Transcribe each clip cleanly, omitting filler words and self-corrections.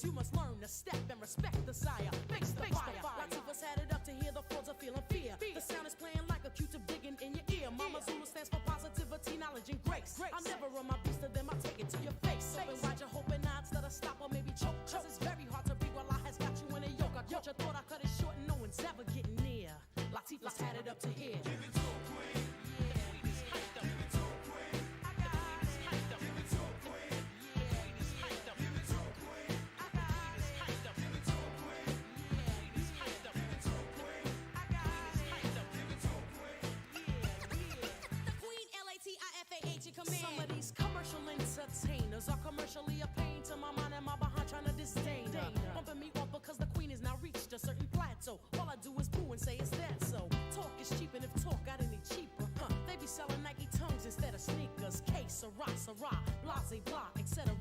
you must learn to step and respect the sire. Face the fire. Latifah's had it up to hear the frauds are feeling fear. The sound is playing like a Q-tip digging in your ear. Mama Zulu stands for positivity, knowledge, and grace. I'm never on my beast to them, I take it to your face. Open wide, you're hoping not that I stop or maybe choke. Cause it's very hard to breathe while I has got you in a yoke. I caught you, thought I cut it short and no one's ever getting near. Latifah's had it up to here. Give it to a queen. Some of these commercial entertainers are commercially a pain to my mind and my behind trying to disdain her. Bumping me off because the queen has now reached a certain plateau. All I do is boo and say it's that so. Talk is cheap and if talk got any cheaper, they be selling Nike tongues instead of sneakers. K, Sarah, blase, blah, etc.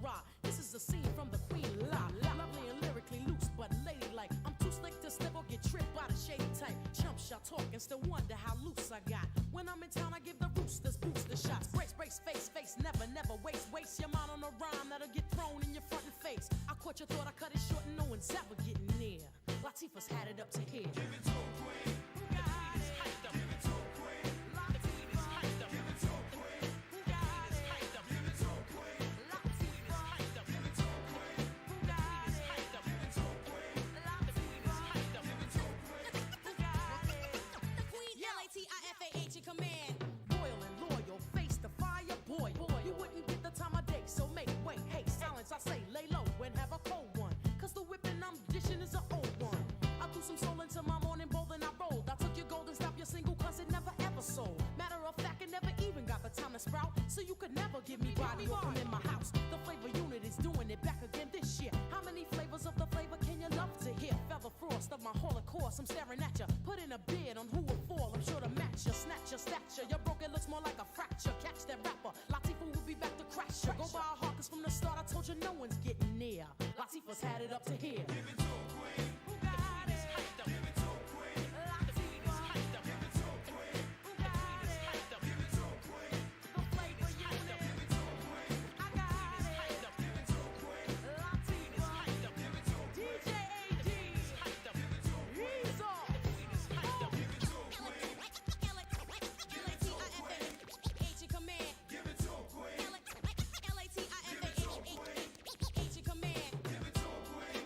This is a scene from the queen la. Lovely and lyrically loose but ladylike. I'm too slick to slip or get tripped by the shady type. Chump shot talk and still wonder how loose I got. When I'm in town I give the roosters booster shots. Brace, face, never waste your mind on a rhyme that'll get thrown in your front and face. I caught you, thought I cut it short and no one's ever getting near. Latifah's had it up to here. Give it to a queen. I say lay low and have a cold one. Cause the whipping I'm dishing is an old one. I threw some soul into my morning bowl and I rolled. I took your gold and stopped your single cause it never ever sold. Matter of fact, it never even got the time to sprout. So you could never give me body or come in my house. The flavor unit is doing it back again this year. How many flavors of the flavor can you love to hear? Feather frost of my holocaust, I'm staring at you. Put in a bid on who will fall, I'm sure to match you. Snatch your stature, your broken looks more like a fracture. Catch that rapper, Latifah will be back to crash you. Go by a heart cause from the start I told you no one's getting near. Latifah's had it up to here. Give it to a queen. Who got it? Give it to a queen. Latifah. Give it to a queen. Who got it? Give it to a queen. The flavor unit. Give it to a queen. I got it. Give it to a queen. Latifah. Give it to a queen. DJ AD. Give it to a queen. He's off. Give it to a queen. L-A-T-I-F-A-H in command. Give it to a queen. L-A-T-I-F-A-H in command. Give it to a queen.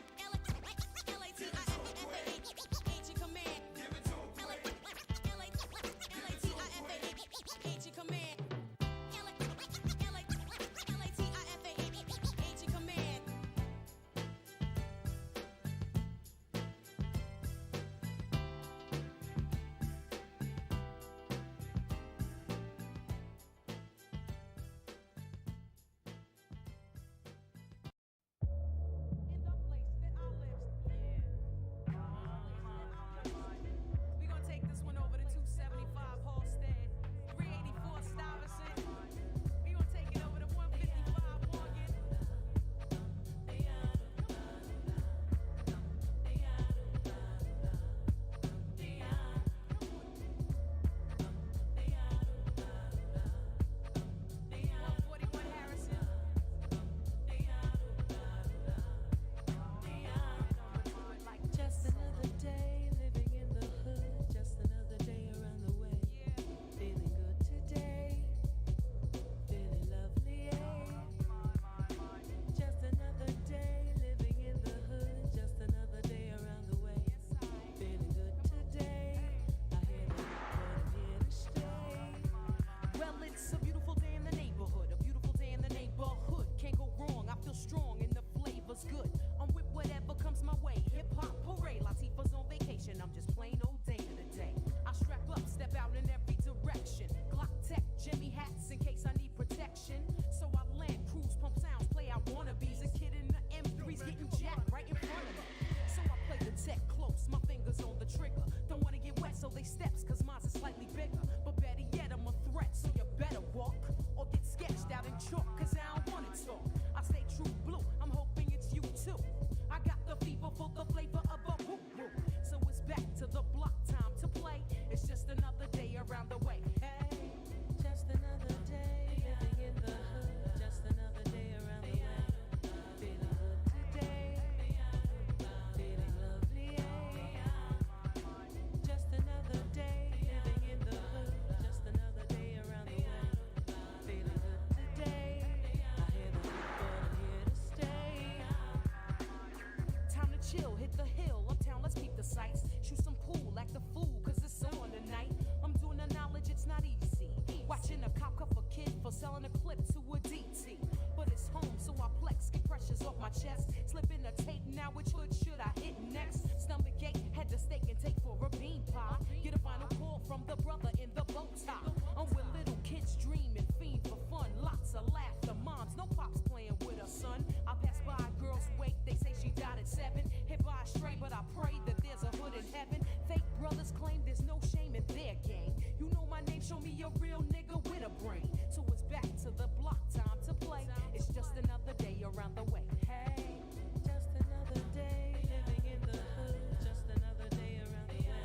selling a clip to a DT. But it's home, so I flex, get pressures off my chest. Slip in a tape, now which hood should I hit next? Stomach ache, head to steak and take for a bean pie. Get a final call from the brother in the bow tie. I'm with little kids dreaming, fiend for fun. Lots of laughter, moms, no pops playing with her son. I pass by a girl's wake, they say she died at 7. Hit by a stray, but I pray that there's a hood in heaven. Fake brothers claim there's no shame in their game. You know my name, show me a real nigga with a brain. So it's back to the block, time to play. It's just another day around the way. Hey, just another day living in the hood. Just another day around the way.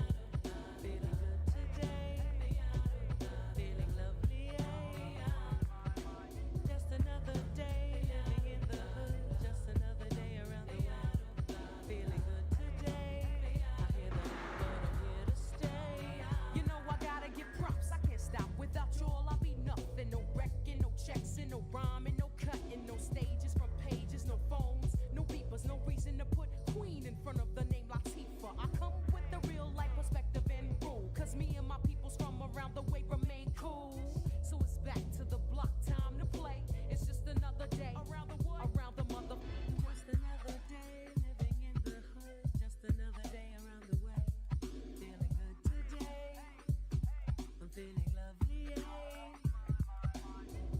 Feeling good today, feeling lovely. Just another day living in the hood. Just another day around the way. Feeling good today. I hear the but I'm here to stay. You know I gotta give props. I can't stop without y'all. I'll be nothing. No wrecking, no checks, and no rhyming, no cutting, no stages from pages, no phones, no beepers, no reason to put Queen in front of the name Latifah. I come with the real life perspective and rule, cause me and my peoples from around the way remain cool. So it's back to the block, time to play. It's just another day around the what? Around the mother. Just another day living in the hood. Just another day around the way. Feeling good today. I'm feeling lovely.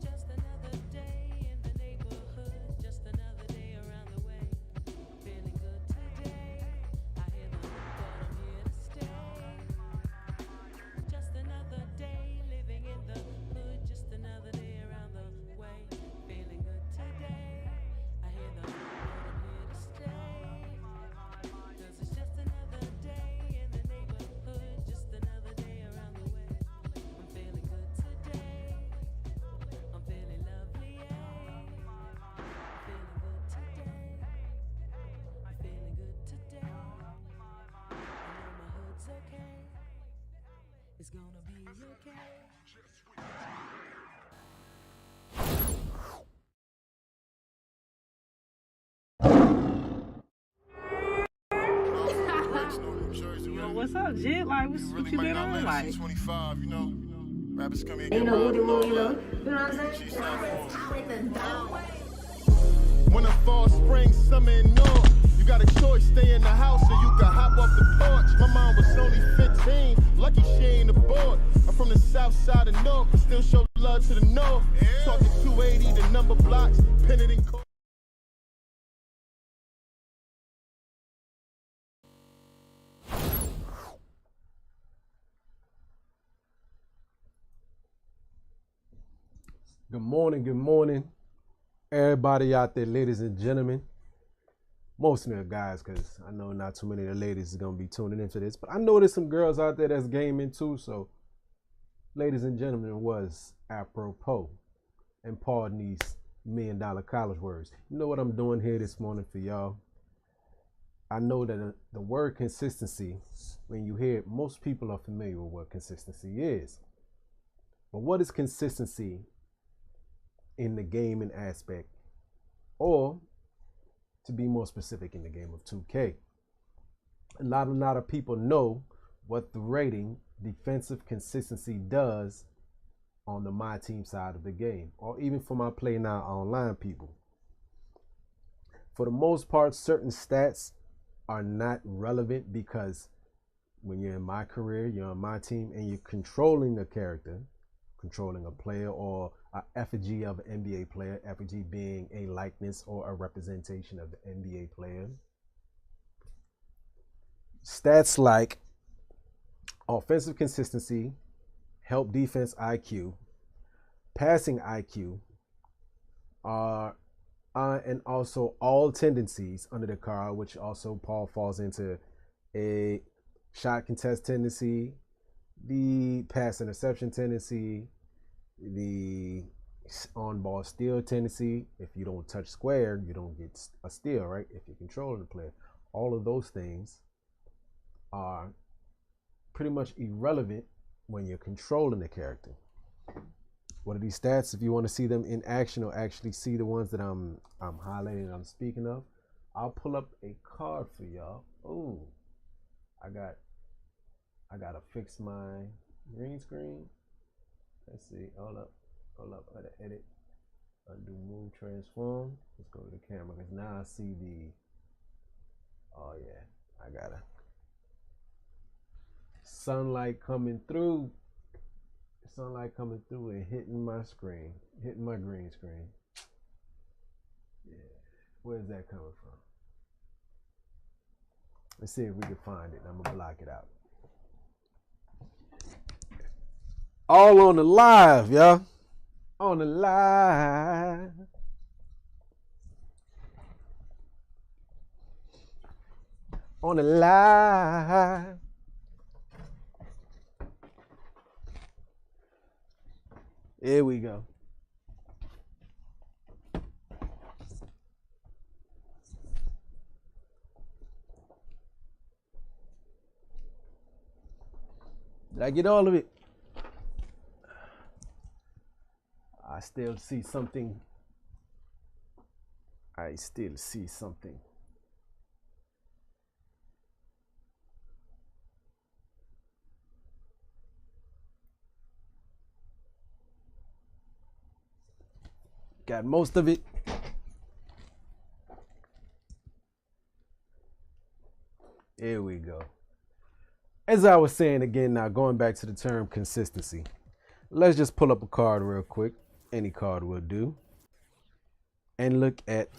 Just another day in the neighborhood. Just another day around the way. Feeling good today. I hear the but I'm here to stay. Just another day living in the hood. Just another day around the way. Feeling good today. I hear the but I'm here to stay. Cause it's just another day in the neighborhood. Just another day around the way. I'm feeling good today. I'm feeling lovely. Feeling good today. I'm feeling good today. I know my hood's okay. It's gonna be okay. Yo, what's up, Jit? Like, what you been on? Like, 25, you know. Rappers come here and Ain't get no robbed woody and all woo, you know. that. You know what I'm She saying? sound for 'em. Winter, fall, spring, summer, and all. You got a choice, stay in the house or you can hop off the porch. My mom was only 15, lucky she ain't aboard. I'm from the south side of North, but still show love to the north. Talking 280, the number blocks, pennant and gold. Good morning, everybody out there, ladies and gentlemen. Most of the guys, because I know not too many of the ladies is going to be tuning into this, but I know there's some girls out there that's gaming too, so ladies and gentlemen was apropos, and pardon these $1 million college words. You know what I'm doing here this morning for y'all? I know that the word consistency, when you hear it, most people are familiar with what consistency is. But what is consistency in the gaming aspect, or to be more specific, in the game of 2K? A lot of people know what the rating defensive consistency does on the Myteam side of the game, or even for my Play Now online people. For the most part, certain stats are not relevant, because when you're in my career, you're on my team, and you're controlling a character, controlling a player, or an effigy of an NBA player, effigy being a likeness or a representation of the NBA player. Stats like offensive consistency, help defense IQ, passing IQ, and also all tendencies under the card, which also Paul falls into a shot contest tendency, the pass interception tendency, the on-ball steal tendency. If you don't touch square, you don't get a steal, right? If you're controlling the player. All of those things are pretty much irrelevant when you're controlling the character. What are these stats? If you want to see them in action, or actually see the ones that I'm highlighting, I'm speaking of, I'll pull up a card for y'all. Oh, I gotta fix my green screen. Let's see. Hold up. Hold up, other edit, undo, move, transform. Let's go to the camera because now I see the. Oh yeah, I got it. Sunlight coming through. Sunlight coming through and hitting my screen, hitting my green screen. Yeah, where's that coming from? Let's see if we can find it. I'm gonna block it out. All on the live, y'all. On the live. On the live. Here we go. Did I get all of it? I still see something. I still see something. Got most of it. Here we go. As I was saying again, now going back to the term consistency. Let's just pull up a card real quick. Any card will do. And look at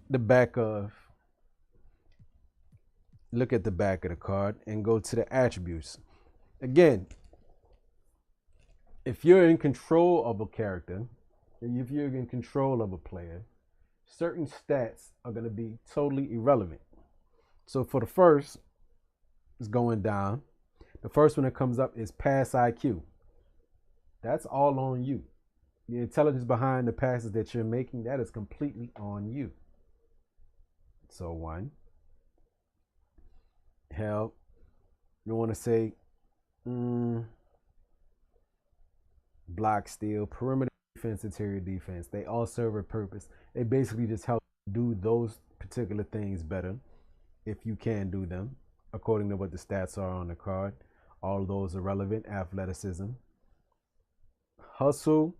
the back of the card and go to the attributes. Again, if you're in control of a character, if you're in control of a player, certain stats are going to be totally irrelevant. So for the first, it's going down. The first one that comes up is pass IQ. That's all on you. The intelligence behind the passes that you're making, that is completely on you. So one. Hell, you want to say block, steal, perimeter defense, interior defense. They all serve a purpose. They basically just help do those particular things better if you can do them according to what the stats are on the card. All of those are relevant. Athleticism. Hustle.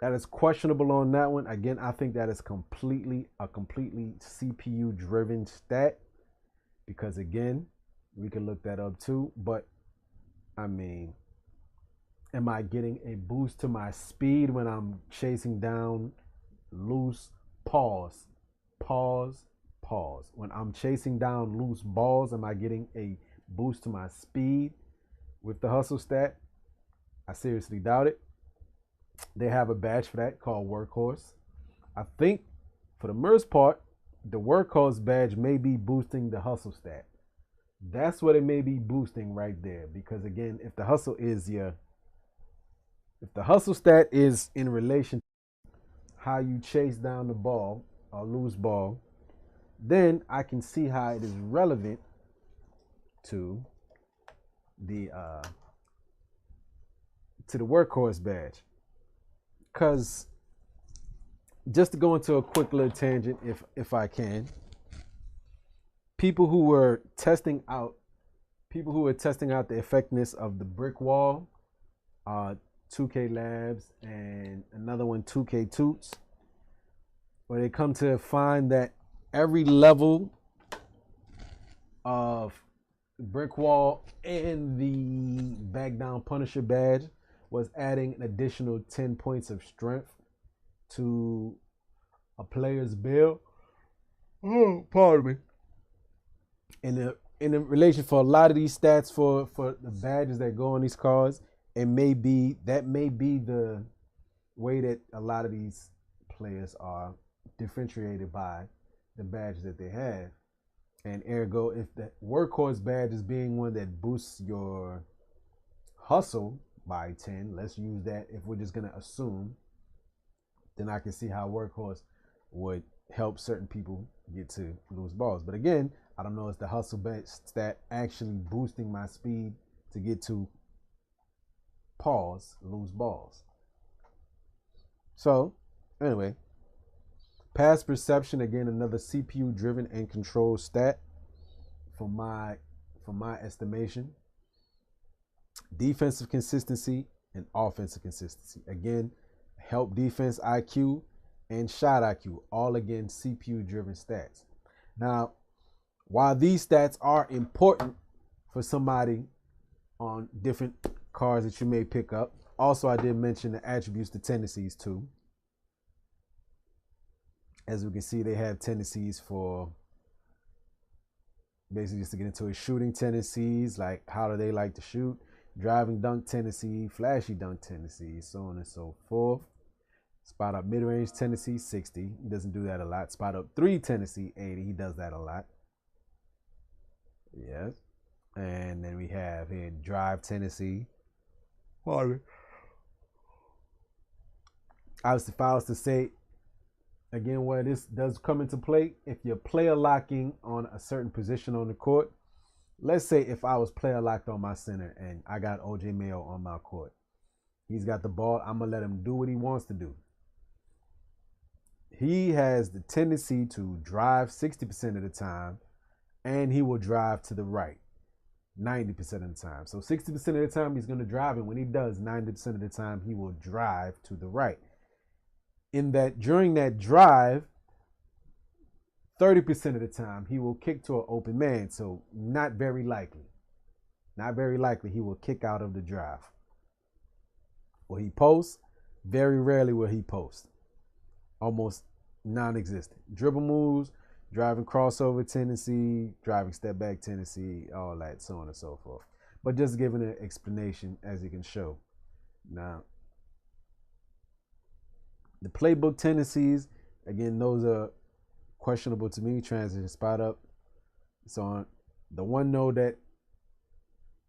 That is questionable on that one. Again, I think that is completely CPU driven stat because again, we can look that up too. But I mean, am I getting a boost to my speed when I'm chasing down loose pause? When I'm chasing down loose balls, am I getting a boost to my speed with the hustle stat? I seriously doubt it. They have a badge for that called Workhorse. I think for the most part, the Workhorse badge may be boosting the hustle stat. That's what it may be boosting right there. Because again, if the hustle stat is in relation to how you chase down the ball or loose ball, then I can see how it is relevant to the Workhorse badge. Because just to go into a quick little tangent, if I can, people who were testing out the effectiveness of the brick wall, 2K Labs and another one, 2K Toots, where they come to find that every level of brick wall and the back down Punisher badge was adding an additional 10 points of strength to a player's build. Oh, pardon me. In relation for a lot of these stats for the badges that go on these cards, that may be the way that a lot of these players are differentiated by the badges that they have. And ergo, if the Workhorse badge is being one that boosts your hustle by 10, let's use that if we're just going to assume, then I can see how Workhorse would help certain people get to loose balls. But again, I don't know if the hustle stat actually boosting my speed to get to loose balls. So anyway, pass perception, again, another CPU driven and controlled stat for my estimation. Defensive consistency and offensive consistency. Again, help defense IQ, and shot IQ, all again CPU-driven stats. Now, while these stats are important for somebody on different cards that you may pick up, also I did mention the attributes, the tendencies too. As we can see, they have tendencies for basically just to get into his shooting tendencies, like how do they like to shoot, driving dunk tendency, flashy dunk tendency, so on and so forth. Spot up mid-range tendency, 60. He doesn't do that a lot. Spot up 3 tendency, 80. He does that a lot. Yes. And then we have here drive tendency. Obviously, if I was to say, again, where this does come into play, if you're player locking on a certain position on the court, let's say if I was player locked on my center and I got OJ Mayo on my court. He's got the ball. I'm going to let him do what he wants to do. He has the tendency to drive 60% of the time, and he will drive to the right 90% of the time. So 60% of the time he's going to drive, and when he does, 90% of the time he will drive to the right. During that drive, 30% of the time he will kick to an open man. So not very likely. Not very likely he will kick out of the drive. Will he post? Very rarely will he post. Almost non-existent. Dribble moves, driving crossover tendency, driving step back tendency, all that, so on and so forth. But just giving an explanation as you can show. Now, the playbook tendencies, again, those are questionable to me. Transition, spot up, so on. The one note that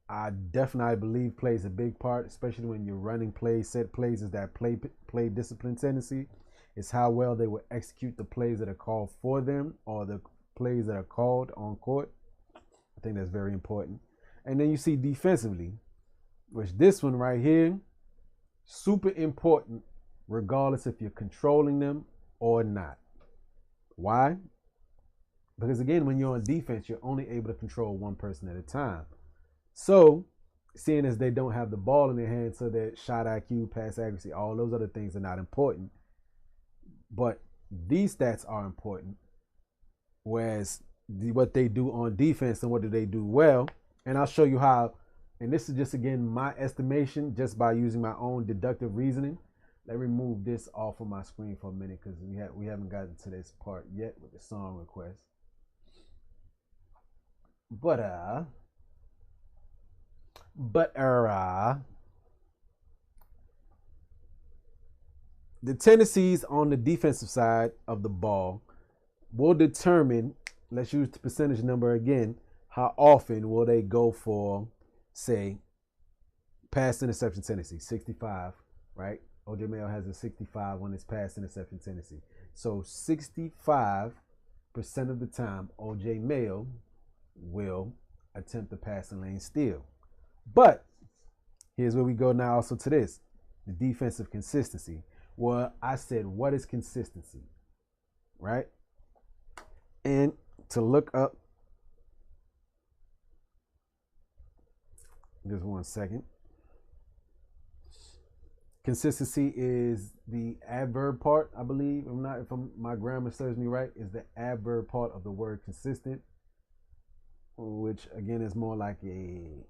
I definitely believe plays a big part, especially when you're running plays, set plays, is that play discipline tendency. It's how well they will execute the plays that are called for them or the plays that are called on court. I think that's very important. And then you see defensively, which this one right here, super important regardless if you're controlling them or not. Why? Because again, when you're on defense, you're only able to control one person at a time. So, seeing as they don't have the ball in their hands, so that shot IQ, pass accuracy, all those other things are not important. But these stats are important. Whereas what they do on defense and what do they do well. And I'll show you how, and this is just, again, my estimation, just by using my own deductive reasoning. Let me remove this off of my screen for a minute because we haven't gotten to this part yet with the song request. But the tendencies on the defensive side of the ball will determine, let's use the percentage number again, how often will they go for, say, pass interception tendency, 65, right? OJ Mayo has a 65 on his pass interception tendency. So 65% of the time, OJ Mayo will attempt the passing lane steal. But here's where we go now also to this, the defensive consistency. Well, I said, what is consistency, right? And to look up, just one second. Consistency is the adverb part, I believe. If my grammar serves me right, is the adverb part of the word consistent, which again is more like a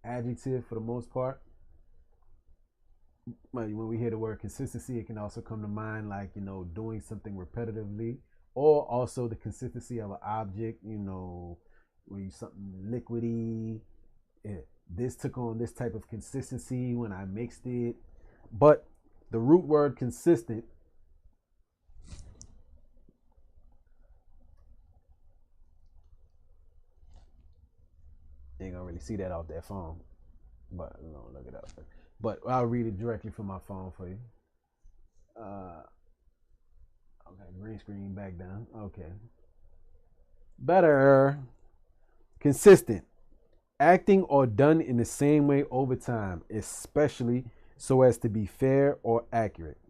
adjective for the most part. When we hear the word consistency, it can also come to mind like, doing something repetitively, or also the consistency of an object, when something liquidy. This took on this type of consistency when I mixed it. But the root word consistent you ain't gonna really see that off that phone, but look it up. But I'll read it directly from my phone for you. Okay, green screen back down. Okay. Better. Consistent. Acting or done in the same way over time, especially so as to be fair or accurate.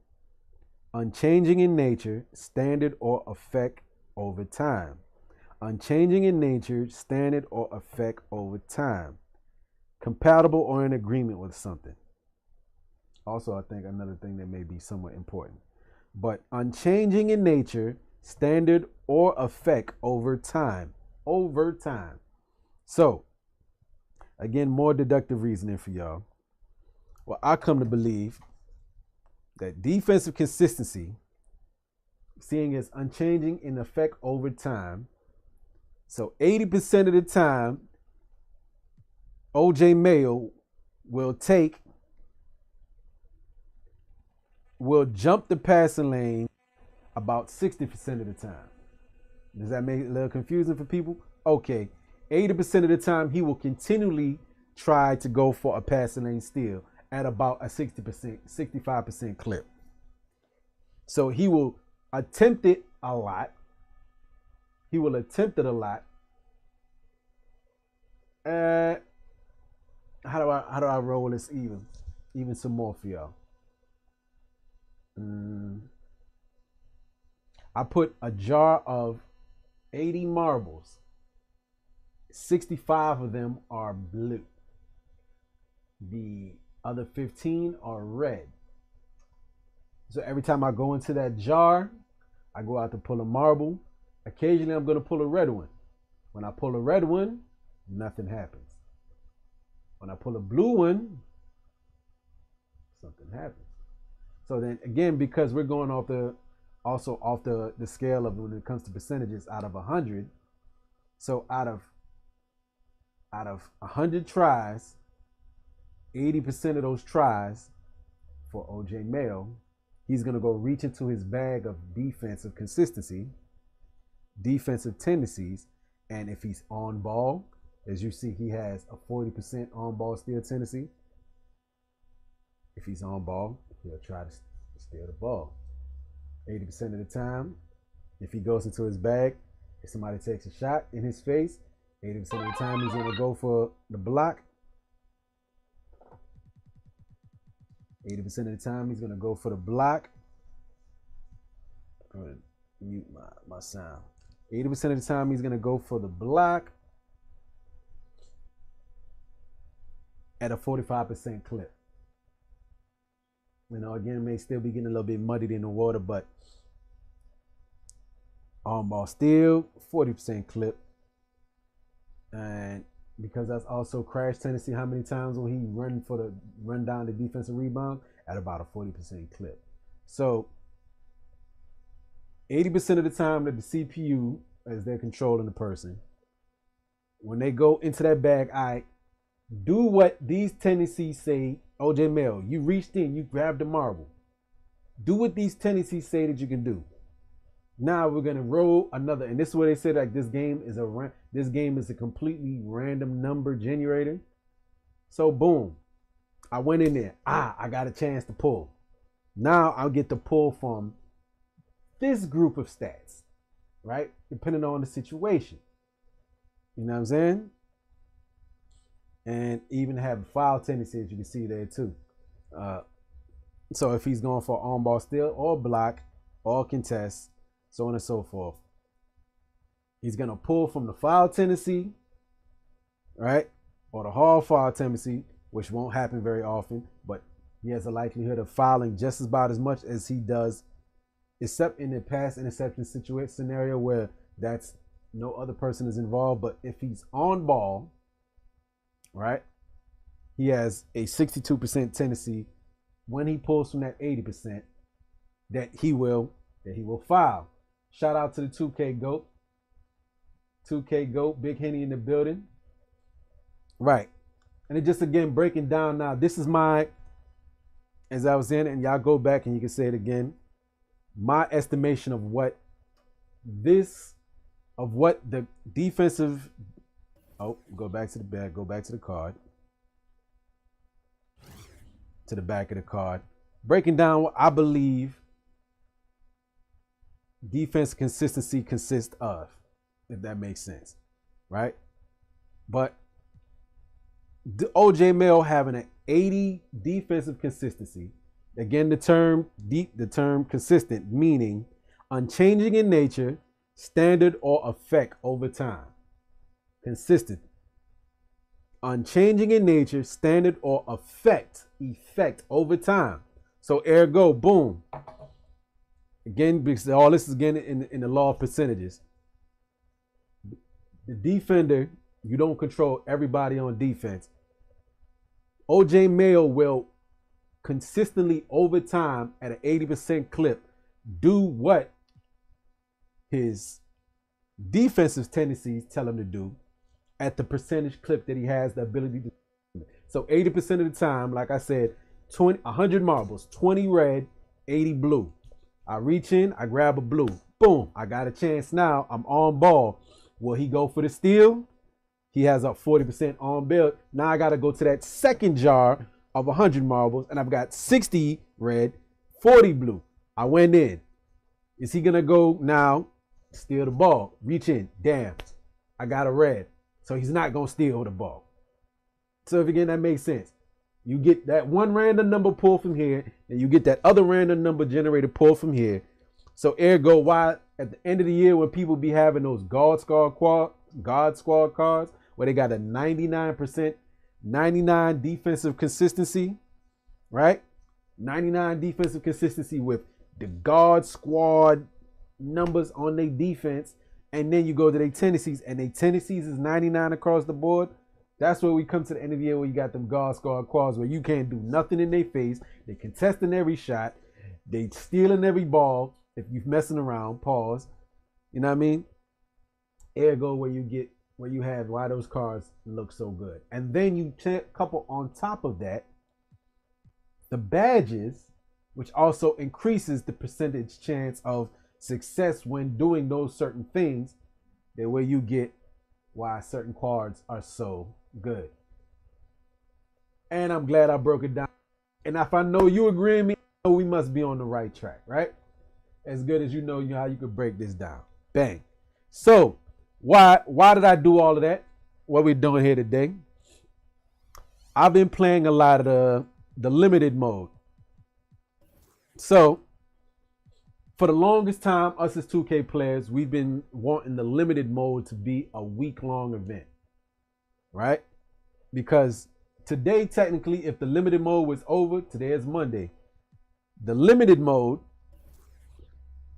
Unchanging in nature, standard or effect over time. Unchanging in nature, standard or effect over time. Compatible or in agreement with something. Also, I think another thing that may be somewhat important. But unchanging in nature, standard, or effect over time. Over time. So, again, more deductive reasoning for y'all. Well, I come to believe that defensive consistency, seeing as unchanging in effect over time. So 80% of the time, OJ Mayo will jump the passing lane about 60% of the time. Does that make it a little confusing for people? Okay. 80% of the time, he will continually try to go for a passing lane steal at about a 60%, 65% clip. So he will attempt it a lot. He will attempt it a lot. How do I roll this even some more for y'all? I put a jar of 80 marbles. 65 of them are blue. The other 15 are red. So every time I go into that jar, I go out to pull a marble. Occasionally I'm going to pull a red one. When I pull a red one, nothing happens. When I pull a blue one, something happens. So then again, because we're going off the scale of when it comes to percentages out of 100. So out of 100 tries, 80% of those tries for OJ Mayo, he's going to go reach into his bag of defensive consistency, defensive tendencies, and if he's on ball, as you see, he has a 40% on ball steal tendency. If he's on ball, he'll try to steal the ball. 80% of the time, if he goes into his bag, if somebody takes a shot in his face, 80% of the time he's going to go for the block. 80% of the time he's going to go for the block. I'm going to mute my sound. 80% of the time he's going to go for the block at a 45% clip. You know, again, may still be getting a little bit muddied in the water, but on ball steal, 40% clip. And because that's also crash tendency, how many times will he run down the defensive rebound? At about a 40% clip. So 80% of the time that the CPU, as they're controlling the person, when they go into that bag, I do what these tendencies say. OJ Mayo, you reached in, you grabbed the marble. Do what these tendencies say that you can do. Now we're gonna roll another, and this is where they say like this game is a completely random number generator. So boom, I went in there. I got a chance to pull. Now I'll get to pull from this group of stats, right? Depending on the situation. You know what I'm saying? And even have foul tendencies, you can see there too. So if he's going for on-ball steal or block or contest, so on and so forth, he's going to pull from the foul tendency, right? Or the hard foul tendency, which won't happen very often, but he has a likelihood of fouling just about as much as he does, except in the pass interception scenario where that's no other person is involved. But if he's on ball, right, he has a 62% tendency when he pulls from that 80% that he will foul. Shout out to the 2K GOAT. 2K GOAT, Big Henny in the building. Right. And it just again breaking down now. This is my, as I was in, and y'all go back and you can say it again, my estimation of what the defensive, go back to the back, go back to the card, to the back of the card, breaking down what I believe defense consistency consists of, if that makes sense, right? But the OJ Mayo having an 80 defensive consistency, again, the term consistent, meaning unchanging in nature, standard, or effect over time. Consistent. unchanging in nature, standard, or effect over time. So ergo, boom. Again, because all this is again in the law of percentages. The defender, you don't control everybody on defense. OJ Mayo will consistently over time at an 80% clip do what his defensive tendencies tell him to do at the percentage clip that he has the ability to do. So 80% of the time, like I said, 100 marbles, 20 red, 80 blue. I reach in, I grab a blue. Boom, I got a chance now. I'm on ball. Will he go for the steal? He has a 40% on build. Now I got to go to that second jar of 100 marbles, and I've got 60 red, 40 blue. I went in. Is he going to go now, steal the ball, reach in? Damn, I got a red. So he's not going to steal the ball. So if again, that makes sense. You get that one random number pulled from here, and you get that other random number generated pulled from here. So ergo, why at the end of the year when people be having those God Squad cards where they got a 99%, 99 defensive consistency, right? 99 defensive consistency with the God Squad numbers on their defense, and then you go to their tendencies, and their tendencies is 99 across the board. That's where we come to the end of the year where you got them God Squad quads where you can't do nothing in their face. They contesting every shot. They stealing every ball. If you're messing around, pause. You know what I mean? Ergo, where you have why those cards look so good. And then you couple on top of that the badges, which also increases the percentage chance of success when doing those certain things. That where you get why certain cards are so good. And I'm glad I broke it down. And if I know you agree with me, I know we must be on the right track, right? As good as you know how you could break this down. Bang. So why did I do all of that? What we're doing here today? I've been playing a lot of the limited mode. So for the longest time, us as 2K players, we've been wanting the limited mode to be a week-long event, right? Because today, technically, if the limited mode was over, today is Monday, the limited mode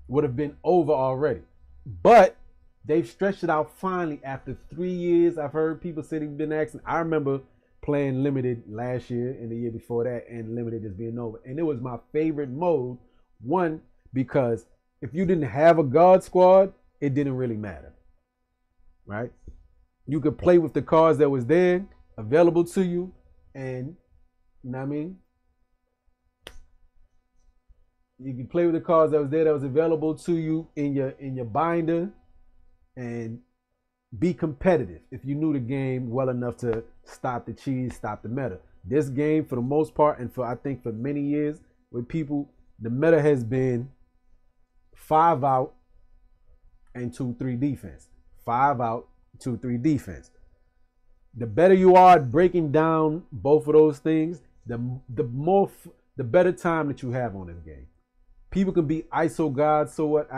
would have been over already. But they've stretched it out finally after 3 years. I've heard people say they've been asking. I remember playing limited last year and the year before that, and limited just being over. And it was my favorite mode. One, because if you didn't have a God Squad, it didn't really matter, right? You could play with the cards that was there available to you, and you know what I mean? You can play with the cards that was there that was available to you in your binder and be competitive if you knew the game well enough to stop the cheese, stop the meta. This game, for the most part, and I think for many years with people, the meta has been 5 out and 2-3 defense. 5 out, 2-3 defense. The better you are at breaking down both of those things, the better time that you have on this game. People can be ISO gods, so what?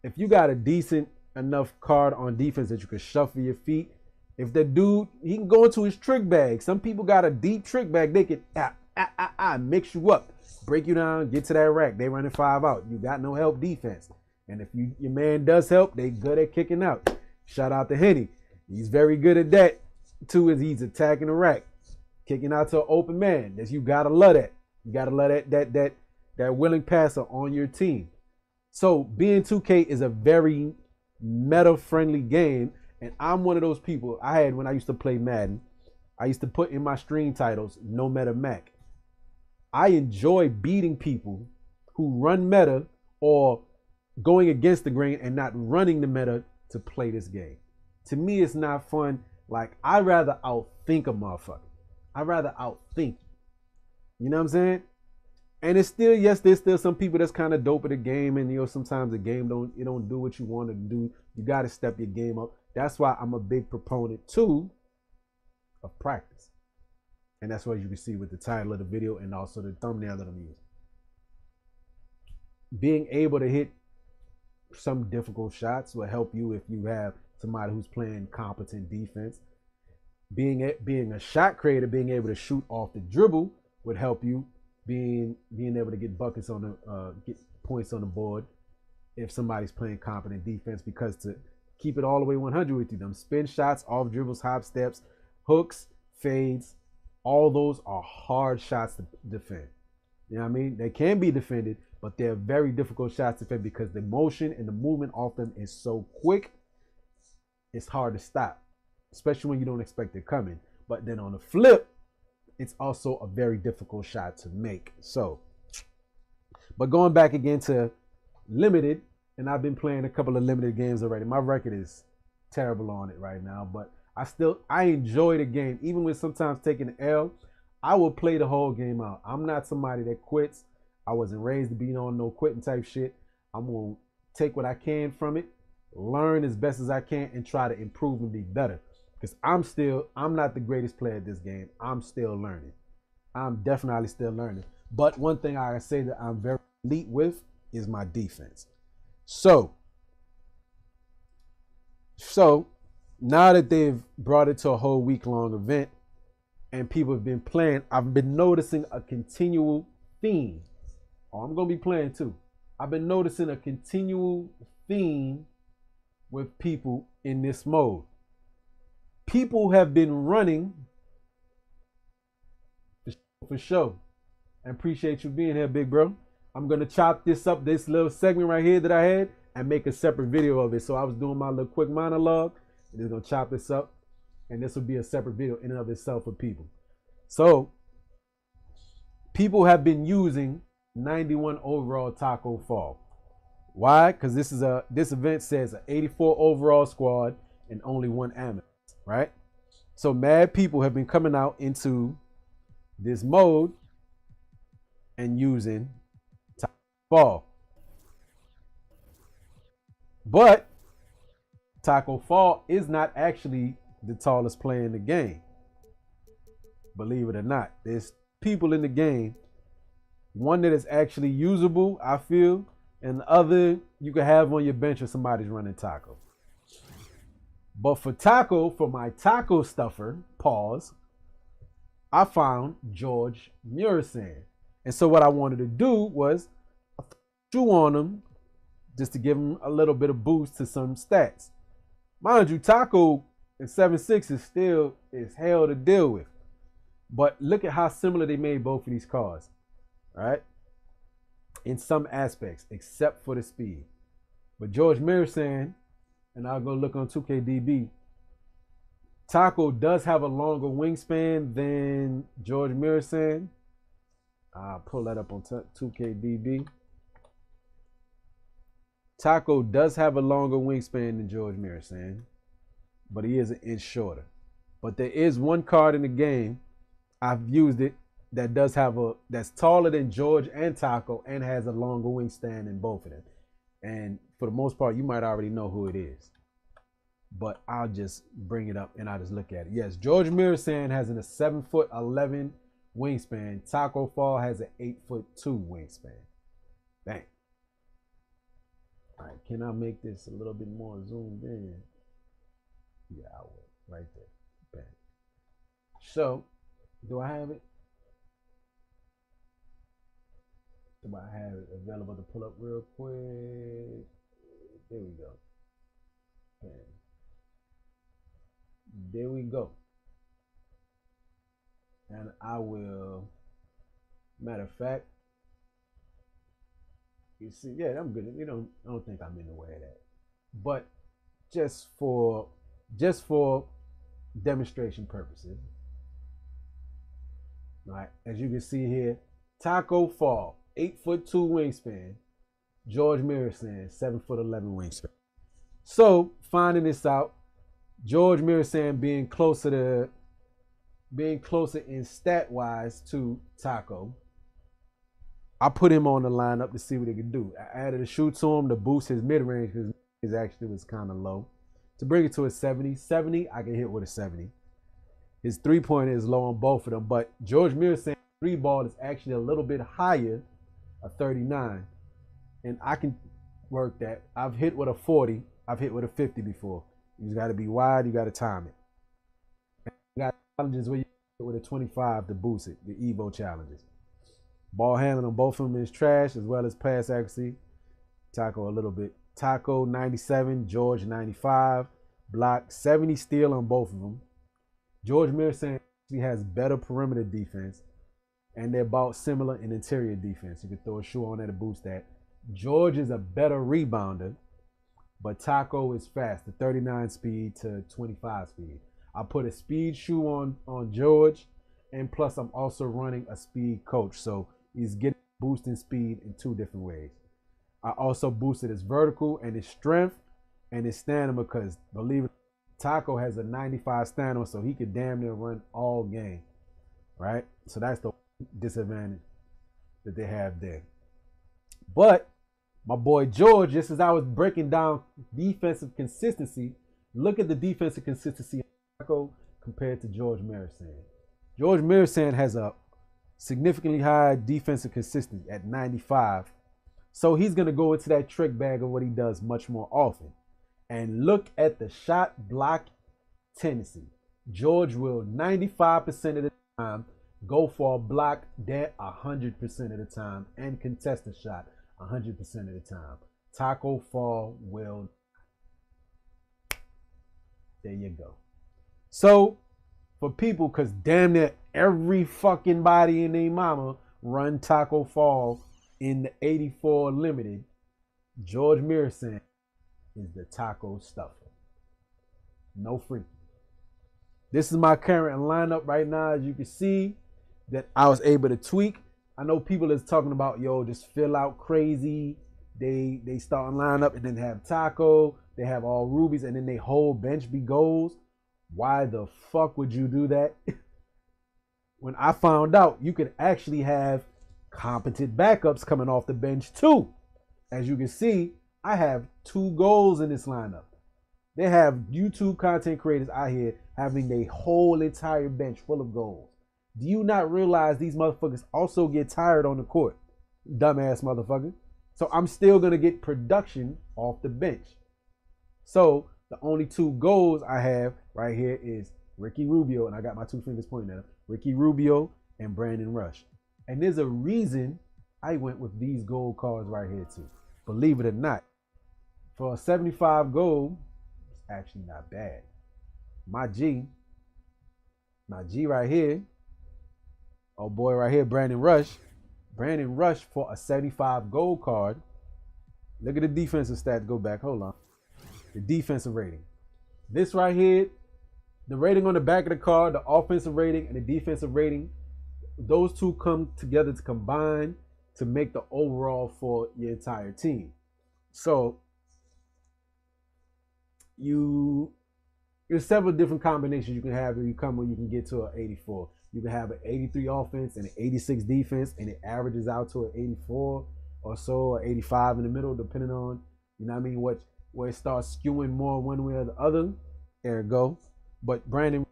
If you got a decent enough card on defense that you can shuffle your feet, if the dude, he can go into his trick bag. Some people got a deep trick bag. They can mix you up, break you down, get to that rack. They running 5 out. You got no help defense. And if your man does help, they good at kicking out. Shout out to Henny. He's very good at that. Two is he's attacking the rack, kicking out to an open man. That you gotta love that. You gotta love that willing passer on your team. So being 2K is a very meta-friendly game, and I'm one of those people. When I used to play Madden, I used to put in my stream titles, no meta Mac. I enjoy beating people who run meta or going against the grain and not running the meta to play this game. To me, it's not fun. Like, I'd rather outthink a motherfucker. I'd rather outthink. You know what I'm saying? And it's still, yes, there's still some people that's kind of dope at the game, and sometimes the game don't do what you want to do. You got to step your game up. That's why I'm a big proponent too of practice. And that's what you can see with the title of the video and also the thumbnail that I'm using. Being able to hit some difficult shots will help you if you have somebody who's playing competent defense. being a shot creator, being able to shoot off the dribble would help you. Being able to get buckets on the get points on the board if somebody's playing competent defense, because to keep it all the way 100 with you, them spin shots, off dribbles, hop steps, hooks, fades, all those are hard shots to defend. You know what I mean? They can be defended, but they're very difficult shots to defend because the motion and the movement off them is so quick, it's hard to stop, especially when you don't expect it coming. But then on the flip, it's also a very difficult shot to make. So, but going back again to limited, and I've been playing a couple of limited games already. My record is terrible on it right now, but I enjoy the game. Even when sometimes taking the L, I will play the whole game out. I'm not somebody that quits. I wasn't raised to be on no quitting type shit. I'm going to take what I can from it, learn as best as I can, and try to improve and be better. Because I'm not the greatest player at this game. I'm still learning. I'm definitely still learning. But one thing I can say that I'm very elite with is my defense. So now that they've brought it to a whole week-long event and people have been playing, I've been noticing a continual theme. Oh, I'm going to be playing too. I've been noticing a continual theme with people in this mode. People have been running for sure. I appreciate you being here, big bro. I'm going to chop this up, this little segment right here that I had, and make a separate video of it. So I was doing my little quick monologue, and it's going to chop this up, and this will be a separate video in and of itself for people. So people have been using 91 overall Tacko Fall. Why? Because this event says an 84 overall squad and only one amateur. Right? So mad people have been coming out into this mode and using Tacko Fall. But Tacko Fall is not actually the tallest player in the game. Believe it or not. There's people in the game. One that is actually usable, I feel, and the other you can have on your bench if somebody's running Tacko. But for Tacko, for my Tacko stuffer, pause, I found George Murison. And so what I wanted to do was chew on him just to give him a little bit of boost to some stats. Mind you, Tacko at 7'6" is hell to deal with. But look at how similar they made both of these cards. Right? In some aspects, except for the speed. But George Murison, and I'll go look on 2KDB, Tacko does have a longer wingspan than George Murison. I'll pull that up on 2KDB. Tacko does have a longer wingspan than George Murison, but he is an inch shorter. But there is one card in the game, I've used it, that does have that's taller than George and Tacko and has a longer wingspan than both of them. And for the most part, you might already know who it is. But I'll just bring it up and I'll just look at it. Yes, George Murison has a 7'11" wingspan. Tacko Fall has an 8'2" wingspan. Bang. All right, can I make this a little bit more zoomed in? Yeah, I will. Right there. Bang. So, do I have it? Do I have it available to pull up real quick? There we go. Bang. There we go. And I will, matter of fact, you see, yeah, I'm good. I don't think I'm in the way of that. But just for demonstration purposes, all right, as you can see here, Tacko Fall, 8'2" wingspan. George Murison, 7'11" wingspan. So finding this out, George Murison being closer in stat wise to Tacko, I put him on the lineup to see what he could do. I added a shoot to him to boost his mid range because his actually was kind of low. To bring it to a 70, I can hit with a 70. His 3-pointer is low on both of them, but George Murison 3-ball is actually a little bit higher, a 39, and I can work that. I've hit with a 40. I've hit with a 50 before. You got to be wide. You got to time it. got challenges where you with a 25 to boost it, the Evo challenges. Ball handling on both of them is trash, as well as pass accuracy. Tacko a little bit. Tacko 97, George 95. Block 70 steal on both of them. George Mirsan actually has better perimeter defense, and they're about similar in interior defense. You can throw a shoe on there to boost that. George is a better rebounder, but Tacko is fast, the 39 speed to 25 speed. I put a speed shoe on George, and plus I'm also running a speed coach. So he's getting boosting speed in two different ways. I also boosted his vertical and his strength and his stamina because, believe it, Tacko has a 95 stamina, so he could damn near run all game, right? So that's the disadvantage that they have there. But my boy George, just as I was breaking down defensive consistency, look at the defensive consistency of Tacko compared to George Mirsan. George Mirsan has a significantly high defensive consistency at 95. So he's going to go into that trick bag of what he does much more often. And look at the shot block tendency. George will 95% of the time go for a block that 100% of the time and contest a shot 100% of the time. Tacko fall will. There you go. So for people, because damn near every fucking body in their mama run Tacko fall in the 84 limited, George Mirsan is the Tacko stuffer. No freaking. This is my current lineup right now. As you can see, that I was able to tweak. I know people is talking about, yo, just fill out crazy. They start a lineup and then have Tacko. They have all rubies and then they whole bench be golds. Why the fuck would you do that? When I found out you could actually have competent backups coming off the bench too. As you can see, I have 2 goals in this lineup. They have YouTube content creators out here having a whole entire bench full of goals. Do you not realize these motherfuckers also get tired on the court? Dumbass motherfucker. So I'm still going to get production off the bench. So the only 2 goals I have right here is Ricky Rubio, and I got my 2 fingers pointing at him, Ricky Rubio and Brandon Rush. And there's a reason I went with these gold cards right here too. Believe it or not, for a 75 gold, it's actually not bad. My G right here, oh boy right here, Brandon Rush for a 75 gold card. Look at the defensive stats, go back, hold on. The defensive rating. This right here, the rating on the back of the card, the offensive rating and the defensive rating, those two come together to combine to make the overall for your entire team. So there's several different combinations you can have when you can get to an 84. You can have an 83 offense and an 86 defense, and it averages out to an 84 or so, or 85 in the middle, depending on, you know what I mean, where it starts skewing more one way or the other. There it go. But Brandon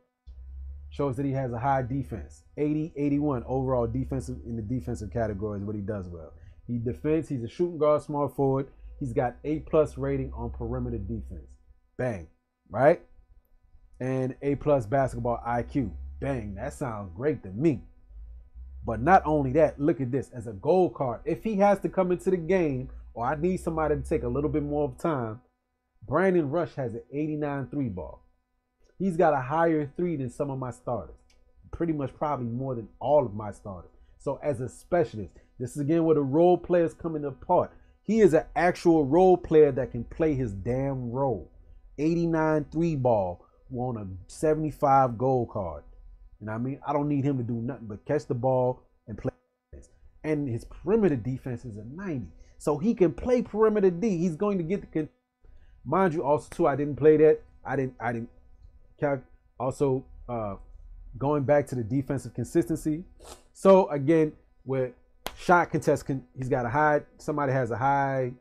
shows that he has a high defense. 80, 81 overall defensive in the defensive category is what he does well. He defends, he's a shooting guard, small forward. He's got A+ rating on perimeter defense. Bang, right? And A+ basketball IQ. Bang, that sounds great to me. But not only that, look at this. As a gold card, if he has to come into the game, or I need somebody to take a little bit more of time, Brandon Rush has an 89 3 ball. He's got a higher 3 than some of my starters. Pretty much probably more than all of my starters. So as a specialist, this is again where the role players come into part. He is an actual role player that can play his damn role. 89 3 ball on a 75 gold card. You know what I mean? I don't need him to do nothing but catch the ball and play defense. And his perimeter defense is a 90. So he can play perimeter D. He's going to get the... Mind you, also too, I didn't play that. I didn't also going back to the defensive consistency. So again, with shot contest, he's got a high, somebody has a high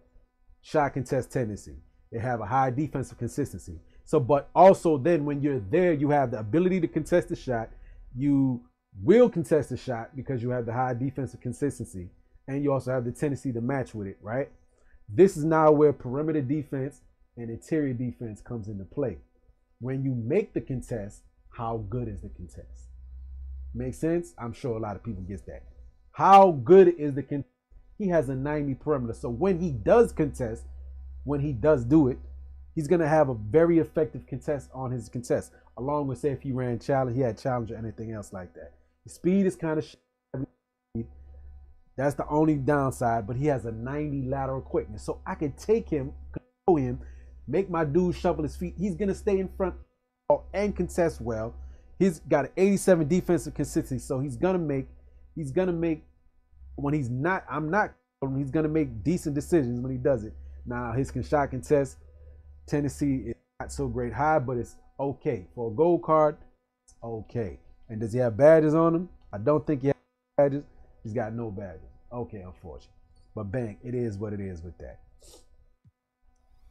shot contest tendency. They have a high defensive consistency. So, but also then when you're there, you have the ability to contest the shot. You will contest the shot because you have the high defensive consistency, and you also have the tendency to match with it, right? This is now where perimeter defense and interior defense comes into play. When you make the contest, how good is the contest? Make sense? I'm sure a lot of people get that. How good is the contest? He has a 90 perimeter. So when he does contest, when he does do it, he's going to have a very effective contest on his contest. Along with, say, if he ran challenge, he had challenge or anything else like that. His speed is kind of that's the only downside, but he has a 90 lateral quickness. So I could take him, control him, make my dude shuffle his feet. He's going to stay in front and contest well. He's got an 87 defensive consistency. So he's going to make, when he's not going to make decent decisions when he does it. Now, his shot contest tendency is not so great high, but it's okay. For a gold card, it's okay. And does he have badges on him? I don't think he has badges. He's got no badges. Okay, unfortunately. But bang, it is what it is with that.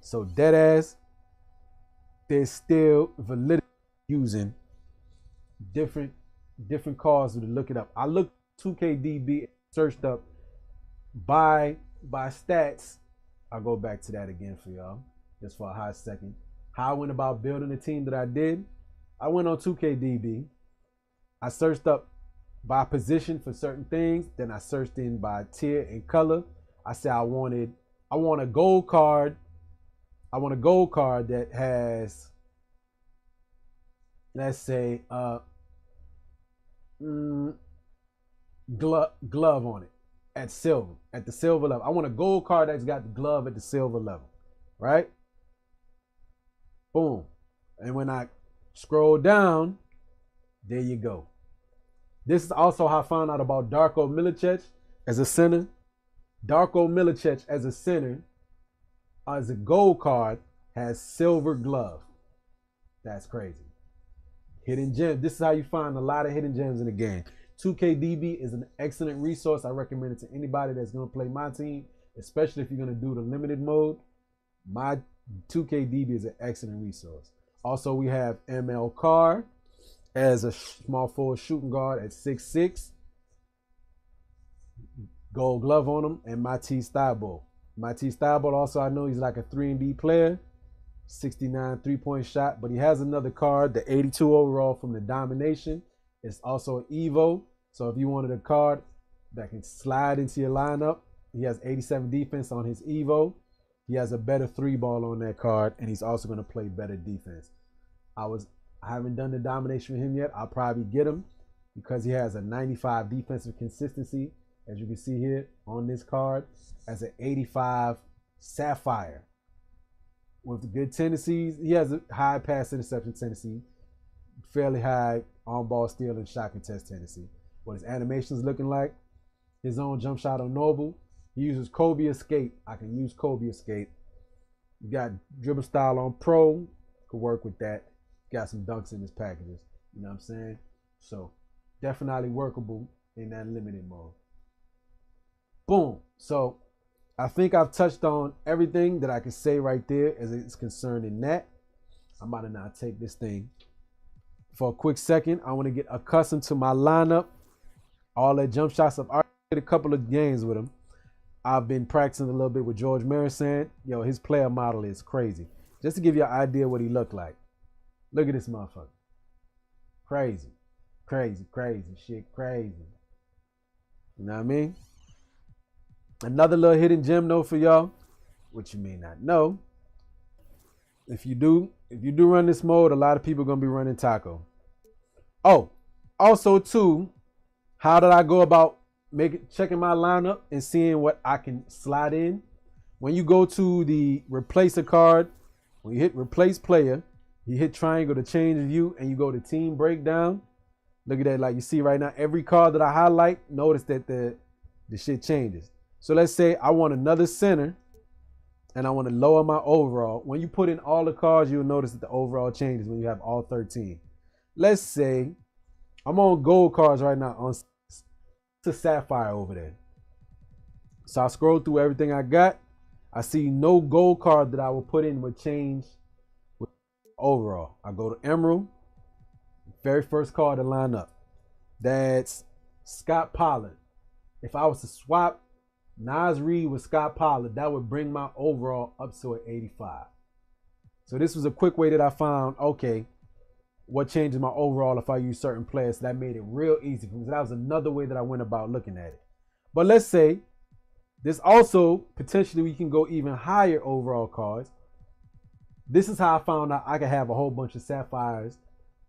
So dead ass, there's still validity using different cards to look it up. I looked 2KDB, searched up by stats. I'll go back to that again for y'all, just for a hot second. How I went about building the team that I did. I went on 2KDB. I searched up by position for certain things. Then I searched in by tier and color. I said I want a gold card. I want a gold card that has, let's say, glove on it at silver, at the silver level. I want a gold card that's got the glove at the silver level, right? Boom. And when I scroll down, there you go. This is also how I found out about Darko Milicic as a center. Darko Milicic as a center, as a gold card, has silver glove. That's crazy. Hidden gem. This is how you find a lot of hidden gems in the game. 2KDB is an excellent resource. I recommend it to anybody that's going to play my team, especially if you're going to do the limited mode. My 2KDB is an excellent resource. Also, we have ML Carr as a small forward shooting guard at 6'6". Gold glove on him, and Myteam Stabo. Myteam Stabo also, I know he's like a 3-and-D player. 69 3-point shot, but he has another card, the 82 overall from the Domination. It's also an Evo. So if you wanted a card that can slide into your lineup, he has 87 defense on his Evo. He has a better 3-ball on that card, and he's also going to play better defense. I haven't done the Domination with him yet. I'll probably get him because he has a 95 defensive consistency, as you can see here on this card, as an 85 Sapphire. With good tendencies, he has a high pass interception tendency, fairly high on-ball steal and shot contest tendency. What his animation's looking like, his own jump shot on Noble. He uses Kobe Escape. I can use Kobe Escape. You got dribble style on Pro, could work with that. Got some dunks in his packages. You know what I'm saying? So definitely workable in that limited mode. Boom. So I think I've touched on everything that I can say right there as it's concerned in that. I'm about to now take this thing for a quick second. I want to get accustomed to my lineup. All that jump shots. I've already played a couple of games with him. I've been practicing a little bit with George Marisan. Yo, his player model is crazy. Just to give you an idea what he looked like. Look at this motherfucker. Crazy. Crazy, crazy, shit, crazy. You know what I mean? Another little hidden gem though for y'all, which you may not know. If you do run this mode, a lot of people are gonna be running Tacko. Oh, also too, how did I go about checking my lineup and seeing what I can slide in? When you go to the replacer card, when you hit replace player, you hit triangle to change view, and you go to team breakdown. Look at that, like you see right now, every card that I highlight, notice that the shit changes. So let's say I want another center and I want to lower my overall. When you put in all the cards, you'll notice that the overall changes when you have all 13. Let's say I'm on gold cards right now on to Sapphire over there. So I scroll through everything I got. I see no gold card that I will put in would change with overall. I go to Emerald, very first card to line up. That's Scott Pollard. If I was to swap Nas Reed with Scott Pollard, that would bring my overall up to an 85. So this was a quick way that I found, okay, what changes my overall if I use certain players. So that made it real easy for me. So that was another way that I went about looking at it. But let's say this also, potentially we can go even higher overall cards. This is how I found out I could have a whole bunch of sapphires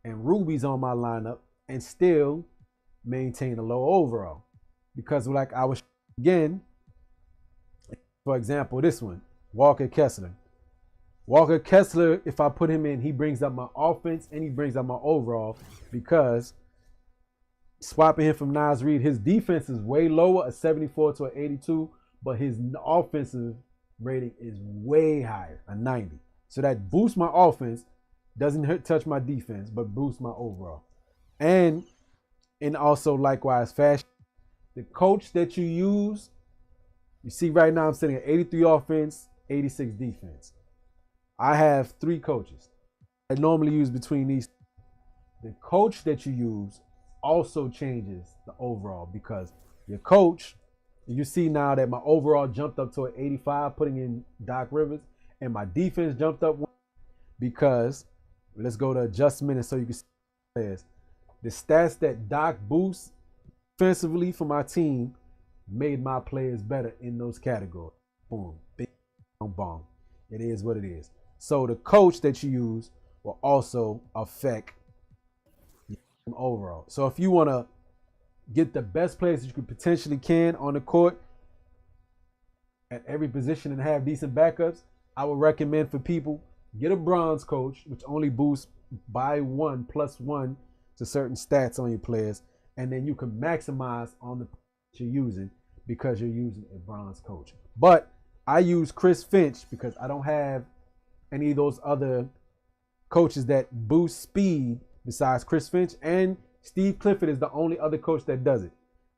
and rubies on my lineup and still maintain a low overall. Because like I was, again, for example, this one, Walker Kessler. Walker Kessler, if I put him in, he brings up my offense and he brings up my overall, because swapping him from Nas Reed, his defense is way lower, a 74 to an 82, but his offensive rating is way higher, a 90. So that boosts my offense, doesn't touch my defense, but boosts my overall. And also likewise, fashion. The coach that you use, you see right now I'm sitting at 83 offense, 86 defense. I have 3 coaches. I normally use between these. The coach that you use also changes the overall, because your coach, you see now that my overall jumped up to an 85, putting in Doc Rivers, and my defense jumped up because, let's go to adjustment and so you can see players. The stats that Doc boosts offensively for my team made my players better in those categories. Boom, bing, boom, boom. It is what it is. So the coach that you use will also affect your overall. So if you want to get the best players that you could potentially can on the court at every position and have decent backups, I would recommend for people, get a bronze coach, which only boosts by 1 + 1 to certain stats on your players, and then you can maximize on the that you're using because you're using a bronze coach. But I use Chris Finch because I don't have any of those other coaches that boost speed besides Chris Finch, and Steve Clifford is the only other coach that does it.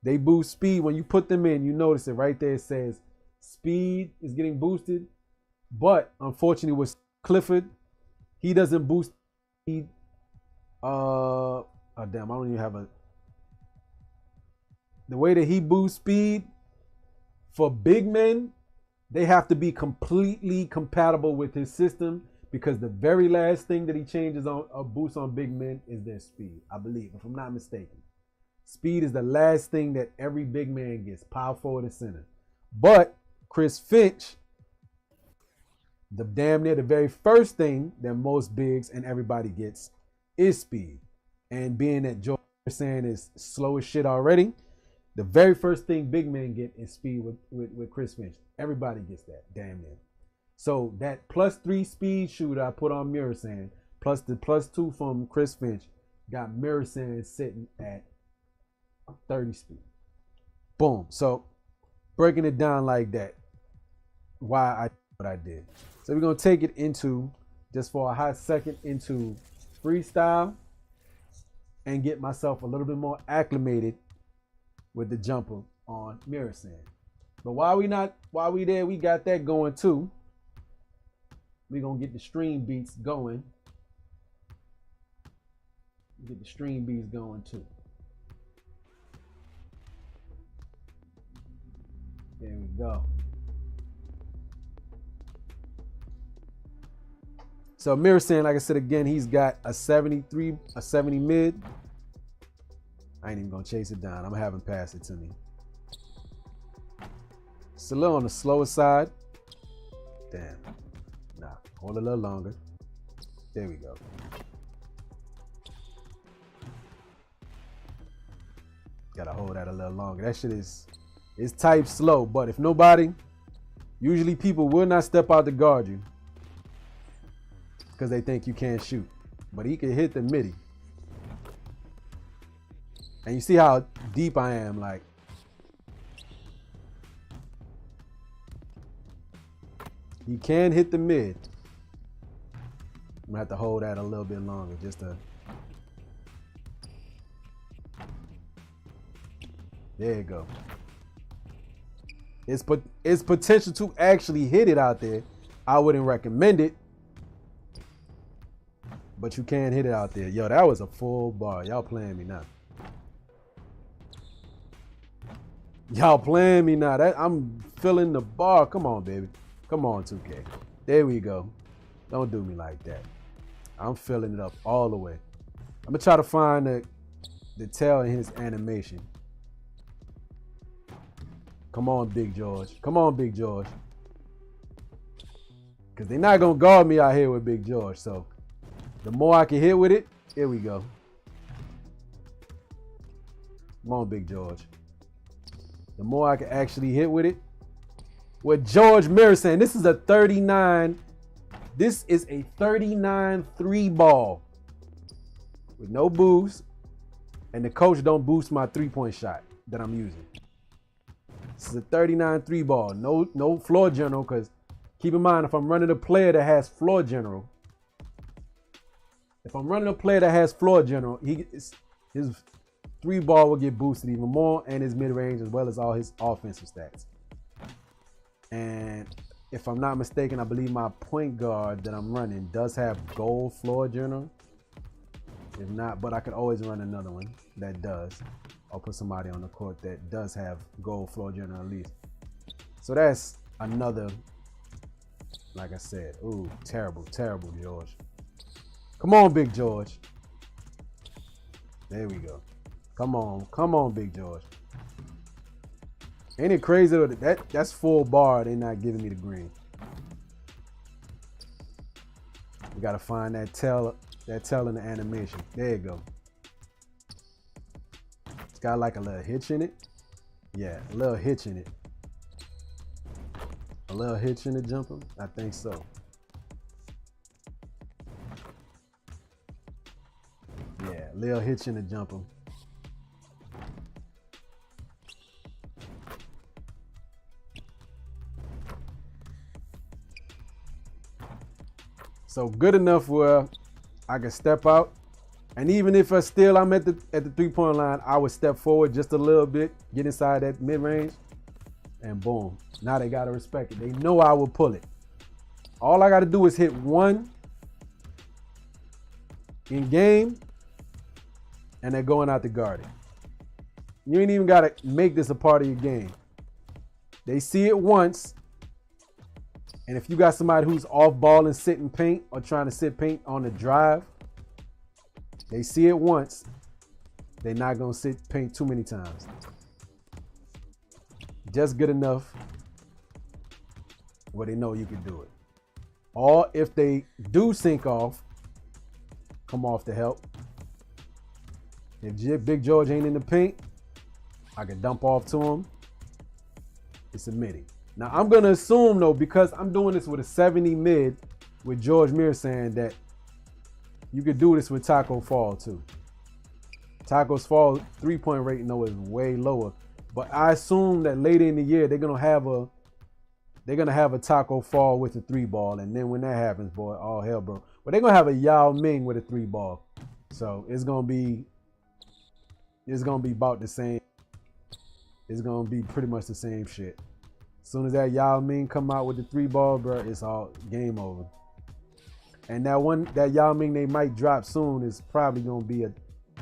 They boost speed. When you put them in, you notice it right there. It says speed is getting boosted. But unfortunately with Clifford, he doesn't boost speed. Oh damn, I don't even have the way that he boosts speed for big men, they have to be completely compatible with his system, because the very last thing that he changes on a boost on big men is their speed, I believe, if I'm not mistaken. Speed is the last thing that every big man gets, power forward and center. But Chris Finch, the damn near the very first thing that most bigs and everybody gets is speed. And being that Joe saying is slow as shit already, the very first thing big men get is speed with Chris Finch. Everybody gets that, damn near. So that +3 speed shooter I put on Mirror Sand, plus the +2 from Chris Finch, got Mirror Sand sitting at 30 speed. Boom. So breaking it down like that, why I did what I did. So we're going to take it into, just for a hot second, into freestyle and get myself a little bit more acclimated with the jumper on Mirror Sand. But while we there, we got that going too. We're gonna get the stream beats going. Get the stream beats going too. There we go. So Mirror Sand, like I said again, he's got a 73, a 70 mid. I ain't even gonna chase it down. I'm gonna have him pass it to me. It's a little on the slower side. Damn. Nah, hold a little longer. There we go. Gotta hold that a little longer. That shit is type slow, but if nobody, usually people will not step out to guard you because they think you can't shoot. But he can hit the midi. And you see how deep I am, like. He can hit the mid. I'm gonna have to hold that a little bit longer just to. There you go. It's potential to actually hit it out there. I wouldn't recommend it, but you can hit it out there. Yo, that was a full bar. Y'all playing me now. Y'all playing me now. I'm filling the bar. Come on, baby. Come on, 2K. There we go. Don't do me like that. I'm filling it up all the way. I'm gonna try to find the tail in his animation. Come on, Big George. Come on, Big George. Because they're not going to guard me out here with Big George. So the more I can hit with it, here we go. Come on, Big George. The more I can actually hit with it. With George Mirrison, this is a 39. This is a 39 3 ball with no boost. And the coach don't boost my 3-point shot that I'm using. This is a 39 3 ball. No floor general, because keep in mind, if I'm running a player that has floor general, his 3 ball will get boosted even more, and his mid-range as well as all his offensive stats. And if I'm not mistaken, I believe my point guard that I'm running does have gold floor general. If not, but I could always run another one that does. I'll put somebody on the court that does have gold floor general at least. So that's another, like I said, ooh, terrible George. Come on, Big George. There we go. Come on, Big George. Ain't it crazy that that's full bar, they not giving me the green. We gotta find that tail in the animation. There you go. It's got like a little hitch in it. Yeah, a little hitch in it. A little hitch in the jumper? I think so. Yeah, a little hitch in the jumper. So good enough where I can step out. And even if I'm at the 3-point line, I would step forward just a little bit, get inside that mid-range, and boom. Now they gotta respect it. They know I will pull it. All I gotta do is hit one in game, and they're going out to guard it. You ain't even gotta make this a part of your game. They see it once, and if you got somebody who's off ball and sitting paint or trying to sit paint on the drive, they see it once, they're not gonna sit paint too many times. Just good enough where they know you can do it. Or if they do sink off, come off to help. If Big George ain't in the paint, I can dump off to him. It's a midi. Now I'm gonna assume though, because I'm doing this with a 70 mid with George Mir saying that you could do this with Tacko Fall too. Tacko's Fall 3-point rating though is way lower. But I assume that later in the year they're gonna have a Tacko Fall with a 3 ball, and then when that happens, boy, all hell, bro. But they're gonna have a Yao Ming with a 3 ball, so it's gonna be about the same. It's gonna be pretty much the same shit. As soon as that Yao Ming come out with the 3 ball, bro, it's all game over. And that Yao Ming they might drop soon is probably gonna be a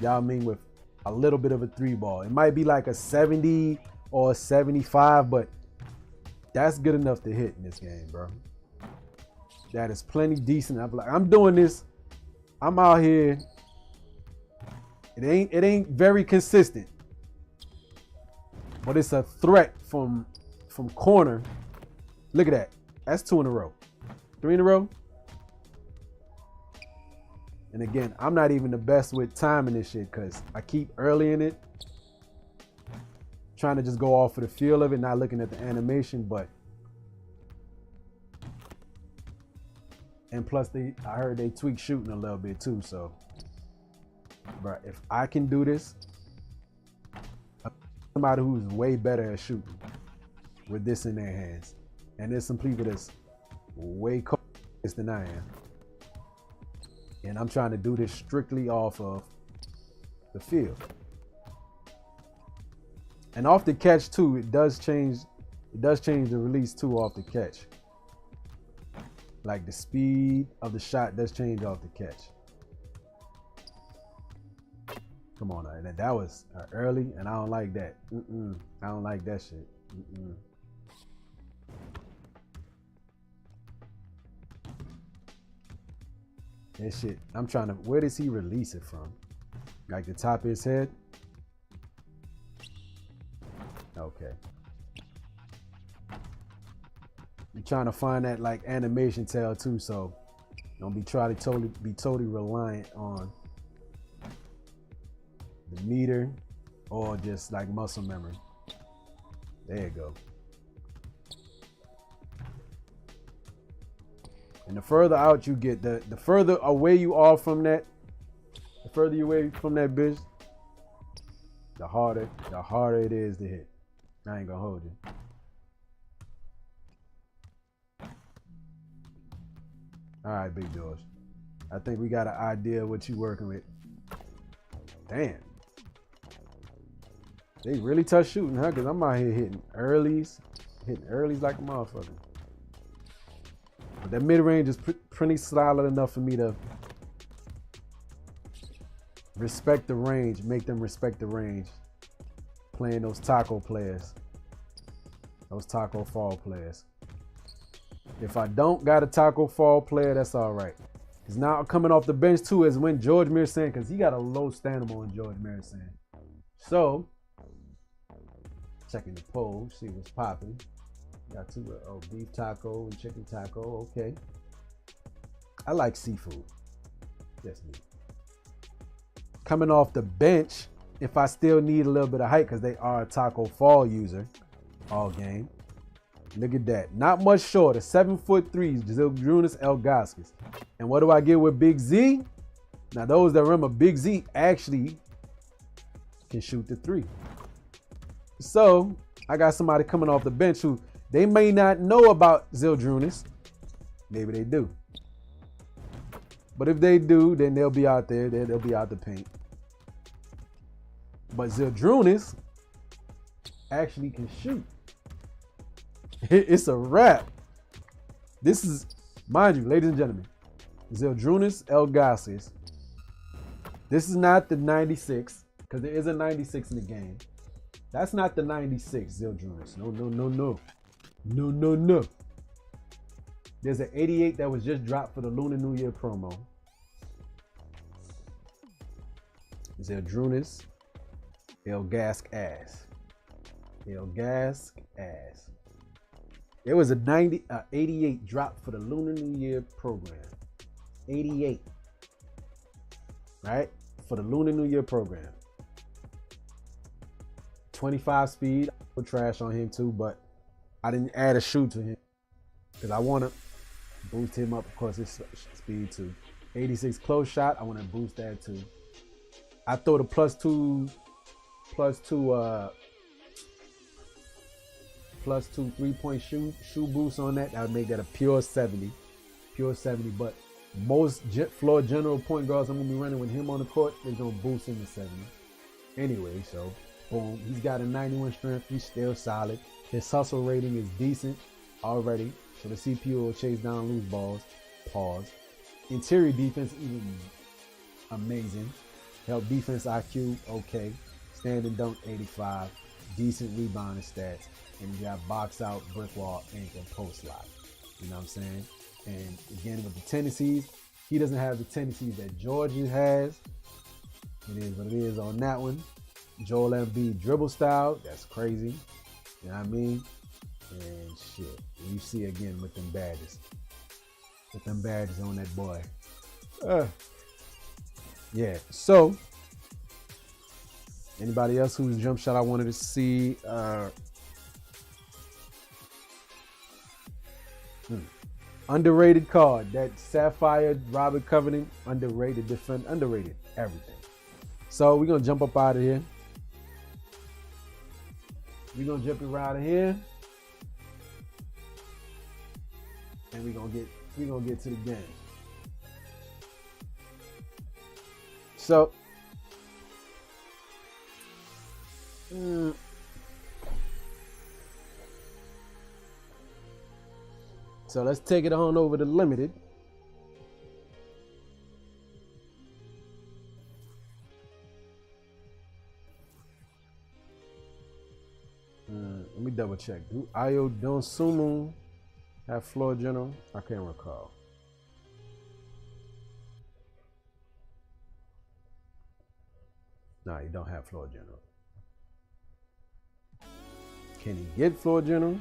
Yao Ming with a little bit of a 3 ball. It might be like a 70 or a 75, but that's good enough to hit in this game, bro. That is plenty decent. I'm doing this. I'm out here. It ain't very consistent, but it's a threat from corner. Look at that. That's 2 in a row. 3 in a row. And again, I'm not even the best with timing this shit because I keep early in it, trying to just go off of the feel of it, not looking at the animation. But and plus I heard they tweak shooting a little bit too. So, bro, if I can do this, somebody who's way better at shooting with this in their hands, and there's some people that's way closer than I am. And I'm trying to do this strictly off of the field. And off the catch too, it does change the release too off the catch. Like the speed of the shot does change off the catch. Come on, that was early, and I don't like that. I don't like that shit. That shit, I'm trying to, where does he release it from? Like the top of his head. Okay. You're trying to find that like animation tail too, so don't be trying to totally reliant on the meter or just like muscle memory. There you go. And the further out you get, the further away you are from that, the further you away from that bitch, the harder it is to hit. I ain't gonna hold you. All right, Big George. I think we got an idea of what you working with. Damn. They really tough shooting, huh? Because I'm out here hitting earlies like a motherfucker. But that mid-range is pretty solid enough for me to respect the range, make them respect the range. Playing those Tacko players. Those Tacko fall players. If I don't got a Tacko fall player, that's all right. Because now coming off the bench too is when George Mirsan, because he got a low stamina on George Mirsan. So, checking the poll, see what's popping. Got two, beef taco and chicken taco, okay. I like seafood, that's me. Coming off the bench, if I still need a little bit of height, because they are a Tacko fall user all game. Look at that. Not much shorter. 7'3", Zildjiūnas Ilgauskas. And what do I get with Big Z? Now, those that remember, Big Z actually can shoot the three. So, I got somebody coming off the bench who they may not know about Zildjiūnas. Maybe they do. But if they do, then they'll be out there. They'll be out the paint. But Zildjiūnas actually can shoot. It's a wrap. This is, mind you, ladies and gentlemen, Zildjiūnas Ilgauskas. This is not the 96, because there is a 96 in the game. That's not the 96 Zildjiūnas. No. There's an 88 that was just dropped for the Lunar New Year promo. Zildjiūnas Ilgauskas. Ilgauskas. There was a 88 drop for the Lunar New Year program. 88. Right? For the Lunar New Year program. 25 speed. I put trash on him too, but I didn't add a shoot to him. Because I want to boost him up, of course, his speed too. 86 close shot. I want to boost that too. I throw the plus two 3-point shoe boost on that. That would make that a pure 70. But most floor general point guards I'm going to be running with him on the court, they're going to boost him to 70. Anyway, so boom. He's got a 91 strength. He's still solid. His hustle rating is decent already. So the CPU will chase down loose balls. Pause. Interior defense, even amazing. Help defense IQ, okay. Standing dunk, 85. Decent rebounding stats. And you got box out, brick wall, anchor, post lock. You know what I'm saying? And again, with the tendencies, he doesn't have the tendencies that George has. It is what it is on that one. Joel Embiid dribble style, that's crazy. You know what I mean? And shit, you see again with them badges. With them badges on that boy. Yeah, so anybody else whose jump shot I wanted to see? Underrated card, that Sapphire Robert Covington, underrated defender, underrated everything. So we're gonna jump up out of here. We're gonna jump right out of here, and we're gonna get to the game. So So let's take it on over to limited. Let me double check. Do Ayo Donsumu have floor general? I can't recall. No, he don't have floor general. Can he get floor general?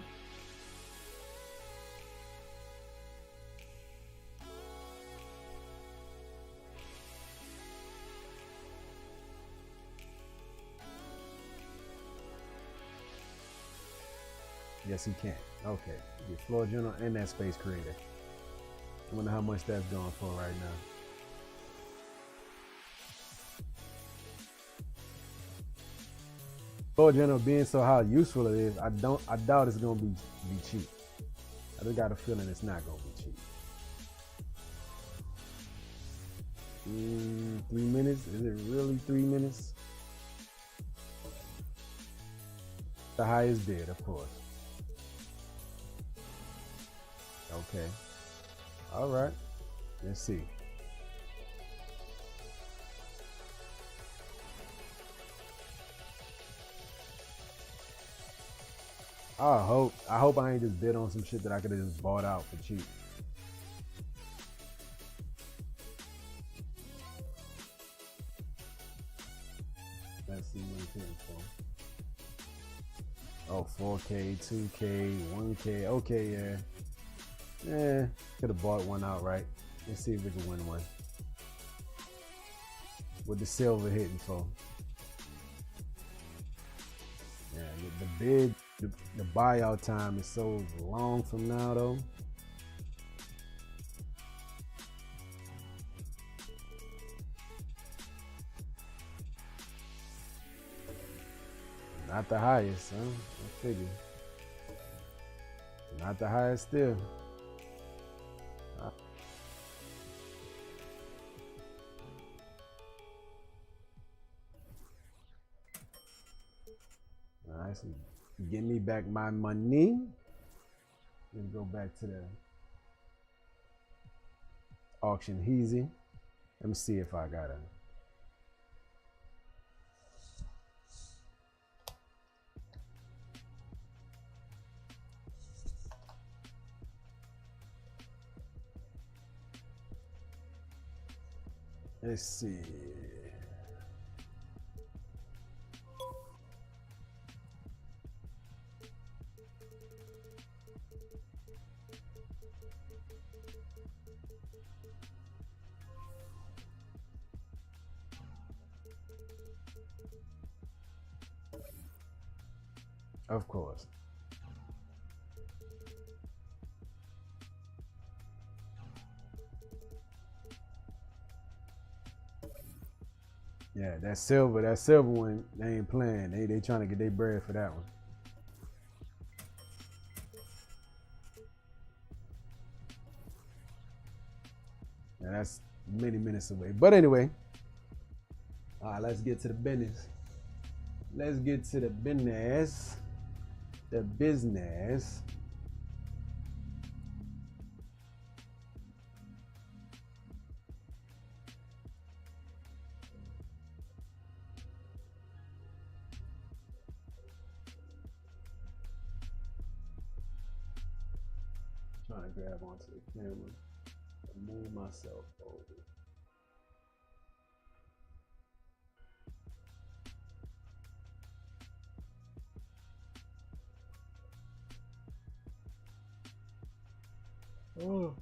Yes, he can. Okay. Get floor general and that space creator. I wonder how much that's going for right now. Floor general being so how useful it is, I doubt it's gonna be cheap. I just got a feeling it's not gonna be cheap. 3 minutes? Is it really 3 minutes? The highest bid, of course. Okay. All right. Let's see. I hope I ain't just bid on some shit that I could have just bought out for cheap. Let's see what it's hitting for. Oh, 4K, 2K, 1K. Okay, yeah. Yeah, could have bought one outright. Let's see if we can win one. With the silver hitting for. Yeah, the bid, the buyout time is so long from now though. Not the highest, huh? I figure. Not the highest still. Alright, so give me back my money. Let's go back to the auction easy. Let me see if I got a. Let's see. Of course. Yeah, that silver one, they ain't playing. They trying to get their bread for that one. Yeah, that's many minutes away. But anyway, all right, let's get to the business. Let's get to the business. The business. Trying to grab onto the camera and move myself over. Oh.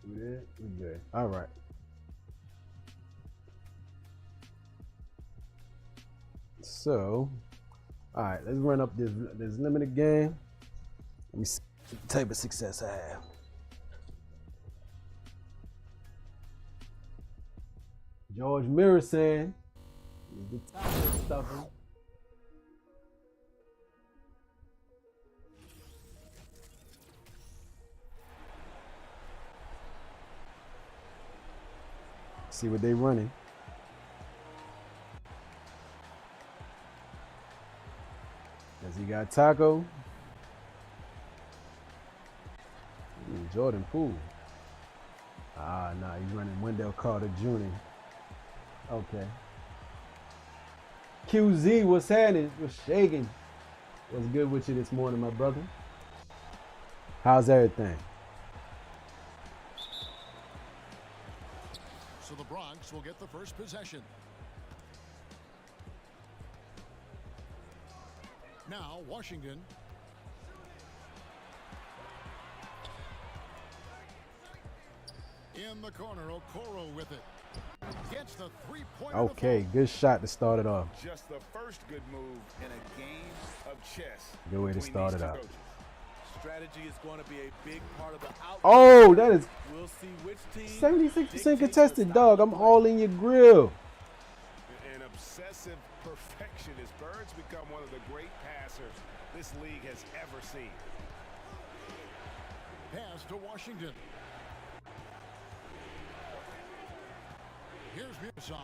We good? We good. All right. So, all right, let's run up this limited game. Let me see the type of success I have. George Miller saying, the Tacko stuffer. See what they running. As he got Tacko. Jordan Poole. Ah, nah, he's running Wendell Carter Jr. Okay. QZ, what's happening? What's shaking? What's good with you this morning, my brother? How's everything? So the Bronx will get the first possession. Now Washington. In the corner, Okoro with it. Gets the three-pointer. Okay, good shot to start it off. Just the first good move in a game of chess. Good way to start it out. Strategy is going to be a big part of the outcome. Oh, that is We'll see which team 76% contested, dog. I'm all in your grill. An obsessive perfection as Birds become one of the great passers this league has ever seen. Pass to Washington. Here's Muson.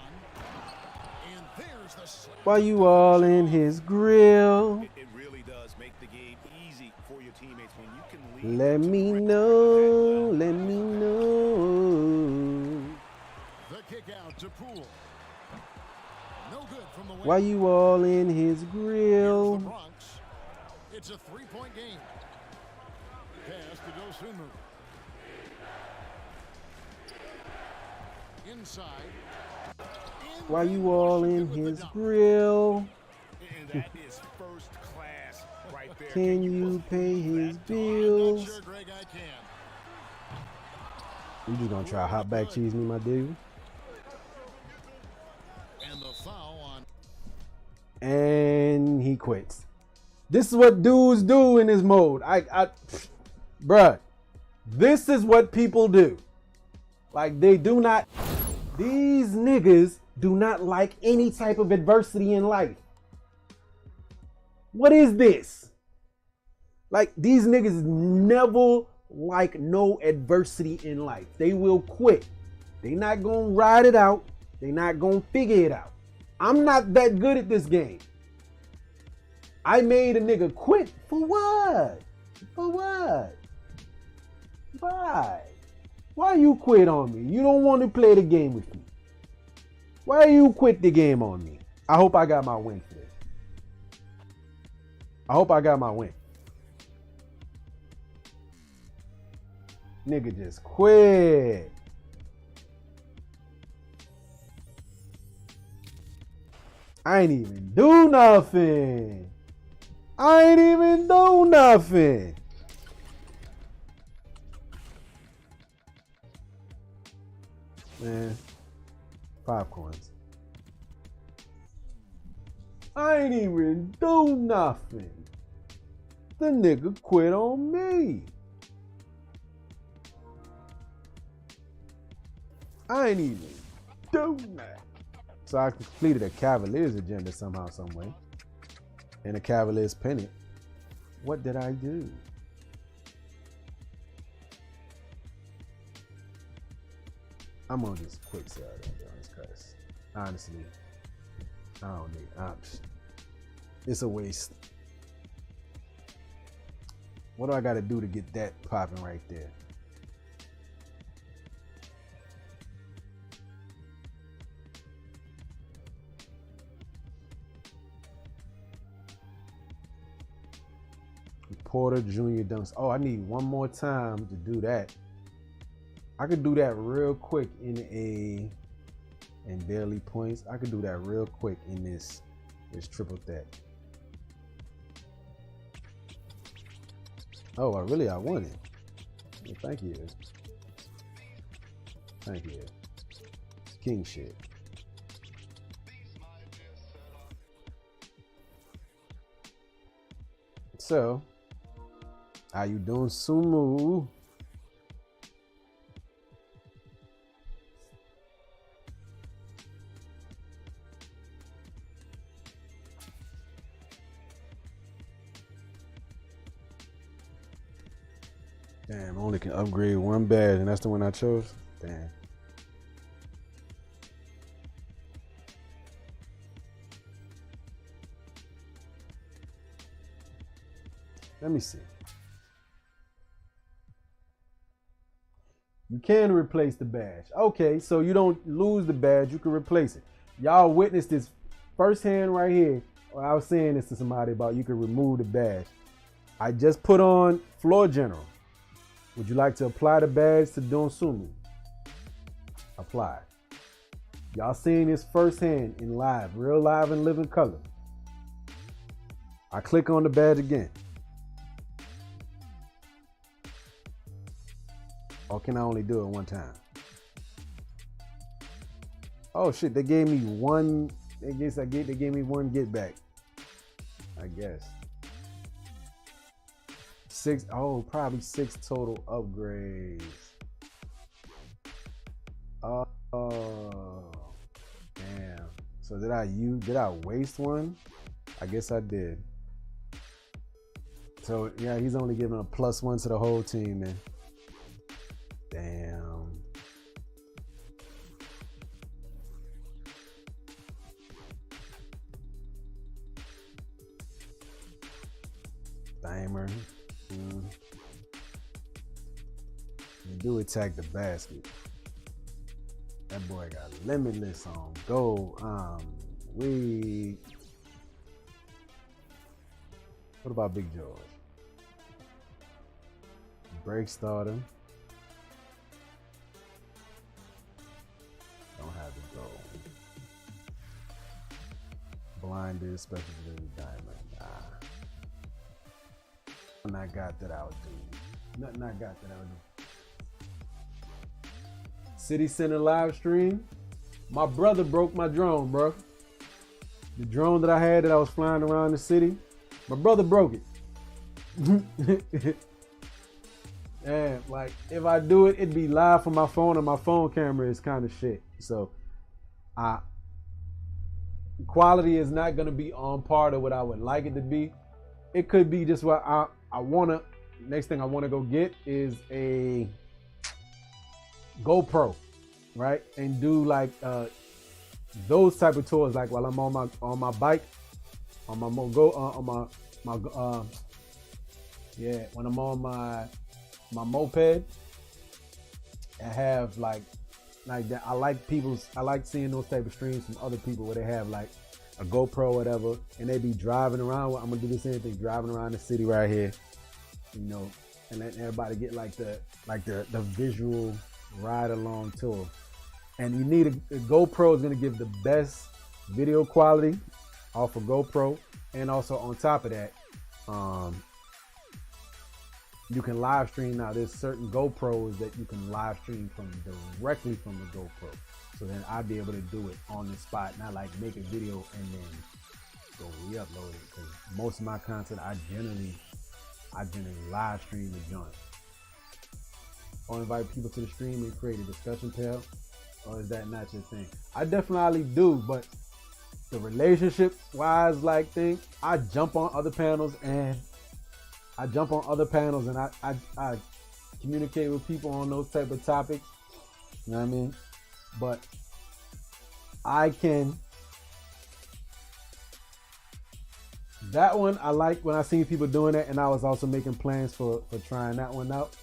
And there's the slap. Why you all in his grill? It really does make the game easy for your teammates when you can lead. Let me know. Let me know. The kick out to Poole. No good from the wing. Why you all in his Here's the grill? Bronx. It's a three-point game. Pass to Dosunmu. Inside. Why you all in his grill? And that is first class right there. Can you pay his I'm not bills? sure, Greg, I can. You just gonna try hot back cheese me, my dude? And the foul on. And he quits. This is what dudes do in this mode. Bruh, this is what people do. Like, they do not, these niggas do not like any type of adversity in life. What is this? Like, these niggas never like no adversity in life. They will quit. They not gonna ride it out. They not gonna figure it out. I'm not that good at this game. I made a nigga quit for what? For what? Why? Why you quit on me? You don't want to play the game with me. Why you quit the game on me? I hope I got my win for this. I hope I got my win. Nigga just quit. I ain't even do nothing. I ain't even do nothing. Man, 5 coins. I ain't even do nothing. The nigga quit on me. I ain't even do that. So I completed a Cavaliers agenda somehow, some way. And a Cavaliers pennant. What did I do? I'm gonna just quick sell that, because honestly, I don't need options. It's a waste. What do I gotta do to get that popping right there? Porter Jr. dunks. Oh, I need one more time to do that. I could do that real quick in barely points. I could do that real quick in this triple threat. Oh, I won it. Well, thank you. Thank you. King shit. So, how you doing, Sumu? Damn, I only can upgrade one badge, and that's the one I chose? Damn. Let me see. You can replace the badge. Okay, so you don't lose the badge, you can replace it. Y'all witnessed this firsthand right here. I was saying this to somebody about you can remove the badge. I just put on Floor General. Would you like to apply the badge to Donsumi? Apply. Y'all seeing this firsthand in live, real live and living color. I click on the badge again. Or can I only do it one time? Oh shit, they gave me one. They gave me one get back. I guess. 6, probably 6 total upgrades. Oh, damn. So did I waste one? I guess I did. So yeah, he's only giving a +1 to the whole team, man. Damn. Timer. You do attack the basket. That boy got limitless on go. What about Big George? Break starter. Don't have to go. Blinded, special ability diamond. Nothing I got that I would do. Nothing I got that I would do. City Center live stream. My brother broke my drone, bro. The drone that I had that I was flying around the city. My brother broke it. And like if I do it, it'd be live from my phone, and my phone camera is kind of shit. So quality is not gonna be on par to what I would like it to be. It could be just what I wanna. Next thing I wanna go get is a GoPro, right? And do like those type of tours, like while I'm on my bike, on my when I'm on my moped, I have like that. I like seeing those type of streams from other people where they have like a GoPro or whatever, and they be driving around. I'm gonna do the same thing, driving around the city right here, you know, and letting everybody get like the visual ride along tour. And you need a GoPro is gonna give the best video quality off of GoPro, and also on top of that, you can live stream now. There's certain GoPros that you can live stream from directly from the GoPro. So then I'd be able to do it on the spot, not like make a video and then go re-upload it. Because most of my content, I generally live stream the joint. Or invite people to the stream and create a discussion tab. Or is that not your thing? I definitely do, but the relationship wise like thing, I jump on other panels and I communicate with people on those type of topics. You know what I mean? But that one I like when I seen people doing that, and I was also making plans for trying that one out.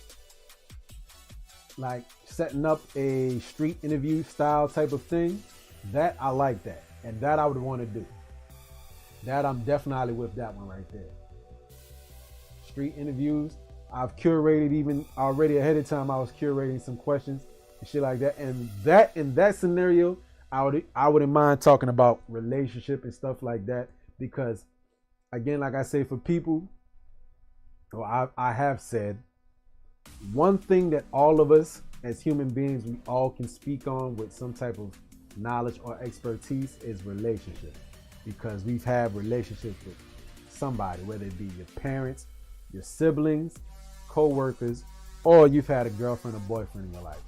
Like setting up a street interview style type of thing. That I like that. And that I would want to do. That I'm definitely with that one right there. Street interviews. I've curated even already ahead of time. I was curating some questions and shit like that. And that in that scenario, I wouldn't mind talking about relationship and stuff like that, because again, like I say, for people, or I have said, one thing that all of us as human beings, we all can speak on with some type of knowledge or expertise is relationship, because we've had relationships with somebody, whether it be your parents, your siblings, co-workers, or you've had a girlfriend or boyfriend in your life.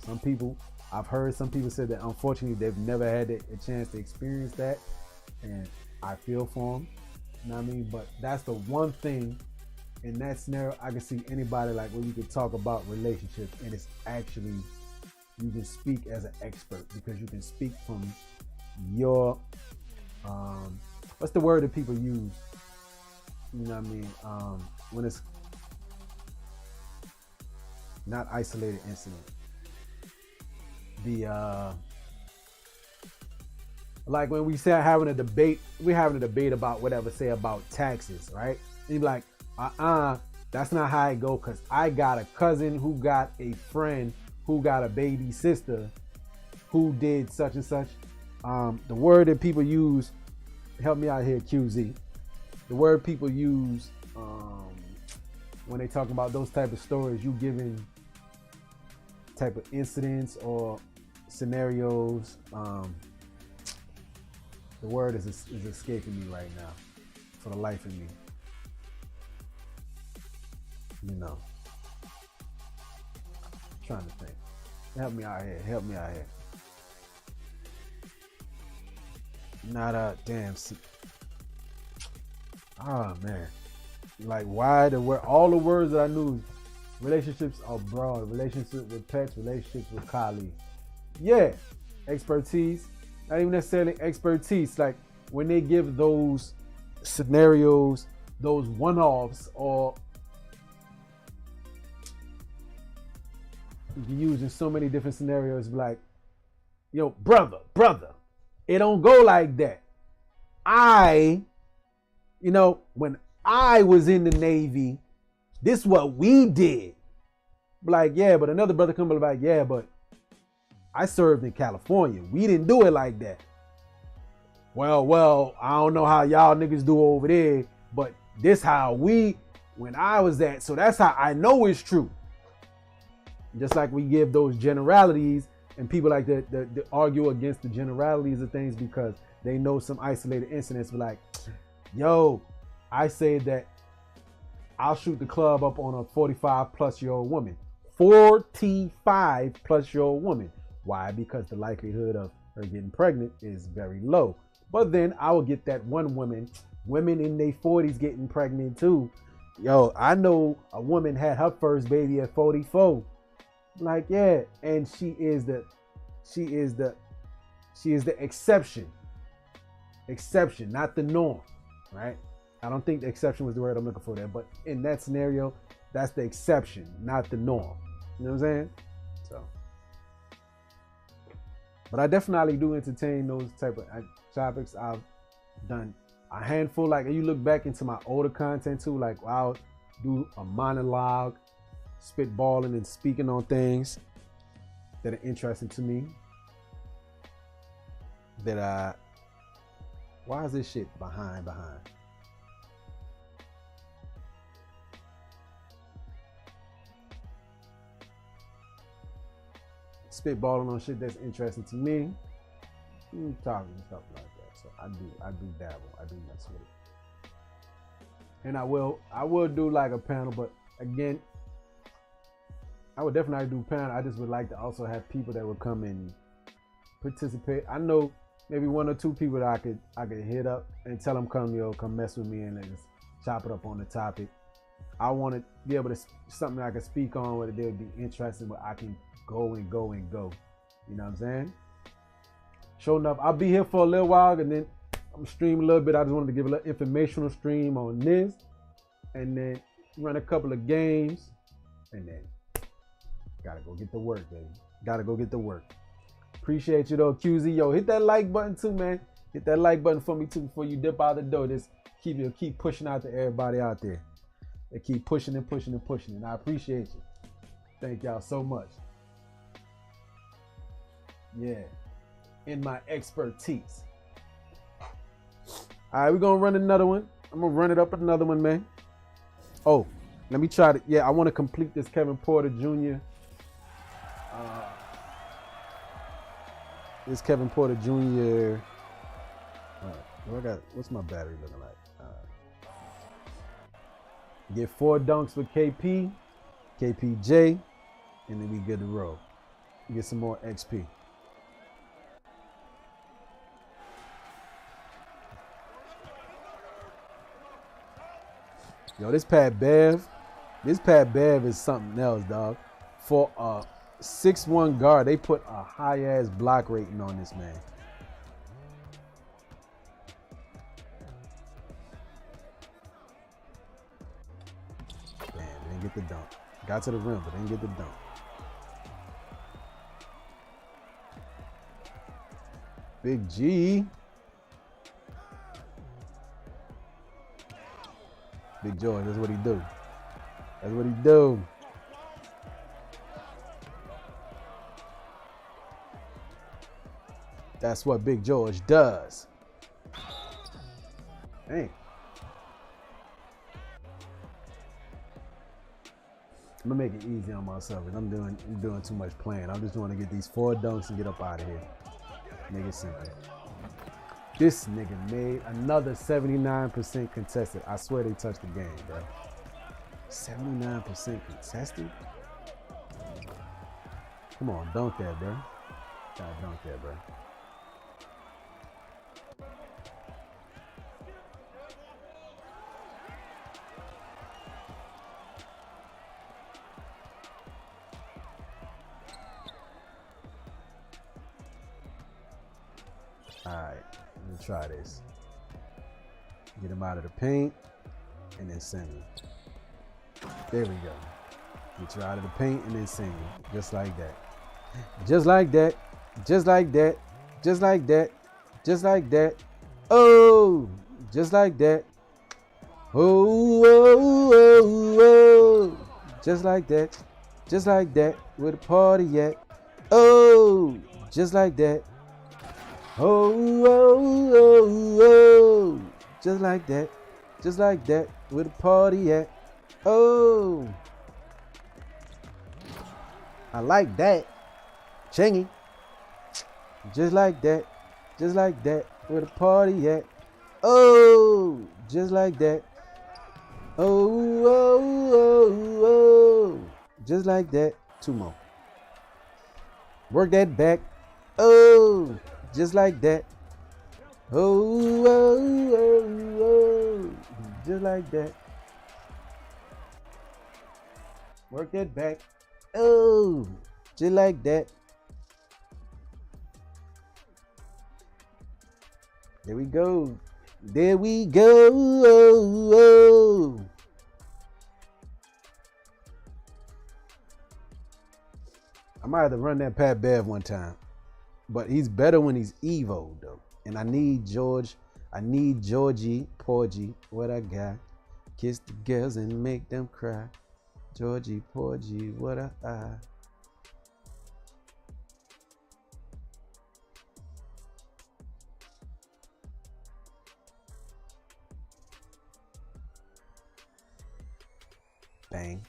I've heard some people say that unfortunately they've never had a chance to experience that, and I feel for them, you know what I mean? But that's the one thing in that scenario I can see anybody like where you could talk about relationships, and it's actually, you can speak as an expert, because you can speak from your what's the word that people use, you know what I mean, when it's not isolated incident, like when we say having a debate, we're having a debate about whatever, say about taxes, right? And you're like, That's not how it go, because I got a cousin who got a friend who got a baby sister who did such and such. The word that people use, help me out here, QZ. The word people use when they talk about those type of stories, you giving type of incidents or scenarios. The word is escaping me right now, for the life of me. You know, I'm trying to think. Help me out here. Help me out here. Not a damn. Oh man, like why the word? All the words that I knew. Relationships are broad. Relationships with pets. Relationships with colleagues. Yeah, expertise. Not even necessarily expertise. Like when they give those scenarios, those one-offs, or you can use in so many different scenarios. Like, yo, brother, it don't go like that. When I was in the Navy, this is what we did. Like, yeah, but another brother come like, yeah, but I served in California. We didn't do it like that. Well, I don't know how y'all niggas do over there, but this how when I was at, so that's how I know it's true. Just like we give those generalities, and people like to argue against the generalities of things because they know some isolated incidents. Like, yo, I say that I'll shoot the club up on a 45-plus-year-old woman. 45-plus-year-old woman. Why? Because the likelihood of her getting pregnant is very low. But then I will get that one women in their 40s getting pregnant too. Yo, I know a woman had her first baby at 44. Like, yeah, and she is the exception. Exception, not the norm, right? I don't think the exception was the word I'm looking for there, but in that scenario, that's the exception, not the norm. You know what I'm saying? So, but I definitely do entertain those type of topics. I've done a handful. Like, you look back into my older content too, like I'll do a monologue, spitballing and speaking on things that are interesting to me. Why is this shit behind? Spitballing on shit that's interesting to me. Talking and stuff like that. So I do dabble. I do mess with it. And I will do like a panel, but again, I would definitely do panel. I just would like to also have people that would come and participate. I know maybe one or two people that I could hit up and tell them come mess with me and then just chop it up on the topic. I want to be able to something I can speak on where they would be interested, but I can go. You know what I'm saying? Sure enough, I'll be here for a little while and then I'm streaming a little bit. I just wanted to give a little informational stream on this and then run a couple of games and then gotta go get to work, baby. Gotta go get to work. Appreciate you though, QZ. Yo, hit that like button too, man. Hit that like button for me too before you dip out the door. Just keep pushing out to everybody out there. They keep pushing and pushing and pushing, and I appreciate you. Thank y'all so much. Yeah, in my expertise. All right, we're gonna run another one. I'm gonna run it up another one, man. Oh, let me try to. Yeah, I want to complete this Kevin Porter Jr. This Kevin Porter Jr. What's my battery looking like? Get 4 dunks with KP, KPJ, and then we good to roll. Get some more XP. Yo, this Pat Bev is something else, dog. For a 6'1" guard, they put a high-ass block rating on this man. Damn, they didn't get the dunk. Got to the rim, but didn't get the dunk. Big G. Big George, that's what he do. That's what he do. That's what Big George does. Hey. I'm gonna make it easy on myself. I'm doing too much playing. I just want to get these 4 dunks and get up out of here. Make it simple. This nigga made another 79% contested. I swear they touched the game, bro. 79% contested? Come on, dunk that, bro. Gotta dunk that, bro. Alright, let me try this. Get him out of the paint and then send him. There we go. Get you out of the paint and then send him. Just like that. Just like that. Just like that. Just like that. Just like that. Oh! Just like that. Oh, oh, oh, oh. Just like that. Just like that. Where the party at? Oh! Just like that. Oh, oh, oh, oh, just like that, where the party at? Oh, I like that, chingy. Just like that, where the party at? Oh, just like that. Oh, oh, oh, oh, just like that. 2 more. Work that back. Oh. Just like that. Oh, oh, oh, oh. Just like that. Work that back. Oh, just like that. There we go. There we go. Oh, oh. I might have to run that Pat Bev one time. But he's better when he's Evo, though. And I need Georgie, Porgy, what I got. Kiss the girls and make them cry. Georgie, Porgy, what I. Bang.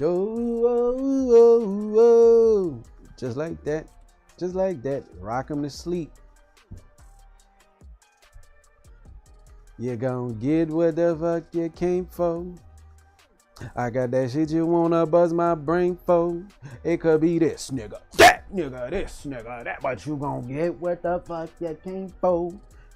Oh, oh, oh, oh. Just like that. Just like that, rock him to sleep. You gon' get what the fuck you came for. I got that shit you wanna buzz my brain for. It could be this nigga, that nigga, this nigga, that. But you gon' get what the fuck you came for.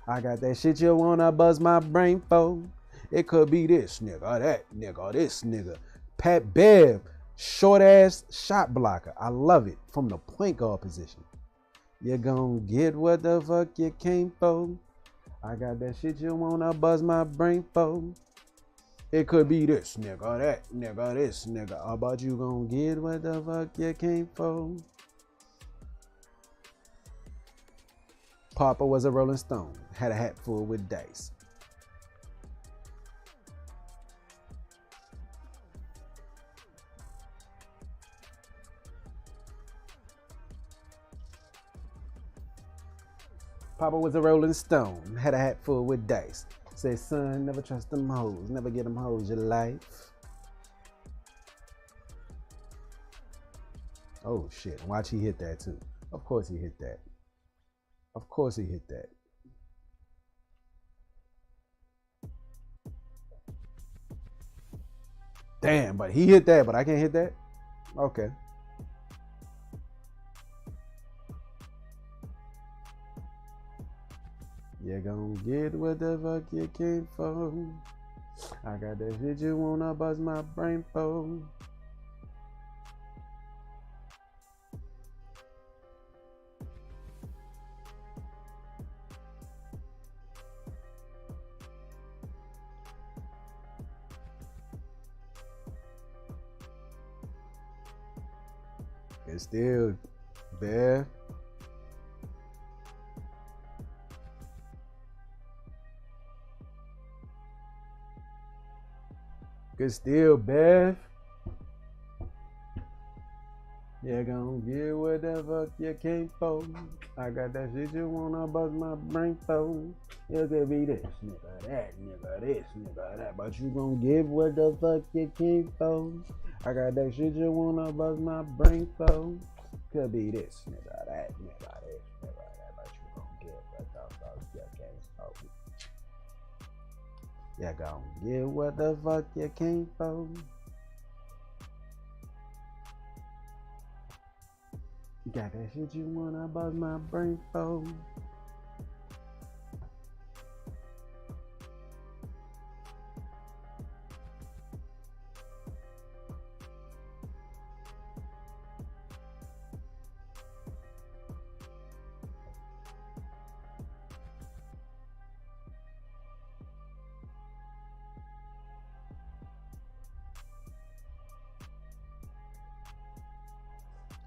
I got that shit you wanna buzz my brain for. It could be this nigga, that nigga, this nigga. Pat Bev, short ass shot blocker. I love it from the point guard position. You gon' get what the fuck you came for. I got that shit you wanna buzz my brain for. It could be this nigga, that nigga, this nigga. How about you gon' get what the fuck you came for? Papa was a Rolling Stone, had a hat full with dice. Papa was a Rolling Stone, had a hat full with dice. Said, son, never trust them hoes, never get them hoes your life. Oh shit, watch he hit that too. Of course he hit that. Of course he hit that. Damn, but he hit that, but I can't hit that? Okay. You gon' get what the fuck you came for. I got that shit you wanna buzz my brain for. It's still there. Good steal, Bev. Yeah, gon' get what the fuck you came for. I got that shit you wanna bust my brain for. You could be this nigga, that nigga, this nigga, that, but you gon' get what the fuck you came for. I got that shit you wanna bust my brain for. Could be this nigga, that nigga, this nigga, that, but you gon' get what the fuck you came for. You gon' get what the fuck you came for. Got that shit you wanna bust my brain for.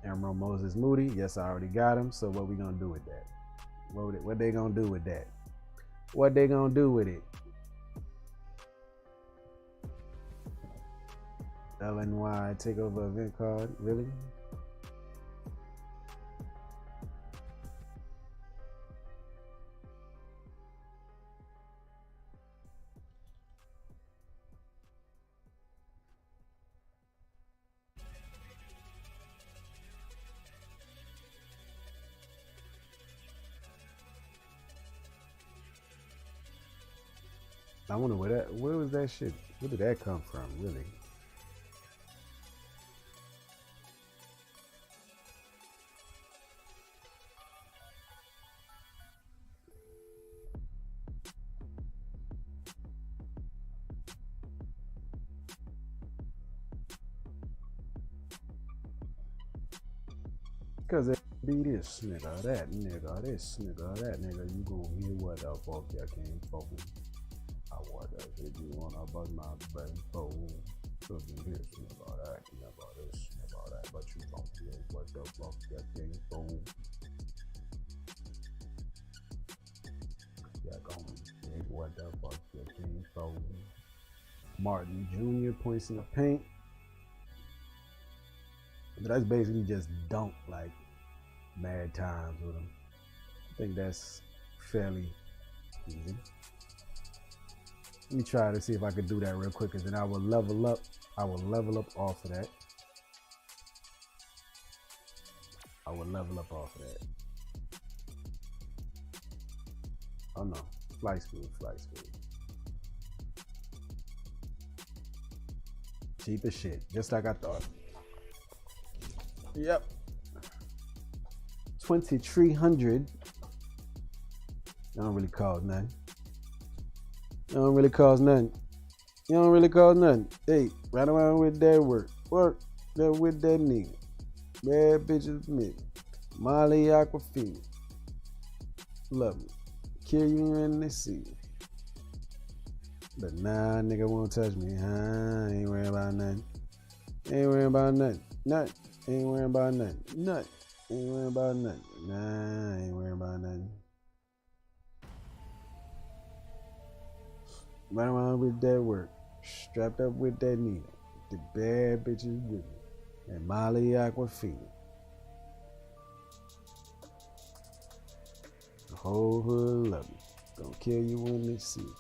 Emerald Moses Moody. Yes, I already got him. So what we gonna do with that? What they gonna do with that? What they gonna do with it? LNY takeover event card. Really? I wonder where was that shit? Where did that come from, really? Cause it be this nigga, that nigga, this nigga, that nigga, you gon' hear what the fuck you came for. I want that shit you wanna bust my brain for. Cause you hear nigga, that nigga, this nigga, that, but you gon' hear what the fuck you came for. Yeah, gon' hear what the fuck you came for. Martin Jr. points in the paint. But that's basically just dunk like mad times with him. I think that's fairly easy. Let me try to see if I could do that real quick, and then I will level up. I will level up off of that. I will level up off of that. Oh no, flight speed, flight speed. Cheap as shit, just like I thought. Yep. 2,300. That don't really cause nothing. That don't really cause nothing. You don't really cause nothing. Hey, right around with that work. Work that with that nigga. Bad bitches me. Molly Aquafina. Love me. Kill you in the sea. But nah, nigga won't touch me. I ain't worrying about nothing. Ain't worrying about nothing. Nothing. Ain't worrying about nothing. Nothing. Ain't worrying about nothing. Nah, ain't worrying about nothing. Right around with that work. Strapped up with that needle. The bad bitches with me. And Molly Aquafina. The whole hood love me. Gonna kill you in the sea.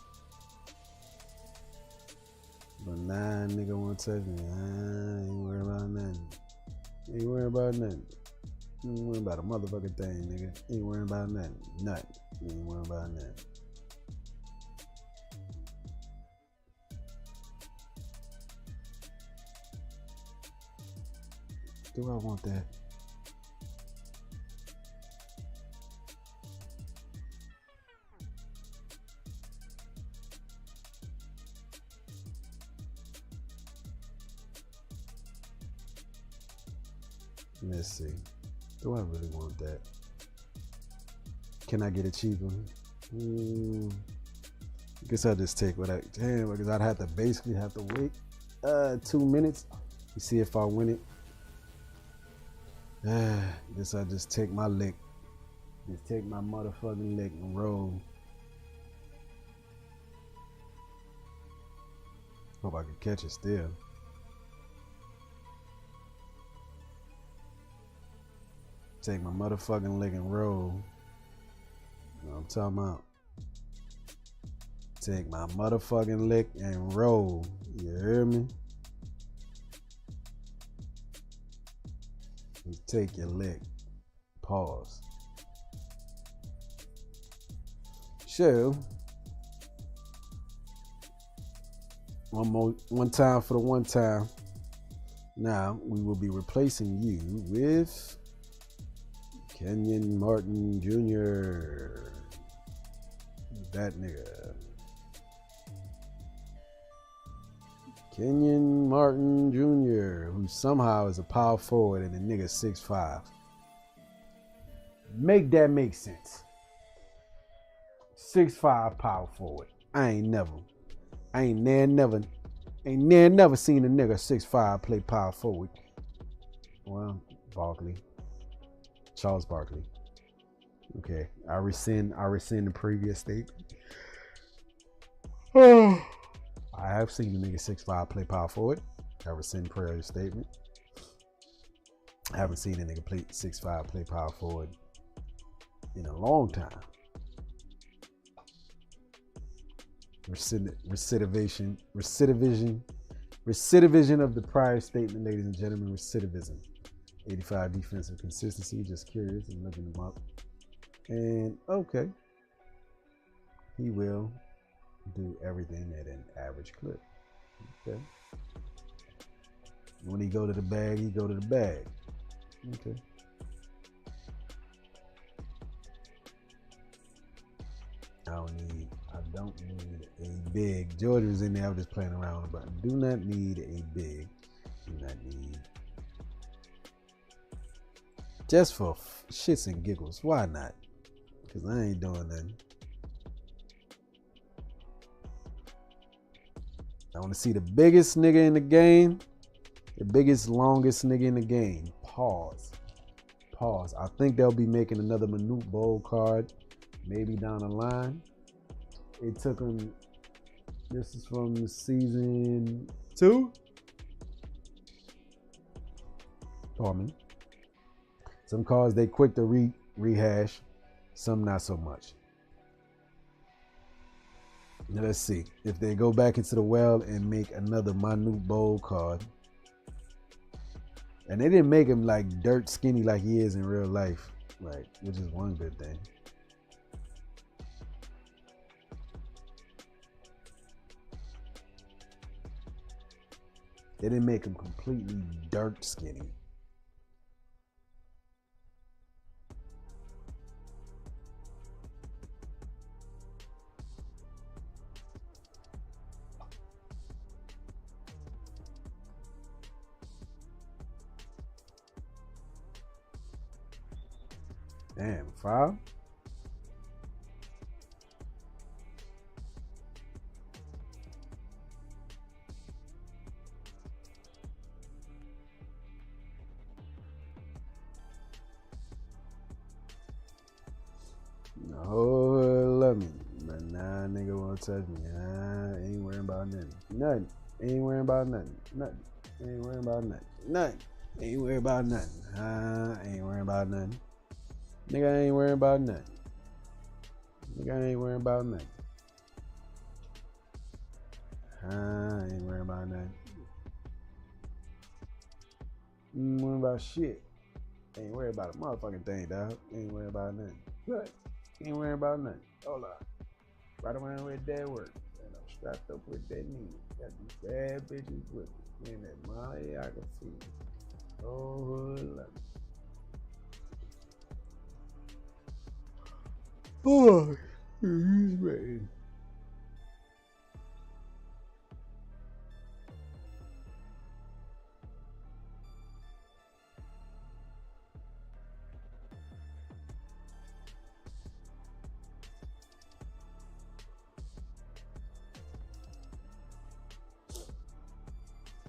But nah, nigga won't touch me. I ain't worried about nothing. Ain't worried about nothing. Ain't worried about a motherfucking thing, nigga. Ain't worried about nothing. Nothing. Ain't worried about nothing. Do I want that? Let's see. Do I really want that? Can I get it cheaper? Guess I'll just take what I can, because I'd have to basically have to wait 2 minutes to see if I win it. Guess I'll just take my lick. Just take my motherfucking lick and roll. Hope I can catch it still. Take my motherfucking lick and roll. You know what I'm talking about? Take my motherfucking lick and roll. You hear me? You take your lick. Pause. So, one time for the one time. Now we will be replacing you with Kenyon Martin Jr. That nigga. Kenyon Martin Jr., who somehow is a power forward and the nigga 6'5". Make that make sense. 6'5" power forward. I ain't never seen a nigga 6'5" play power forward. Well, Charles Barkley. Okay, I rescind the previous statement. I have seen a nigga 6'5" play power forward. I rescind previous statement. I haven't seen a nigga play 6'5" play power forward in a long time. Recidivism of the prior statement, ladies and gentlemen. Recidivism. 85 defensive consistency. Just curious and looking them up. And okay, he will do everything at an average clip. Okay. When he go to the bag, he go to the bag. Okay. I don't need a big. Georgia was in there. I was just playing around, but I do not need a big. Do not need. Just for shits and giggles. Why not? Because I ain't doing nothing. I want to see the biggest nigga in the game. The biggest, longest nigga in the game. Pause. I think they'll be making another Manute Bowl card maybe down the line. It took them, this is from season 2. Pardon me. Some cards they quick to rehash, some not so much. Now let's see if they go back into the well and make another Manute Bowl card. And they didn't make him like dirt skinny like he is in real life, like, which is one good thing. They didn't make him completely dirt skinny. Damn, foul? Oh, love me. But nah, nigga won't touch me. Nah, ain't worrying about nothing. Nothing. Ain't worrying about nothing. Nothing. Ain't worrying about nothing. Nothing. Ain't worrying about nothing. Ain't worrying about nothing. Nigga ain't worrying about nothing. Nigga ain't worrying about nothing. Ain't worrying about nothing. Ain't worrying about shit. Ain't worried about a motherfucking thing, dog. Ain't worried about nothing. What? Ain't worried about nothing. Hold up. Right around with that work. And I'm strapped up with that knee. Got these bad bitches with me. And that Molly I can see. Oh, love me. Oh, he's ready.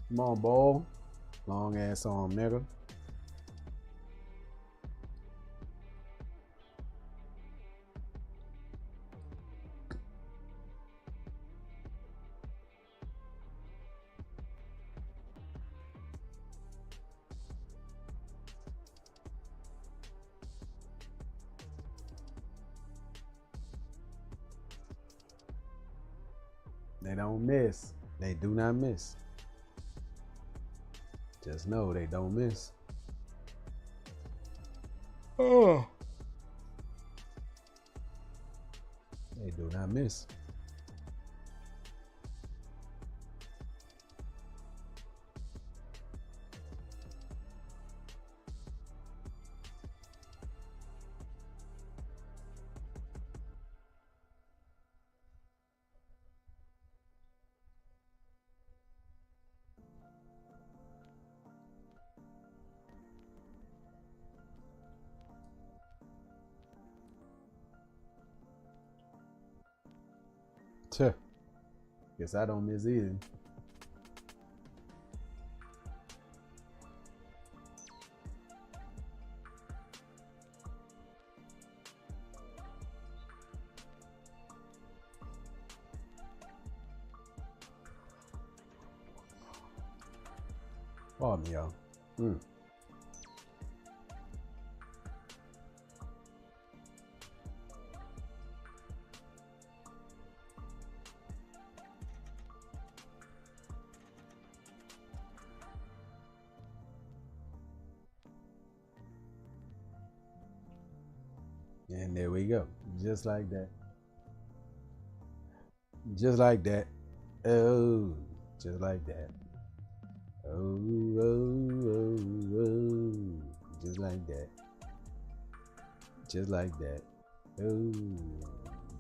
Come on, ball. Long ass arm, nigga. They don't miss. They do not miss. Just know they don't miss. Oh. They do not miss. Tuh. Guess I don't miss either. Pardon me, y'all. And there we go. Just like that. Just like that. Oh, just like that. Oh, oh, oh, oh. Just like that. Just like that. Oh,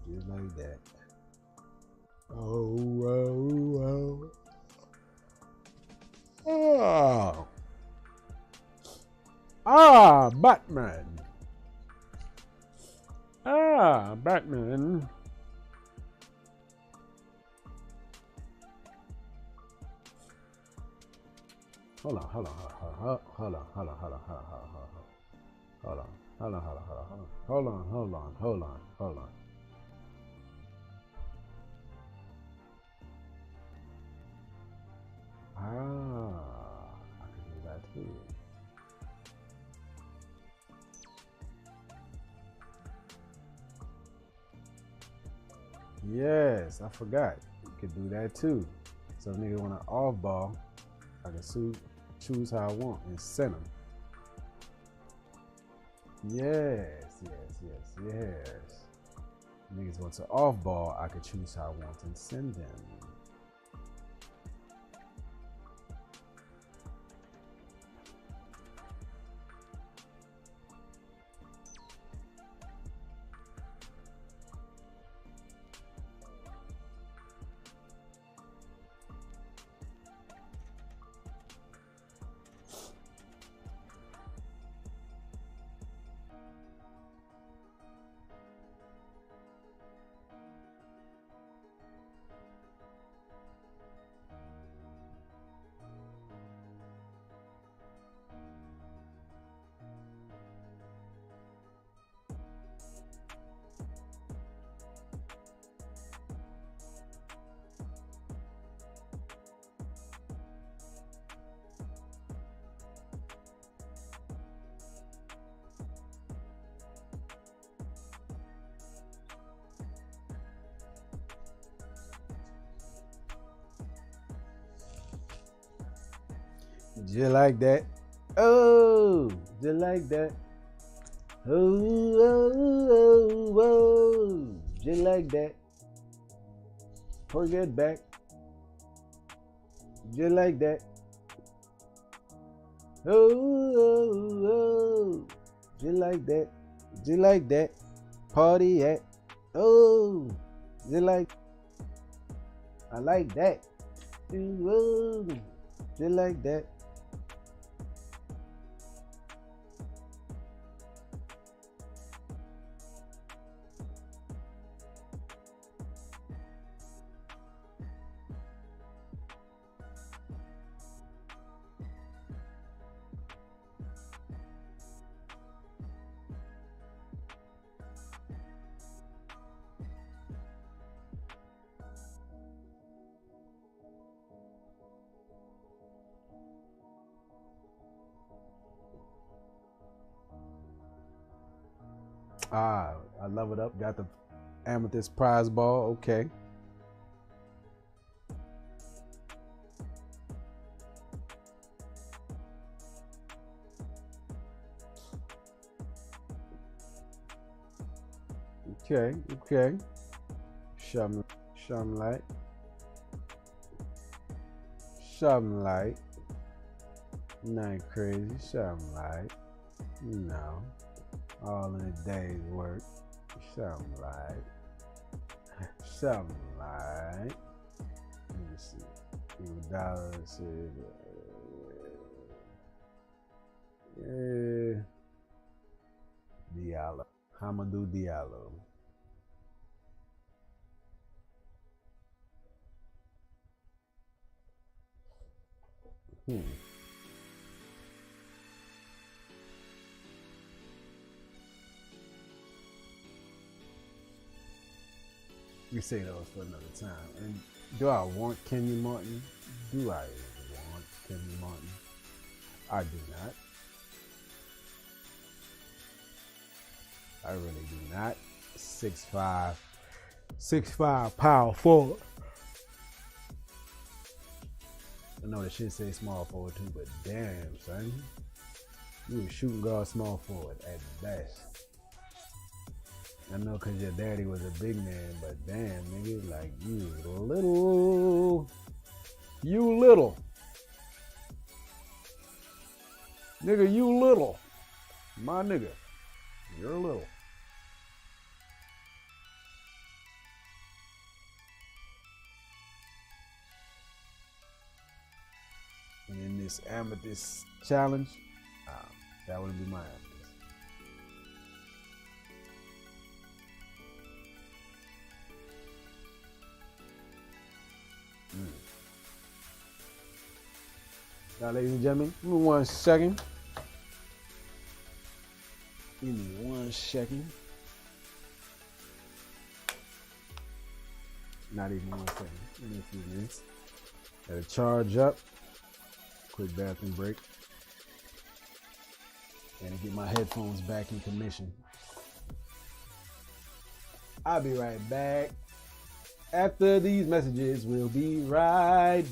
just like that. Oh, oh, oh. Ah, Batman. Ah, Batman. Hold on, hold on, hold on, hold on, hold on, hold on, hold on, hold on, hold on, hold on, hold on, hold on, hold on, hold on, hold on. Ah, I can do that too. Yes, I forgot. You could do that too. So if nigga want an off ball, I can choose how I want and send them. Yes, yes, yes, yes. Niggas want an off ball, I can choose how I want and send them. Just like that. Oh, just like that. Oh, oh, oh, oh. Just like that. Forget back. Just like that. Oh, oh, oh. Just like that. Just like that. Party at. Oh, just like. I like that. Oh, just like that. Ah, I love it up. Got the amethyst prize ball. Okay. Okay. Something like. Not crazy. Something like. You know. All in a day's work. Something like. Let me see. Dollars. Diallo. Hamadou Diallo. We say those for another time. And do I want Kenyon Martin? Do I want Kenyon Martin? I do not. I really do not. 6'5", power forward. I know the shit say small forward too, but damn, son. You a shooting guard small forward at best. I know because your daddy was a big man, but damn, nigga, like, you little. Nigga, you little. My nigga, you're little. And in this amethyst challenge, that would be my amethyst. Now, ladies and gentlemen, give me 1 second. Give me 1 second. Not even 1 second. Give me a few minutes. Gotta charge up. Quick bathroom break. And get my headphones back in commission. I'll be right back. After these messages, we'll be right back.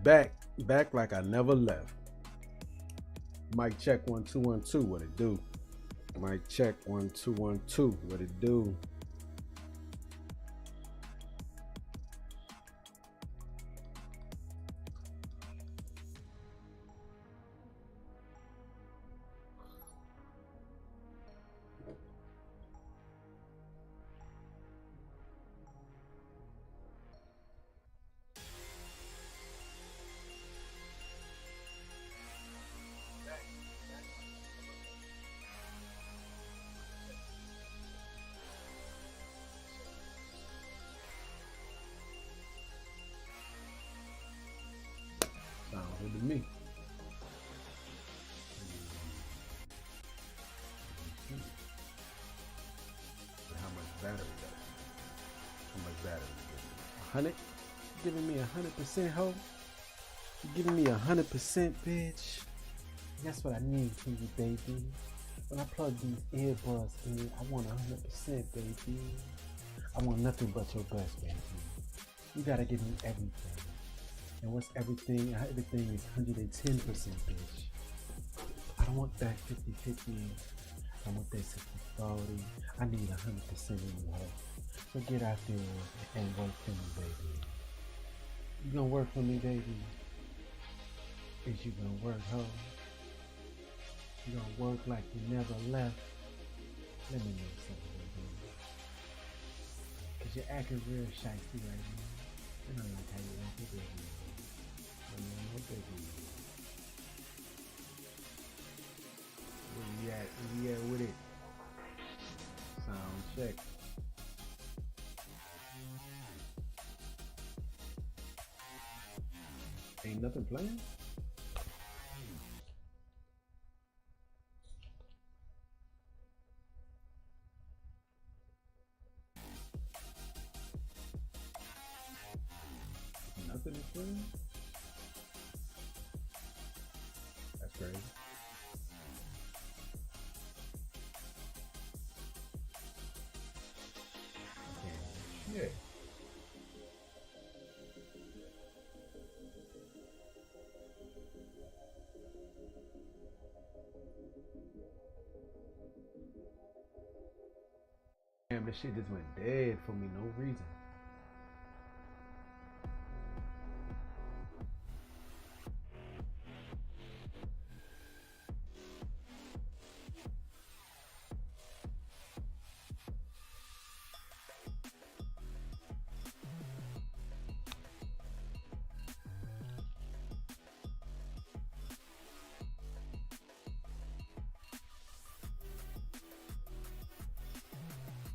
back like I never left. Mic check 1 2 1 2. What it do? Mic check 1 2 1 2. What it do? Sounds good to me. How much battery does? How much battery? 100? You giving me 100%, ho? You giving me 100%, bitch? That's what I need from you, baby. When I plug these earbuds in, I want 100%, baby. I want nothing but your best, baby. You gotta give me everything. And what's everything? Everything is 110%, bitch. I don't want that 50-50. I want that 60-40. I need 100% in you, ho. So get out there and work for me, baby. You gonna work for me, baby? Is you gonna work, ho? You gonna work like you never left? Let me know something, baby. Cause you're acting real shifty right now. I don't like how you act, baby. Where you at with it? Sound check. Ain't nothing playing? Nothing is playing? That's crazy. Okay. Yeah. Damn, this shit just went dead for me, no reason.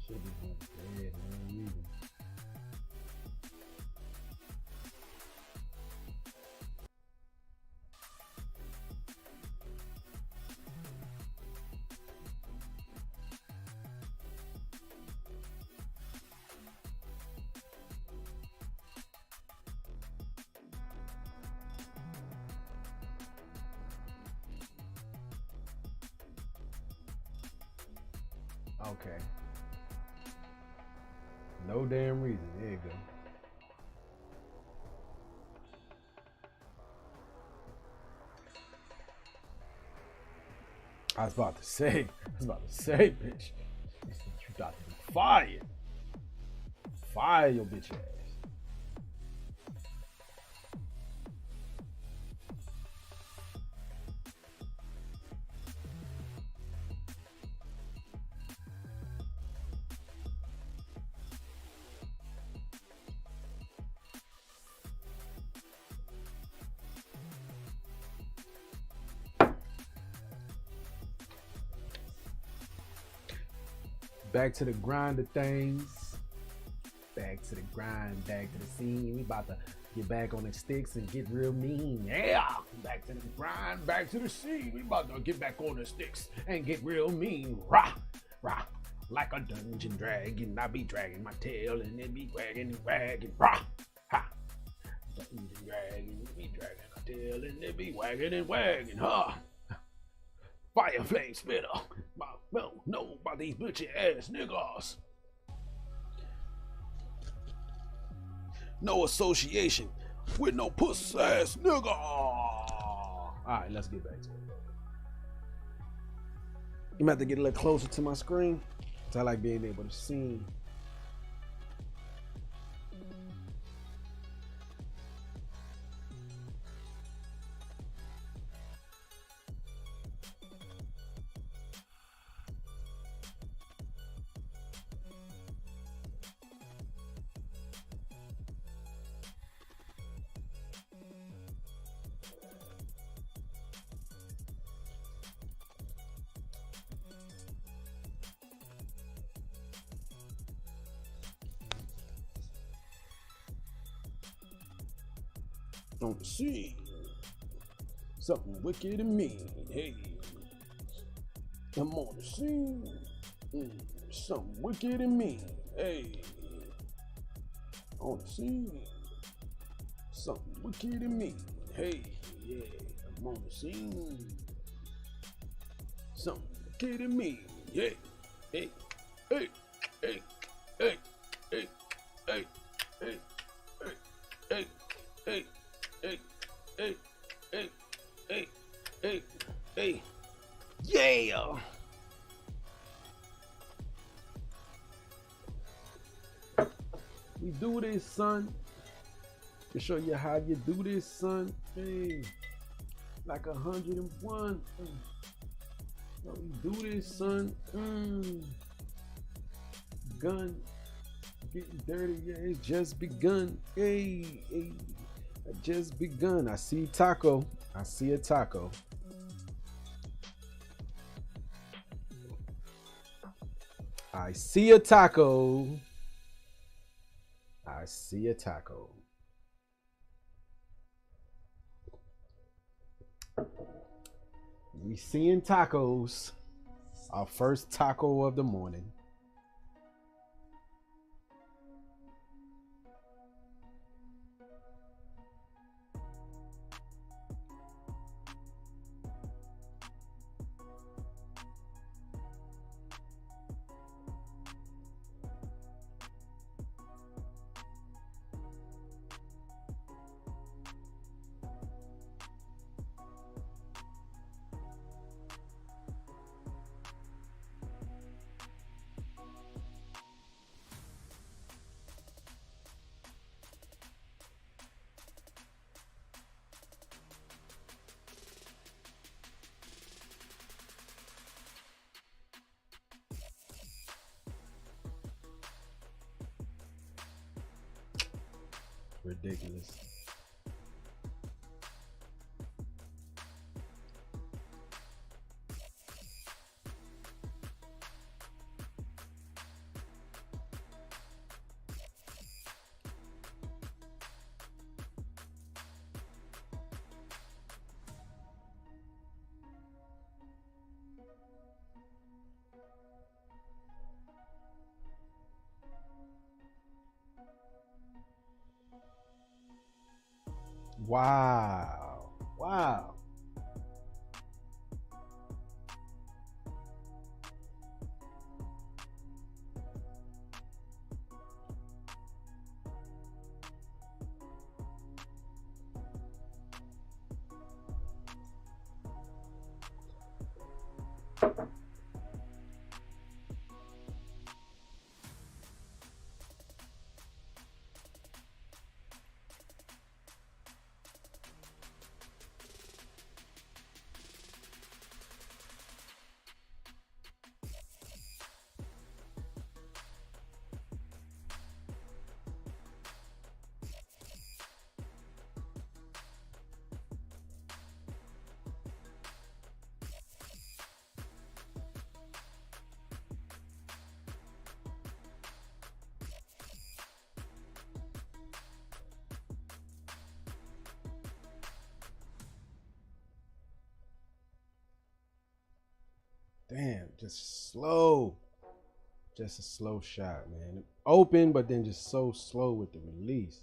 Shit just went dead, no reason. Okay. No damn reason. There you go. I was about to say, bitch. You got to be fired. Fire your bitch ass. Back to the grind of things. Back to the grind, back to the scene. We about to get back on the sticks and get real mean. Yeah! Back to the grind, back to the scene. We about to get back on the sticks and get real mean. Rah! Rah! Like a dungeon dragon, I be dragging my tail and it be wagging and wagging. Rah! Ha! Dungeon dragon, be dragging my tail and it be wagging and wagging. Ha! Fire flame spitter. Well, know about these bitchy ass niggas. No association. with no puss ass nigga. All right, let's get back to it. You might have to get a little closer to my screen. I like being able to see. On the scene, something wicked and mean. Hey, I'm on the scene, something wicked and mean. Hey, on the scene, something wicked and mean. Hey, yeah, I'm on the scene, something wicked and mean. Yeah, hey, hey, hey, hey, hey, hey, hey, hey, hey, hey. Hey, hey, hey, hey, hey, hey, yeah! We do this, son. To show you how you do this, son. Hey, like 101. We do this, son. Gun getting dirty, yeah, it's just begun. Hey, hey. Just begun. I see Tacko. I see a Tacko. I see a Tacko. I see a Tacko. We seeing tacos. Our first taco of the morning. Ridiculous. Wow. Wow. Damn, just slow. Just a slow shot, man. Open, but then just so slow with the release.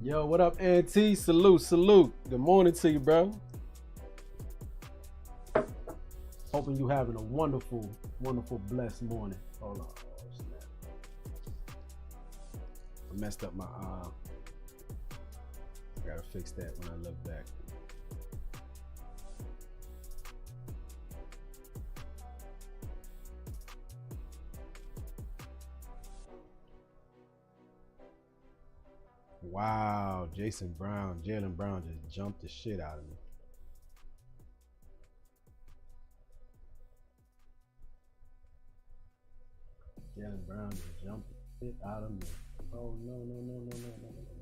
Yo, what up, Auntie? Salute, salute. Good morning to you, bro. Hoping you having a wonderful, wonderful, blessed morning. Hold on. Oh, snap. I messed up my I gotta fix that when I look back. Wow, Jaylen Brown just jumped the shit out of me. Jaylen Brown just jumped the shit out of me. Oh no.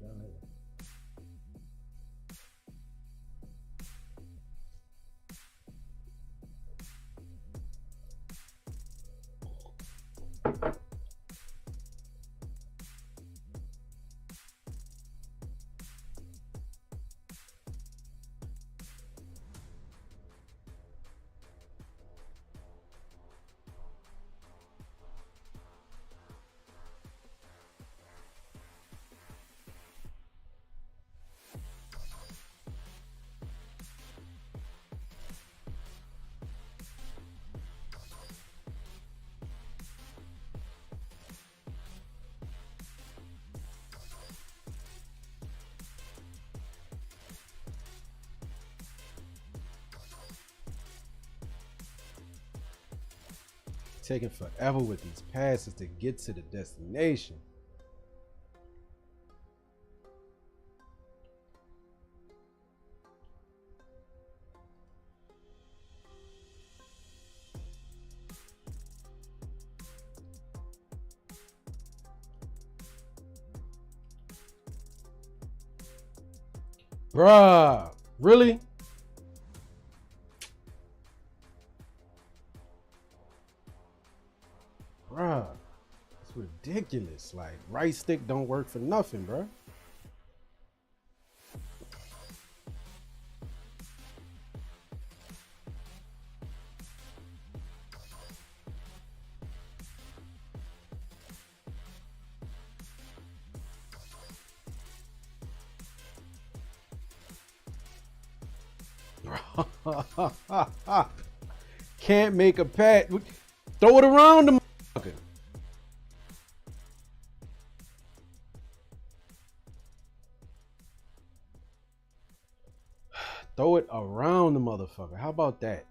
Down here. Taking forever with these passes to get to the destination. Bruh, really? Bruh, it's ridiculous. Like, right stick don't work for nothing, bruh. Can't make a pat. Throw it around the motherfucker. Throw it around the motherfucker. How about that?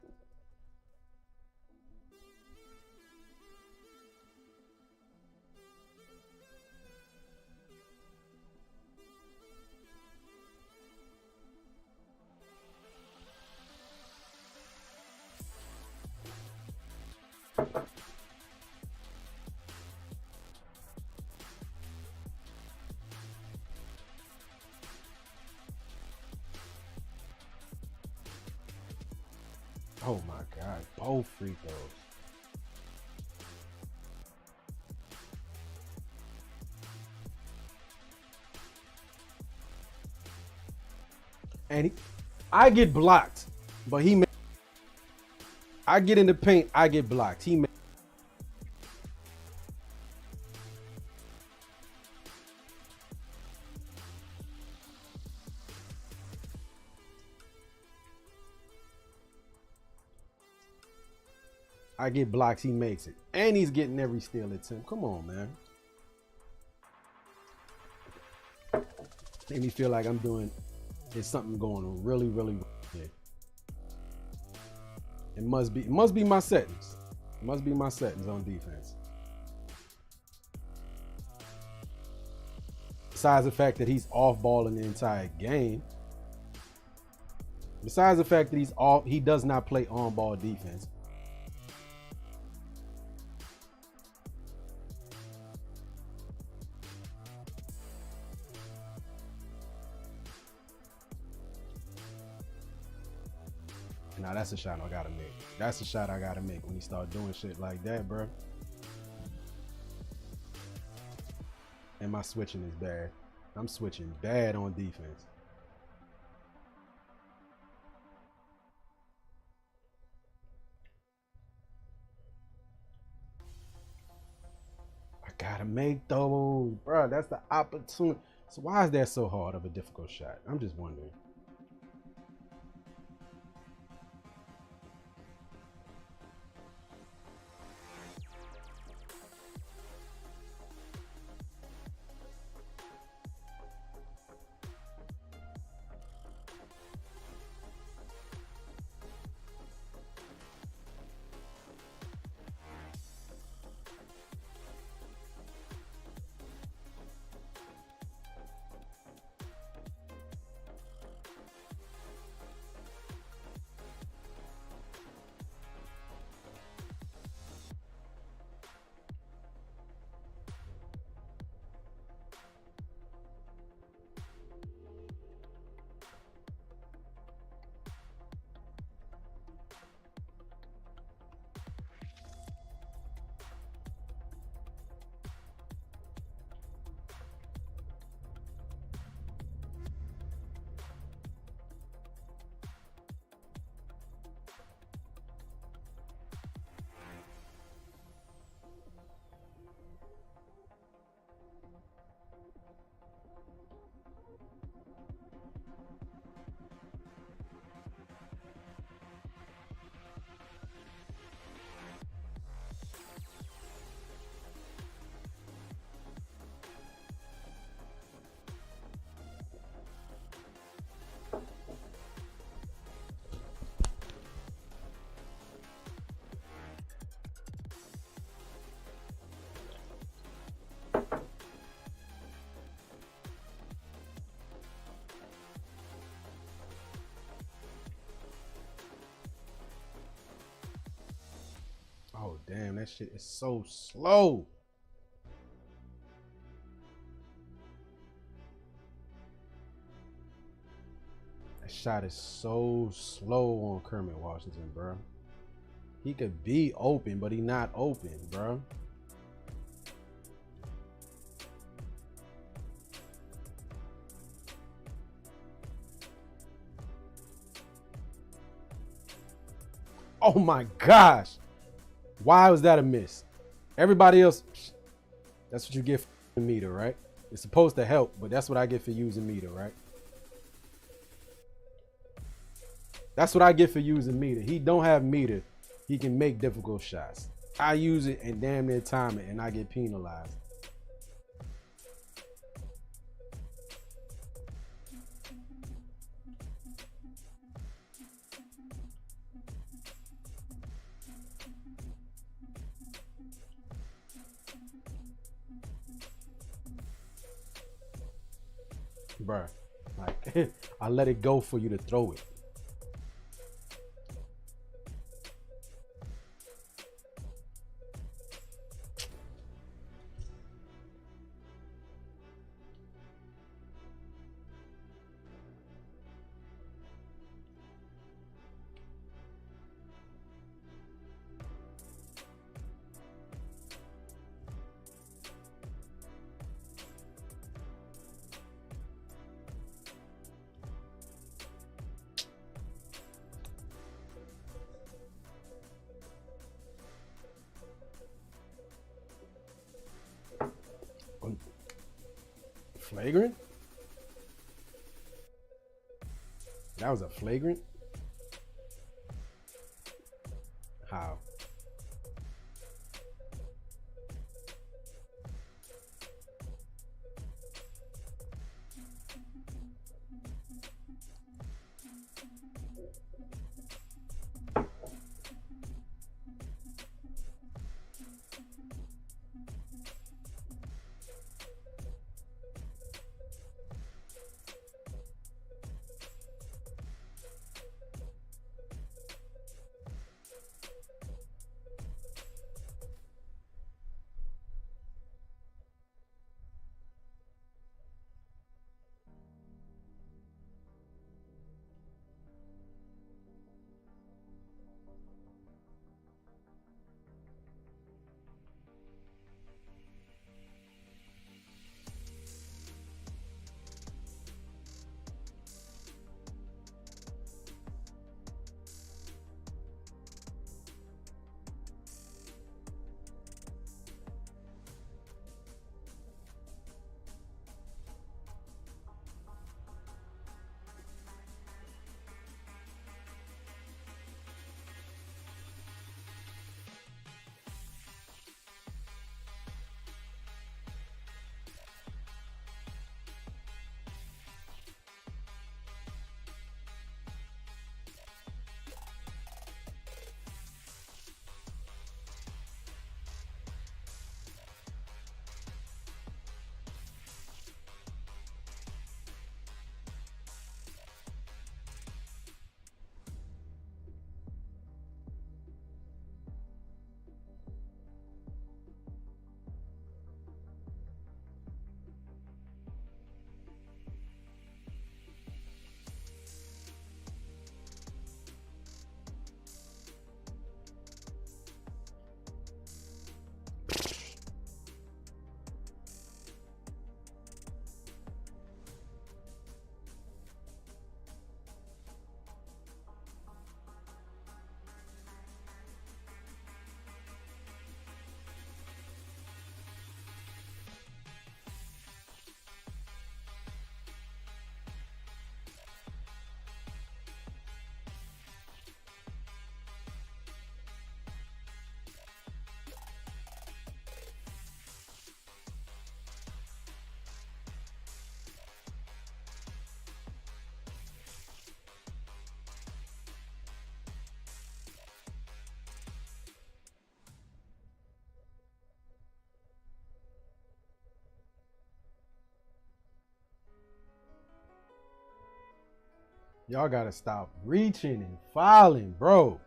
Oh my God, both free throws. And I get blocked, but I get in the paint, I get blocked. I get blocks, he makes it. And he's getting every steal attempt. Come on, man. Make me feel like there's something going really, really wrong here. It must be my settings. It must be my settings on defense. Besides the fact that he's off ball in the entire game. Besides the fact that he does not play on ball defense. Now that's a shot I gotta make. That's a shot I gotta make when he start doing shit like that, bro. And my switching is bad. I'm switching bad on defense. I gotta make those, bro. That's the opportunity. So why is that so hard of a difficult shot? I'm just wondering. Oh, damn, that shit is so slow. That shot is so slow on Kermit Washington, bro. He could be open, but he not open, bro. Oh my gosh. Why was that a miss? Everybody else, that's what you get for meter, right? It's supposed to help, but that's what I get for using meter, right? That's what I get for using meter. He don't have meter. He can make difficult shots. I use it and damn near time it, and I get penalized. Bruh, like, I let it go for you to throw it. Flagrant? That was a flagrant? How? Y'all gotta stop reaching and fouling, bro.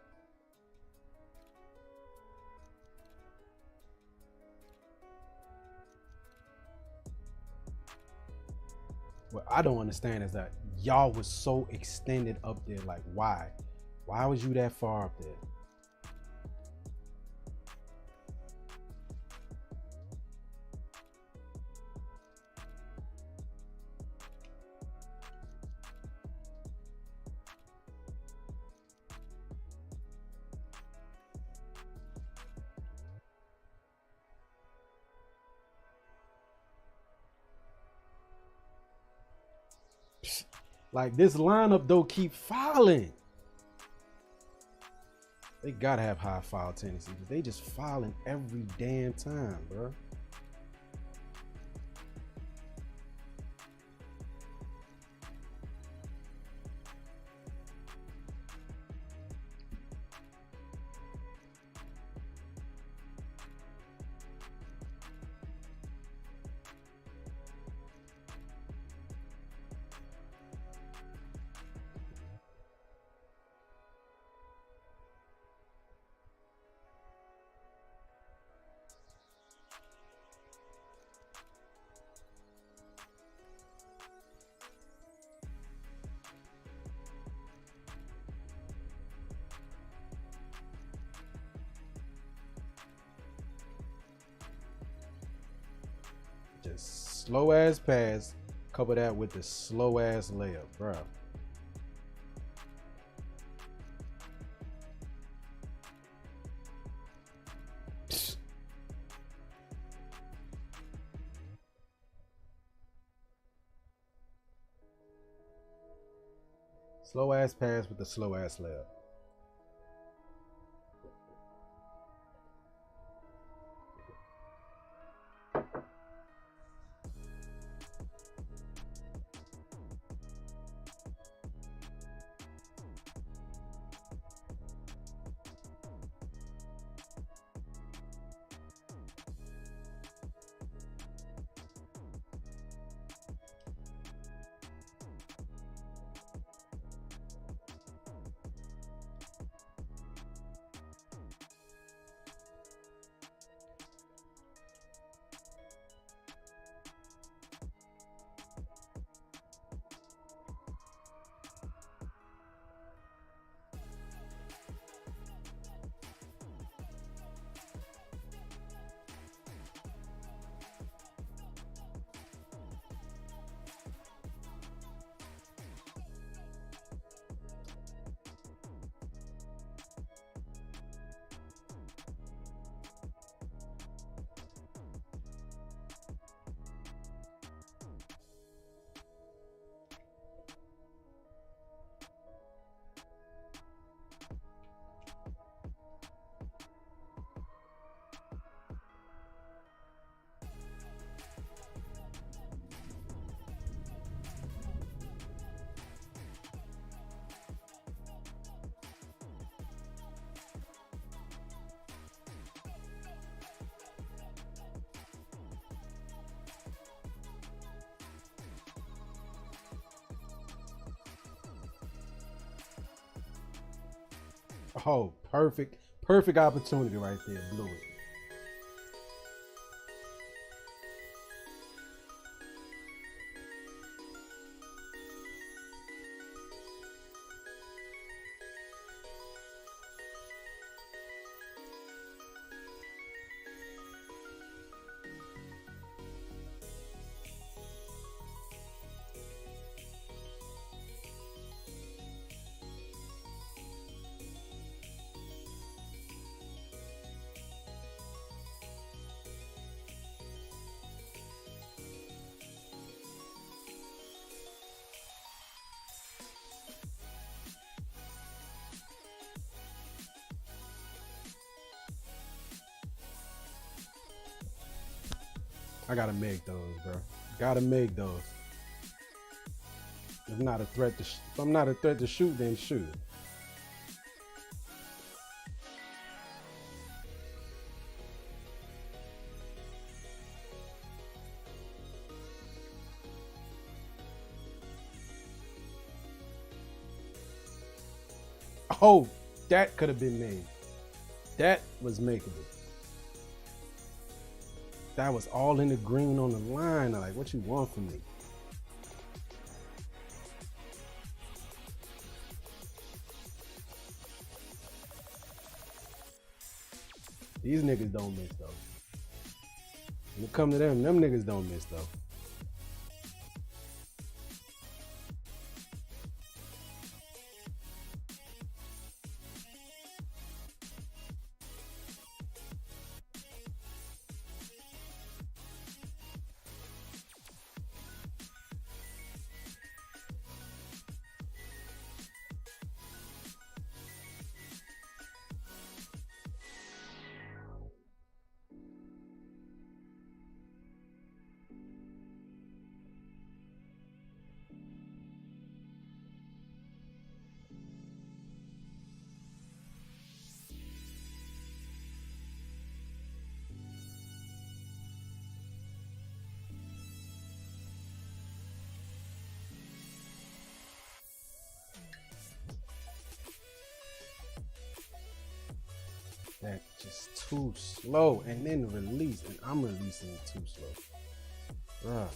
What I don't understand is that y'all was so extended up there. Like, why? Why was you that far up there? Like, this lineup though keep fouling. They gotta have high foul tendency, but they just fouling every damn time, bro. Just slow ass pass, cover that with the slow ass layup, bro. Slow ass pass with the slow ass layup. Oh, perfect opportunity right there. Blew it. I gotta make those, bro. Gotta make those. If I'm not a threat to shoot, then shoot. Oh, that could have been made. That was makeable. That was all in the green on the line. Like, what you want from me? These niggas don't miss though. When it come to them niggas don't miss though. That just too slow, and then release, and I'm releasing it too slow. Bruh.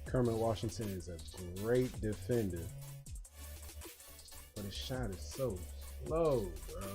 Kermit Washington is a great defender, but his shot is so slow, bro.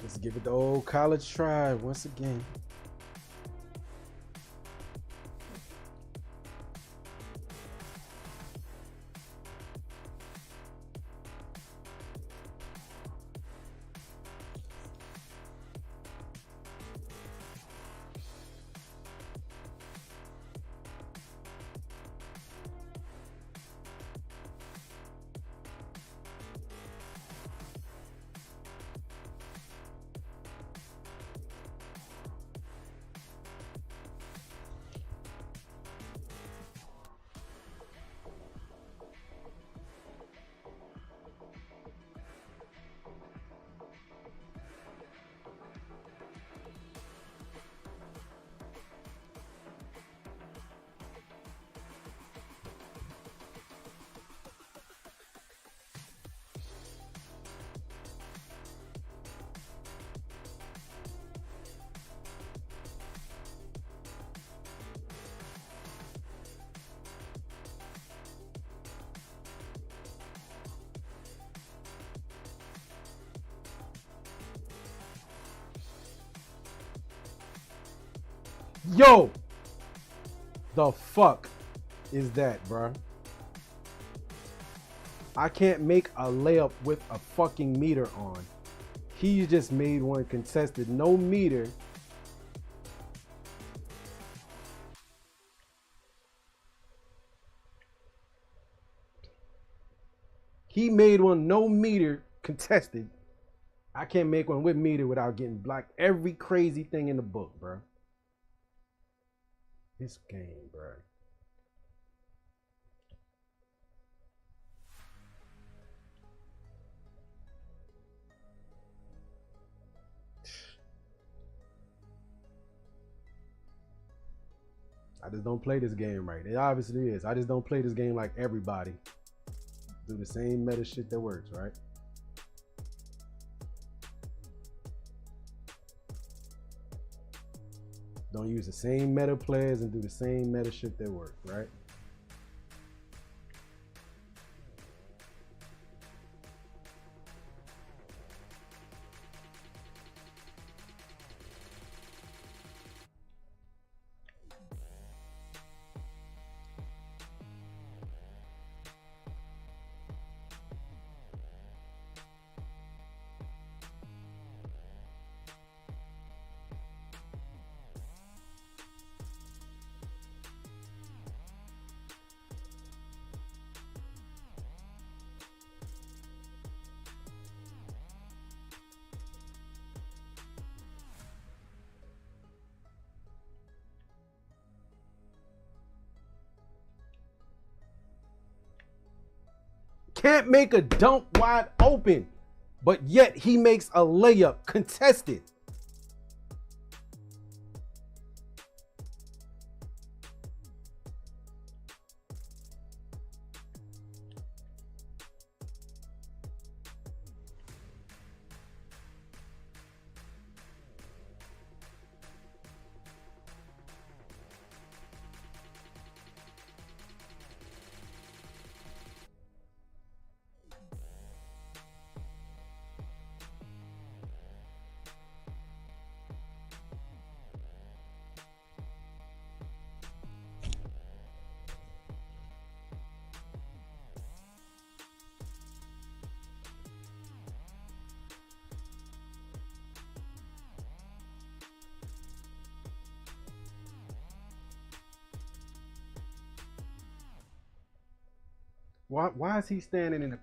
Let's give it the old college try once again. Yo! The fuck is that, bruh? I can't make a layup with a fucking meter on. He just made one contested, no meter. He made one no meter contested. I can't make one with meter without getting blocked. Every crazy thing in the book, bro. This game, bro. I just don't play this game right. It obviously is. I just don't play this game like everybody. Do the same meta shit that works, right? Don't use the same meta players and do the same meta shit that works, right? Can't make a dunk wide open, but yet he makes a layup contested. Why is he standing in the...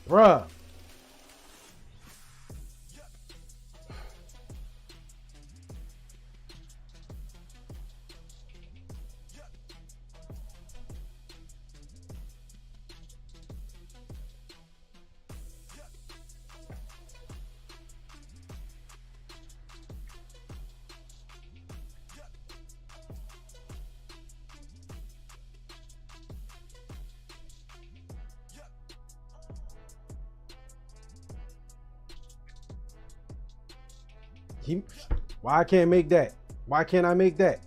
Bruh. Why I can't make that? Why can't I make that?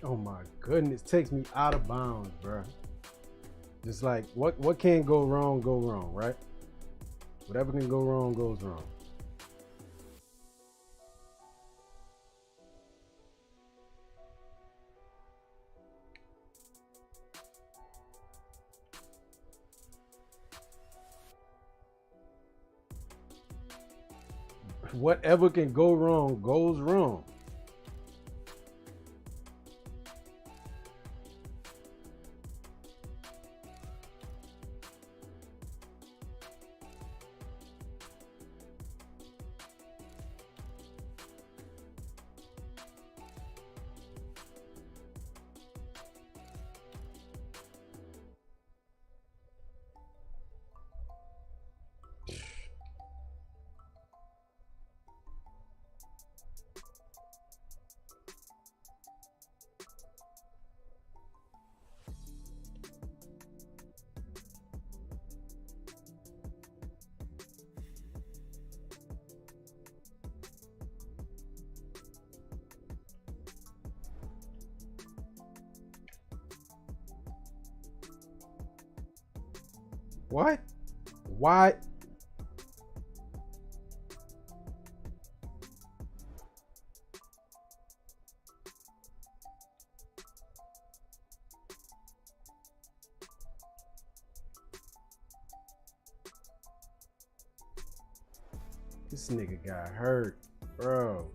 Oh my goodness, takes me out of bounds, bro. Just like what can go wrong, right? Whatever can go wrong goes wrong. Whatever can go wrong goes wrong. What? Why? This nigga got hurt, bro.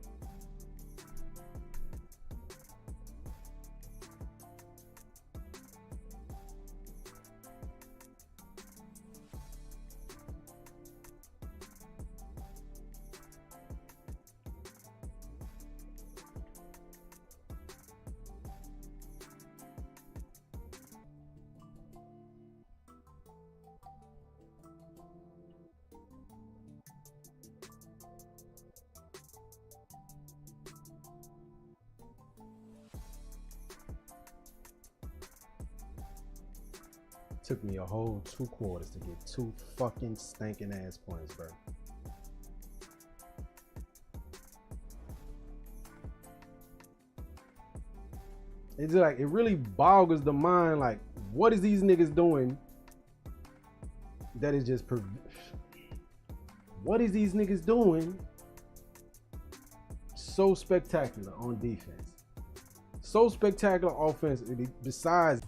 Took me a whole 2 quarters to get 2 fucking stinking ass points, bro. It's like, it really boggles the mind, like, what is these niggas doing that is just what is these niggas doing so spectacular on defense? So spectacular offense, besides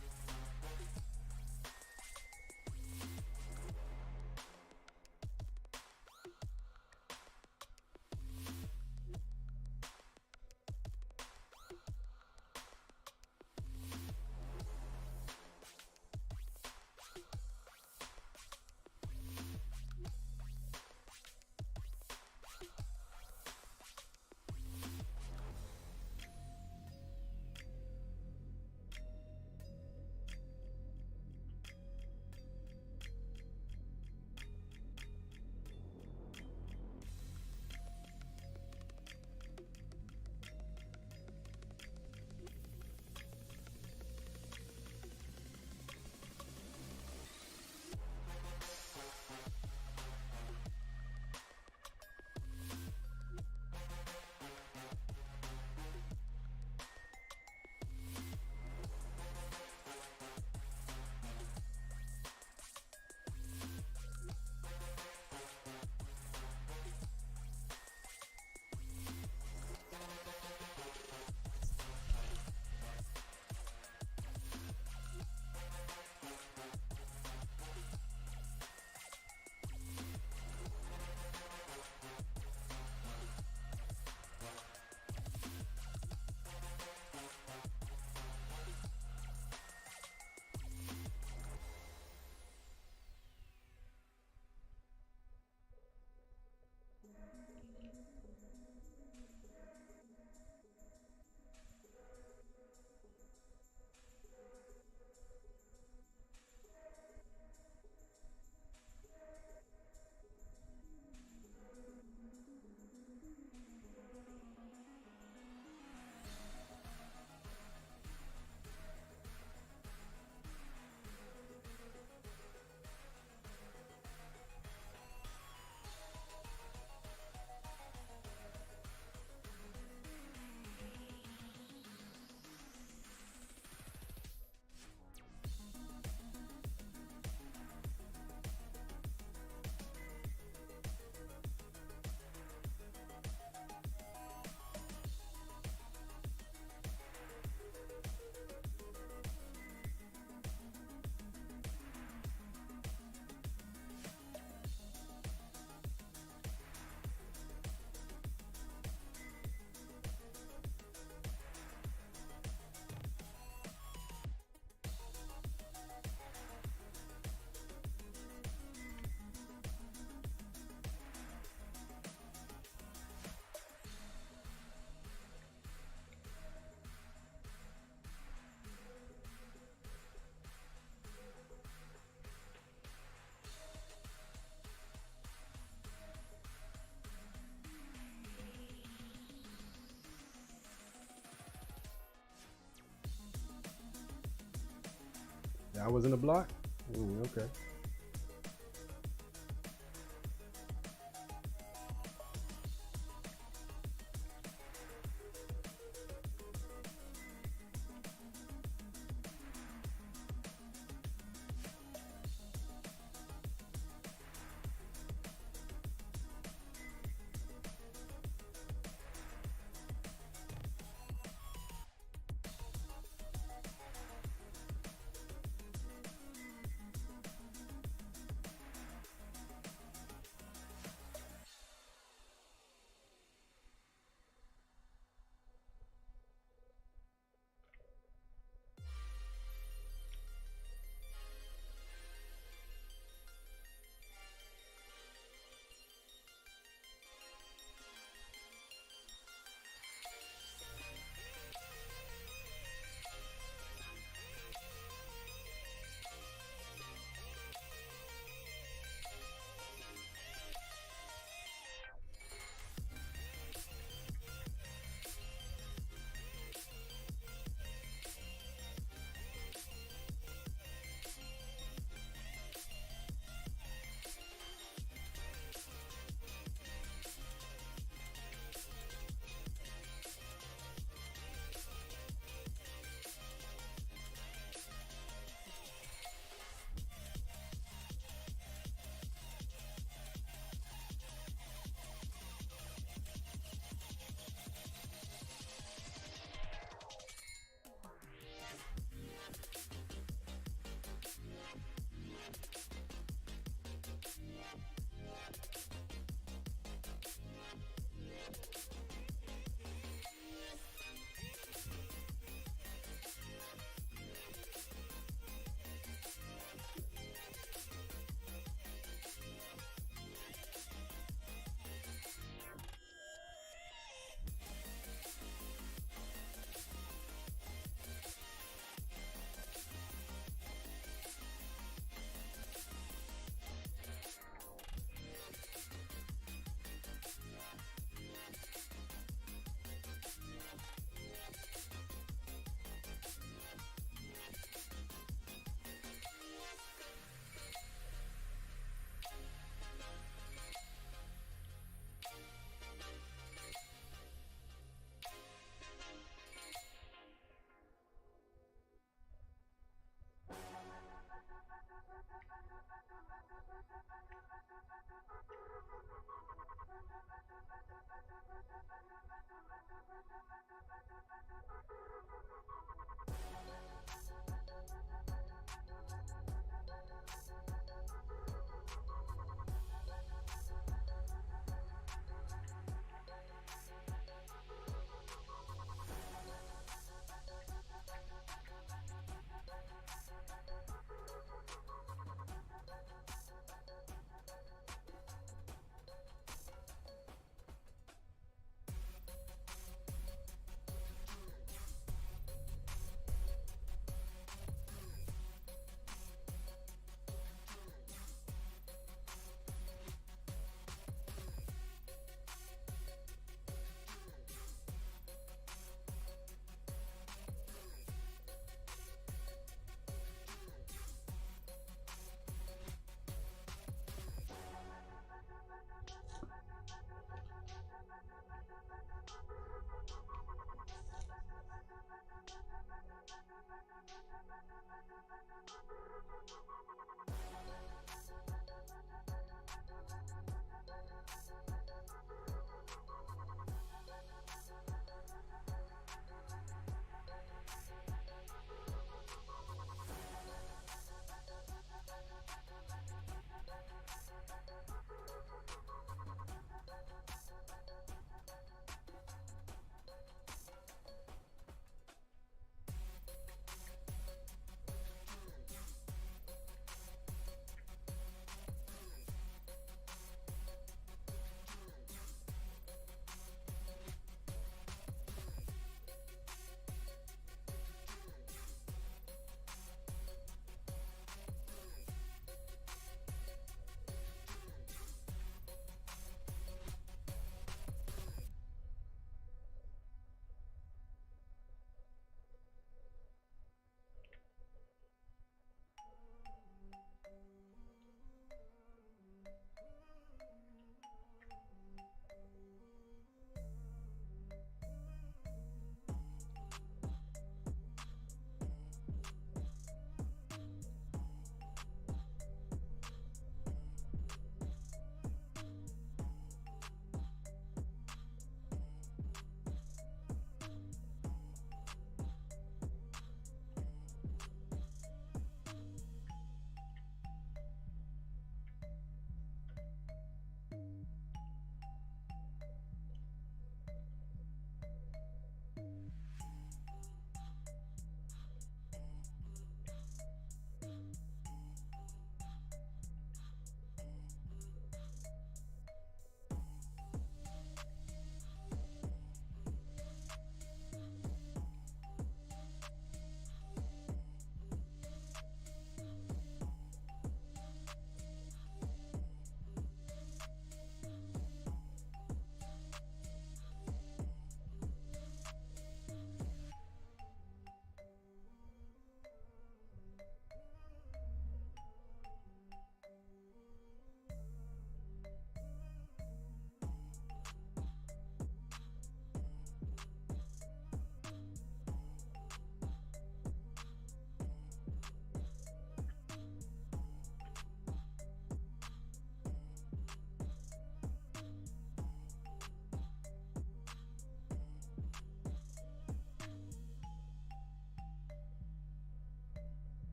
I was in the block? Okay.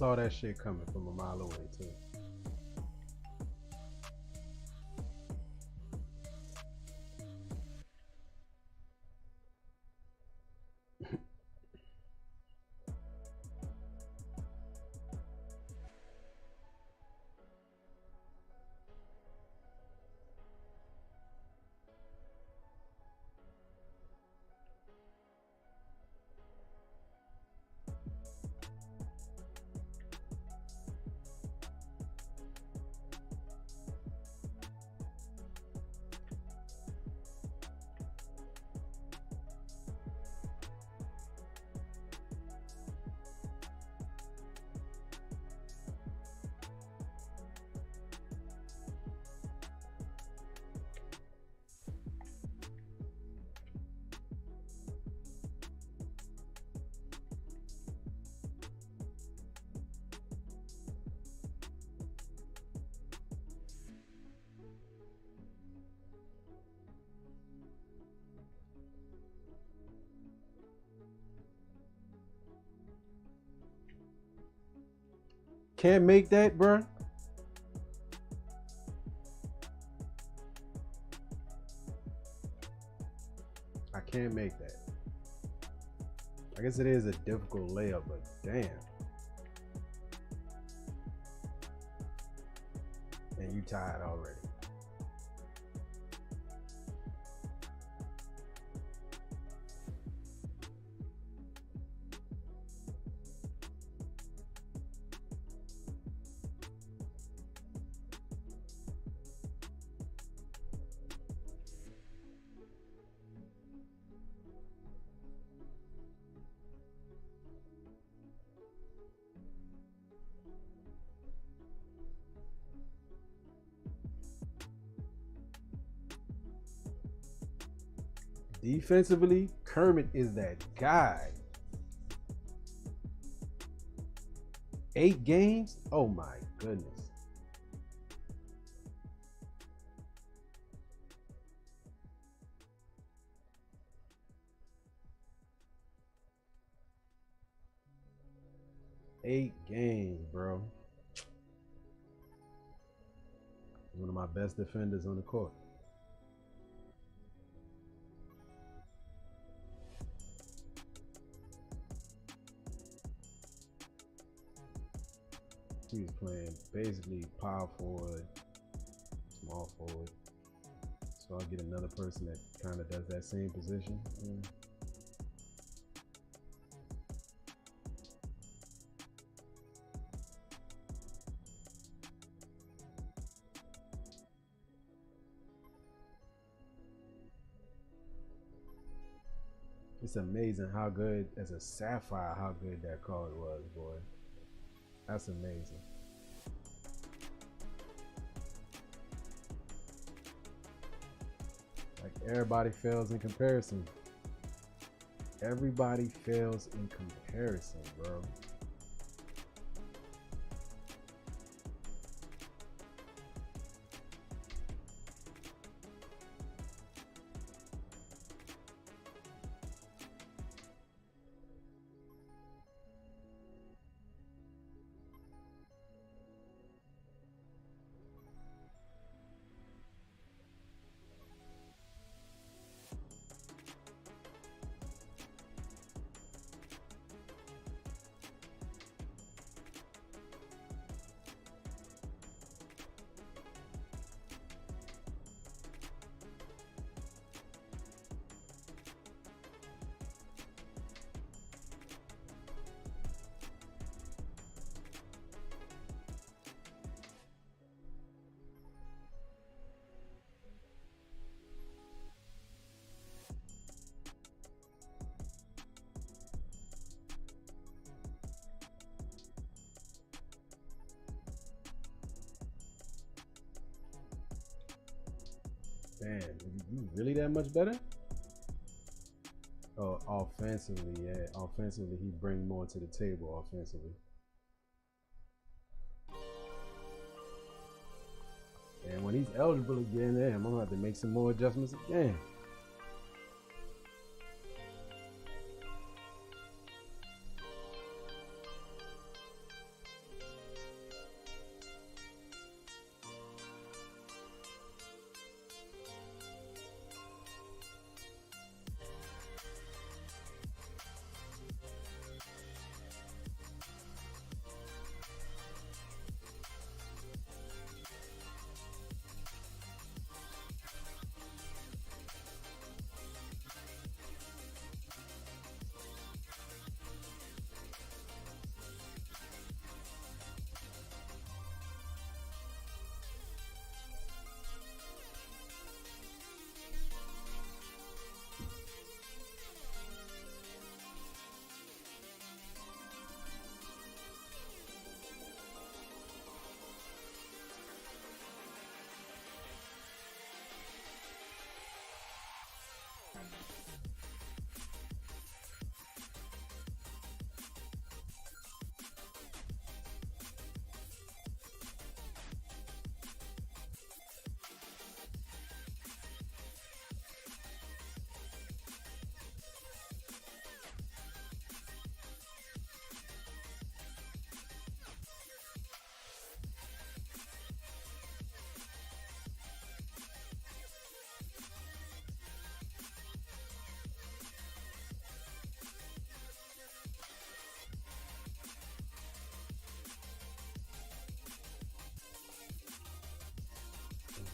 saw that shit coming from a mile away too. Can't make that, bro. I can't make that. I guess it is a difficult layup, but damn. And you tired already. Defensively, Kermit is that guy. 8 games? Oh my goodness. Eight games, bro. One of my best defenders on the court. He was playing basically power forward, small forward. So I'll get another person that kind of does that same position. Yeah. It's amazing how good, as a sapphire, how good that card was, boy. That's amazing. Like, everybody fails in comparison. Everybody fails in comparison, bro. Man, you really that much better? Oh, offensively, yeah. Offensively, he bring more to the table offensively. And when he's eligible again, damn, I'm gonna have to make some more adjustments again.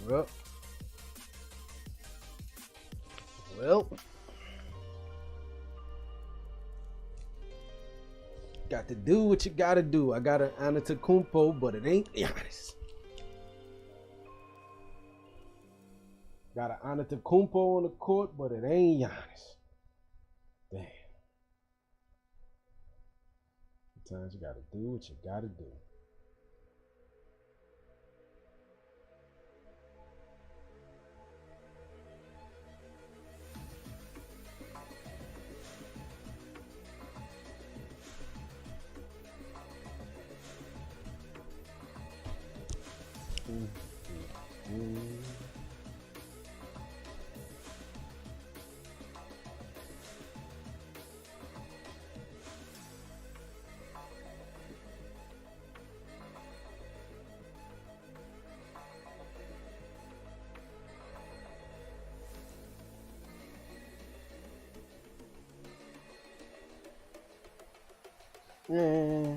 Well, got to do what you gotta do. I got an Antetokounmpo, but it ain't Giannis. Got an Antetokounmpo on the court, but it ain't Giannis. Damn. Sometimes you gotta do what you gotta do. Yeah.